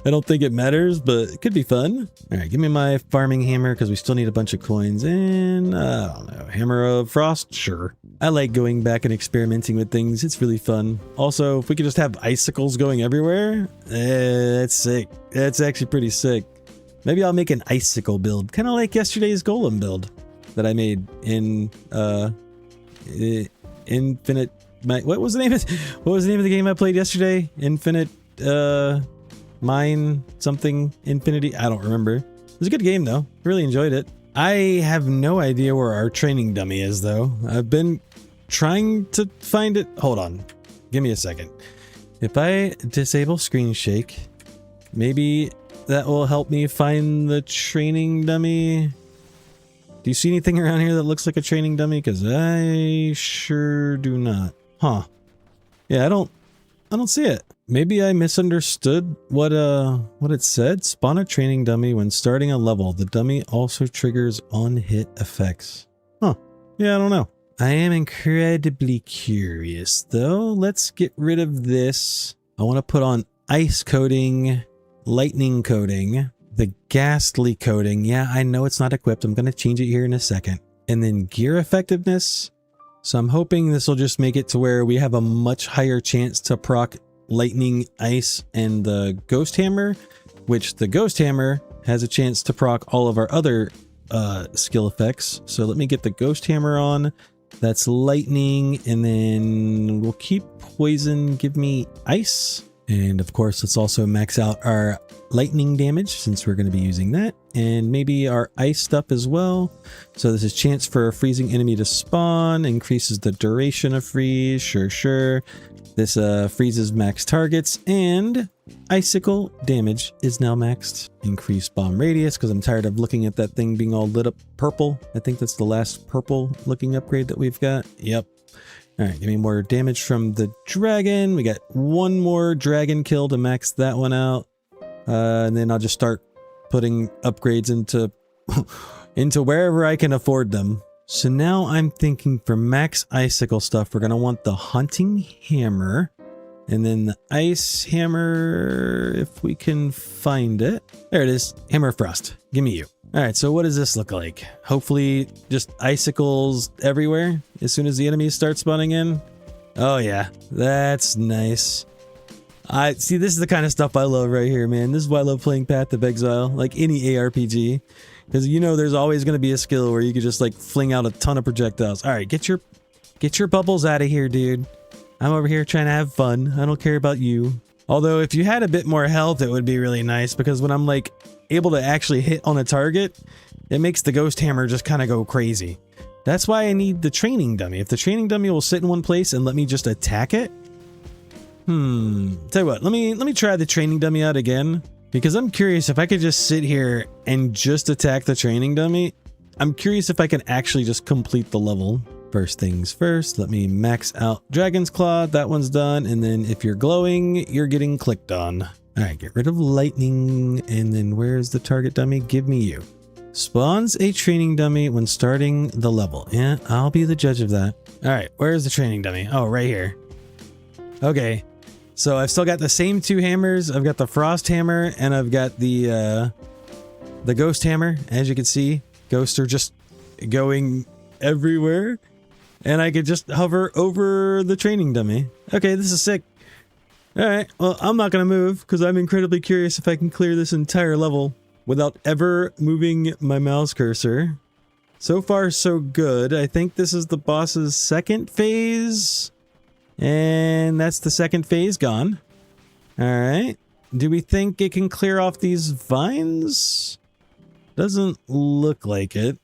S1: I don't think it matters, but it could be fun. All right, give me my farming hammer because we still need a bunch of coins. And I don't know, hammer of frost. Sure. I like going back and experimenting with things. It's really fun. Also, if we could just have icicles going everywhere, that's sick. That's actually pretty sick. Maybe I'll make an icicle build, kind of like yesterday's golem build that I made in Infinite. What was the name of the game I played yesterday? Infinite Mine something Infinity. I don't remember. It was a good game though. Really enjoyed it. I have no idea where our training dummy is though. I've been trying to find it. Hold on. Give me a second. If I disable screen shake, maybe that will help me find the training dummy. Do you see anything around here that looks like a training dummy? Because I sure do not. Huh. Yeah, I don't see it. Maybe I misunderstood what it said. Spawn a training dummy when starting a level. The dummy also triggers on-hit effects. Huh. Yeah, I don't know. I am incredibly curious though. Let's get rid of this. I want to put on ice coating, lightning coating, the ghastly coating. Yeah, I know it's not equipped. I'm going to change it here in a second. And then gear effectiveness. So I'm hoping this will just make it to where we have a much higher chance to proc lightning, ice, and the ghost hammer, which the ghost hammer has a chance to proc all of our other skill effects. So let me get the ghost hammer on. That's lightning, and then we'll keep poison. Give me ice. And of course, let's also max out our lightning damage since we're going to be using that, and maybe our ice stuff as well. So this is chance for a freezing enemy to spawn, increases the duration of freeze. Sure. This freezes max targets, and icicle damage is now maxed. Increase bomb radius because I'm tired of looking at that thing being all lit up purple. I think that's the last purple looking upgrade that we've got. Yep. All right, give me more damage from the dragon. We got one more dragon kill to max that one out. And then I'll just start putting upgrades into wherever I can afford them. So now I'm thinking for max icicle stuff, we're going to want the hunting hammer. And then the ice hammer, if we can find it. There it is. Hammer of Frost. Give me you. All right, so what does this look like? Hopefully just icicles everywhere as soon as the enemies start spawning in. Oh yeah, that's nice. I see, this is the kind of stuff I love right here, man. This is why I love playing Path of Exile, like any ARPG. Because you know there's always going to be a skill where you could just like fling out a ton of projectiles. All right, get your bubbles out of here, dude. I'm over here trying to have fun. I don't care about you. Although if you had a bit more health, it would be really nice, because when I'm like able to actually hit on a target, it makes the ghost hammer just kind of go crazy. That's why I need the training dummy. If the training dummy will sit in one place and let me just attack it. Tell you what, let me try the training dummy out again, because I'm curious if I could just sit here and just attack the training dummy. I'm curious if I can actually just complete the level. First things first, let me max out Dragon's Claw. That one's done. And then if you're glowing, you're getting clicked on. All right, get rid of lightning. And then where's the target dummy? Give me you. Spawns a training dummy when starting the level. Yeah, I'll be the judge of that. All right, where's the training dummy? Oh, right here. Okay, so I've still got the same two hammers. I've got the frost hammer and I've got the ghost hammer. As you can see, ghosts are just going everywhere. And I could just hover over the training dummy. Okay, this is sick. Alright, well, I'm not going to move because I'm incredibly curious if I can clear this entire level without ever moving my mouse cursor. So far, so good. I think this is the boss's second phase. And that's the second phase gone. Alright. Do we think it can clear off these vines? Doesn't look like it.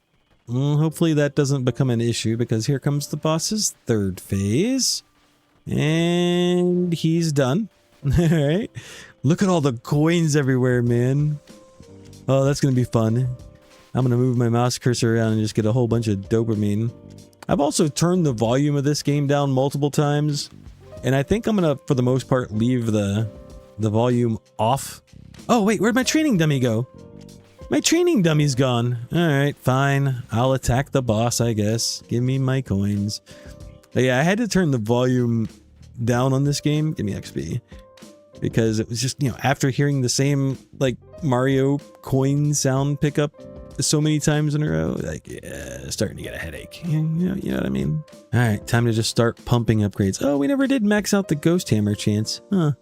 S1: Well, hopefully that doesn't become an issue, because here comes the boss's third phase. And he's done. Alright. Look at all the coins everywhere, man. Oh, that's going to be fun. I'm going to move my mouse cursor around and just get a whole bunch of dopamine. I've also turned the volume of this game down multiple times. And I think I'm going to, for the most part, leave the volume off. Oh, wait, where'd my training dummy go? My training dummy's gone. Alright, fine. I'll attack the boss, I guess. Give me my coins. But yeah, I had to turn the volume down on this game. Give me XP. Because it was just, you know, after hearing the same, like, Mario coin sound pickup so many times in a row, like, yeah, starting to get a headache. You know what I mean? Alright, time to just start pumping upgrades. Oh, we never did max out the ghost hammer chance. Huh.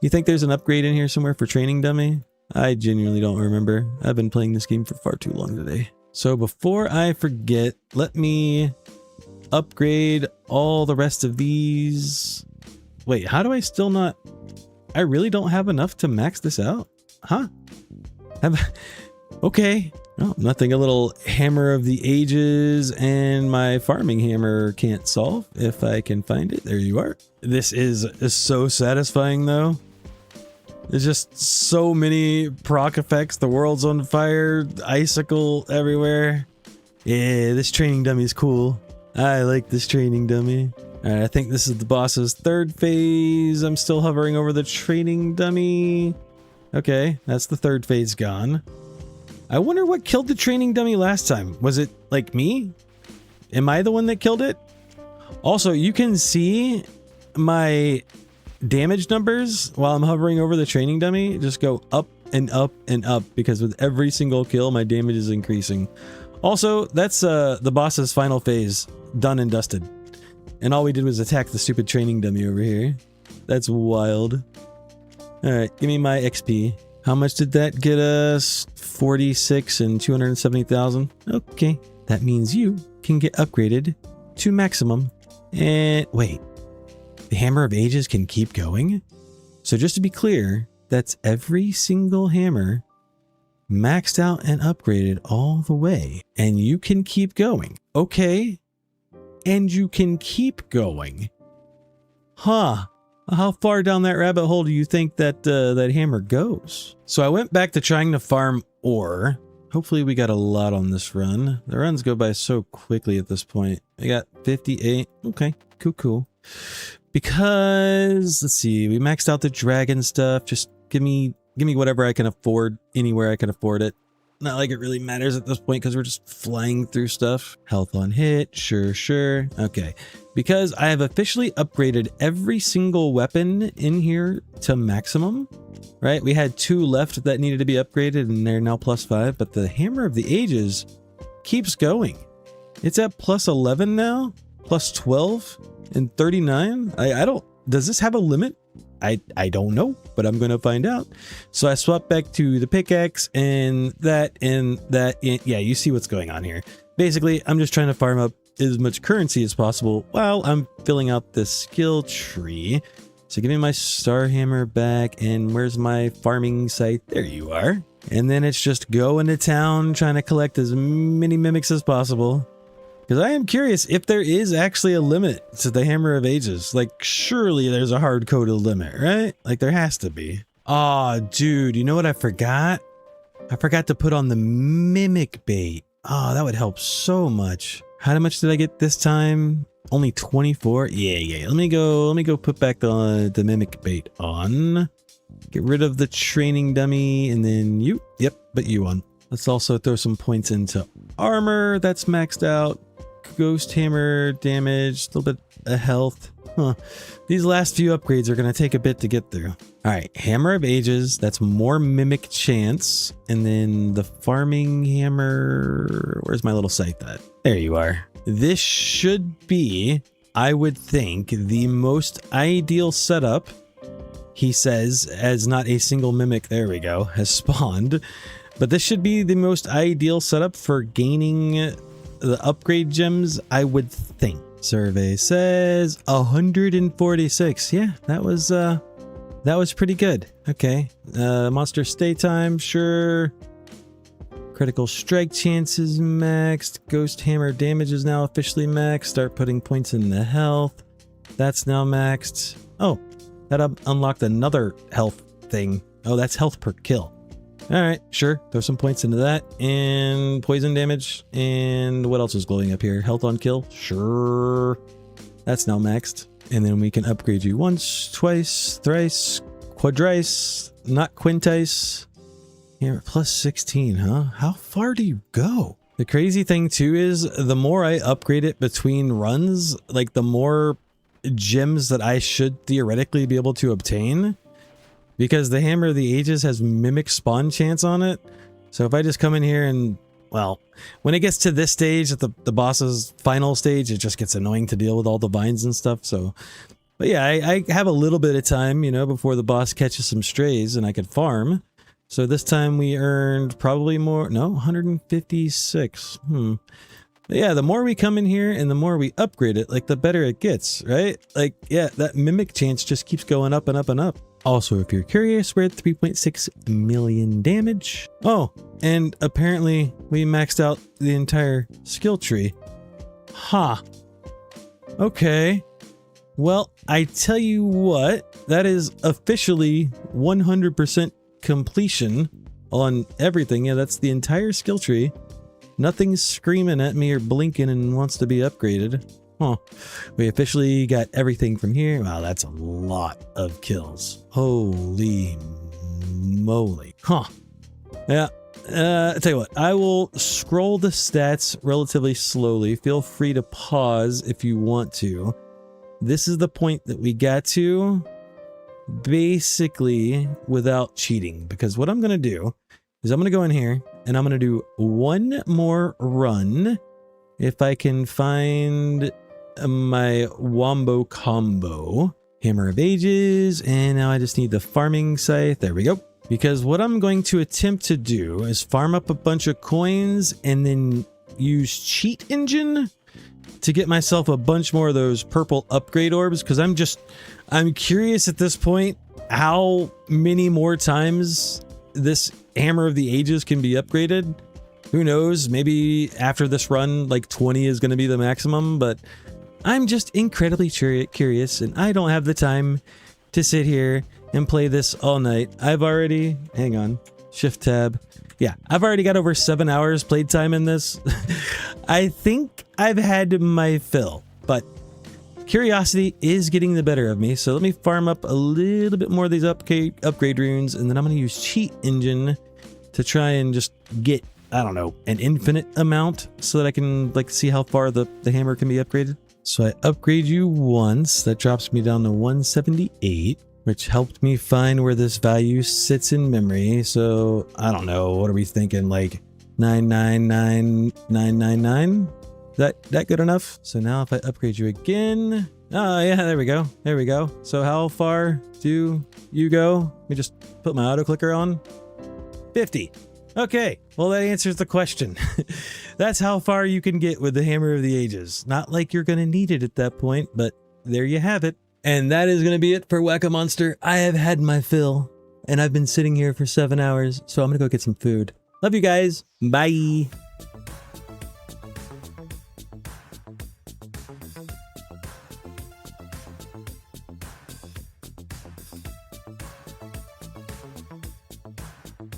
S1: You think there's an upgrade in here somewhere for training dummy? I genuinely don't remember. I've been playing this game for far too long today. So before I forget, let me upgrade all the rest of these. Wait, how do I still not... I really don't have enough to max this out? Huh? Okay. Oh, nothing a little hammer of the ages and my farming hammer can't solve. If I can find it. There you are. This is so satisfying though. There's just so many proc effects. The world's on fire, icicle everywhere. Yeah, this training dummy is cool. I like this training dummy. Alright, I think this is the boss's third phase. I'm still hovering over the training dummy. Okay, that's the third phase gone. I wonder what killed the training dummy last time. Was it like me? Am I the one that killed it? Also, you can see my damage numbers while I'm hovering over the training dummy just go up and up and up, because with every single kill my damage is increasing. Also, that's the boss's final phase, done and dusted, and all we did was attack the stupid training dummy over here. That's wild. All right, give me my XP. How much did that get us? 46 and 270,000. Okay, that means you can get upgraded to maximum. And wait, the Hammer of Ages can keep going? So just to be clear, that's every single hammer maxed out and upgraded all the way. And you can keep going. Okay. And you can keep going. Huh. How far down that rabbit hole do you think that that hammer goes? So I went back to trying to farm ore. Hopefully we got a lot on this run. The runs go by so quickly at this point. I got 58. Okay, cool. Because, let's see, we maxed out the dragon stuff. Just give me whatever I can afford, anywhere I can afford it. Not like it really matters at this point because we're just flying through stuff. Health on hit, sure. Okay, because I have officially upgraded every single weapon in here to maximum, right? We had 2 left that needed to be upgraded and they're now +5, but the Hammer of the Ages keeps going. It's at +11 now, +12 and 39. I don't, does this have a limit? I don't know, but I'm gonna find out. So I swapped back to the pickaxe and that. Yeah, you see what's going on here. Basically, I'm just trying to farm up as much currency as possible while I'm filling out this skill tree. So give me my star hammer back, and where's my farming site? There you are. And then it's just go into town trying to collect as many mimics as possible. Because I am curious if there is actually a limit to the Hammer of Ages. Like, surely there's a hard-coded limit, right? Like, there has to be. Aw, dude, you know what I forgot? I forgot to put on the mimic bait. Oh, that would help so much. How much did I get this time? Only 24? Yeah. Let me go put back the mimic bait on. Get rid of the training dummy, and then you. Yep, but you on. Let's also throw some points into armor. That's maxed out. Ghost hammer damage, a little bit of health. These last few upgrades are going to take a bit to get through. All right, Hammer of Ages, that's more mimic chance. And then the farming hammer, where's my little site at? There you are. This should be, I would think, the most ideal setup. He says, as not a single mimic, there we go, has spawned. But this should be the most ideal setup for gaining the upgrade gems, I would think. Survey says 146. Yeah, that was pretty good. Okay. Monster stay time, sure. Critical strike chances maxed. Ghost hammer damage is now officially maxed. Start putting points in the health. That's now maxed. Oh, that unlocked another health thing. Oh, that's health per kill. All right, sure. Throw some points into that. And poison damage. And what else is glowing up here? Health on kill. Sure. That's now maxed. And then we can upgrade you once, twice, thrice, quadrice, not quintice. Here, plus 16, huh? How far do you go? The crazy thing too is the more I upgrade it between runs, like the more gems that I should theoretically be able to obtain. Because the Hammer of the Ages has mimic spawn chance on it. So if I just come in here and, well, when it gets to this stage, at the boss's final stage, it just gets annoying to deal with all the vines and stuff. So, but yeah, I have a little bit of time, you know, before the boss catches some strays and I could farm. So this time we earned probably more, no, 156. But yeah, the more we come in here and the more we upgrade it, like the better it gets, right? Like, yeah, that mimic chance just keeps going up and up and up. Also, if you're curious, we're at 3.6 million damage. Oh, and apparently we maxed out the entire skill tree. Ha. Okay. Well, I tell you what, that is officially 100% completion on everything. Yeah, that's the entire skill tree. Nothing's screaming at me or blinking and wants to be upgraded. Huh. We officially got everything from here. Wow, that's a lot of kills. Holy moly. Huh. Yeah. I'll tell you what, I will scroll the stats relatively slowly. Feel free to pause if you want to. This is the point that we got to basically without cheating, because what I'm going to do is I'm going to go in here and I'm going to do one more run. If I can find my wombo combo, Hammer of Ages, and now I just need the farming scythe. There we go. Because what I'm going to attempt to do is farm up a bunch of coins and then use cheat engine to get myself a bunch more of those purple upgrade orbs, because I'm curious at this point how many more times this Hammer of the Ages can be upgraded. Who knows, maybe after this run like 20 is going to be the maximum, but I'm just incredibly curious and I don't have the time to sit here and play this all night. I've already, hang on, shift tab. Yeah, I've already got over 7 hours played time in this. I think I've had my fill, but curiosity is getting the better of me. So let me farm up a little bit more of these upgrade runes, and then I'm going to use cheat engine to try and just get, I don't know, an infinite amount so that I can like see how far the hammer can be upgraded. So I upgrade you once. That drops me down to 178, which helped me find where this value sits in memory. So I don't know. What are we thinking? Like 999999? That good enough? So now if I upgrade you again, oh yeah, there we go. There we go. So how far do you go? Let me just put my auto clicker on. 50. Okay, well that answers the question. That's how far you can get with the Hammer of the Ages. Not like you're gonna need it at that point, but there you have it. And that is gonna be it for Whack-A-Monster. I have had my fill, and I've been sitting here for 7 hours, so I'm gonna go get some food. Love you guys. Bye.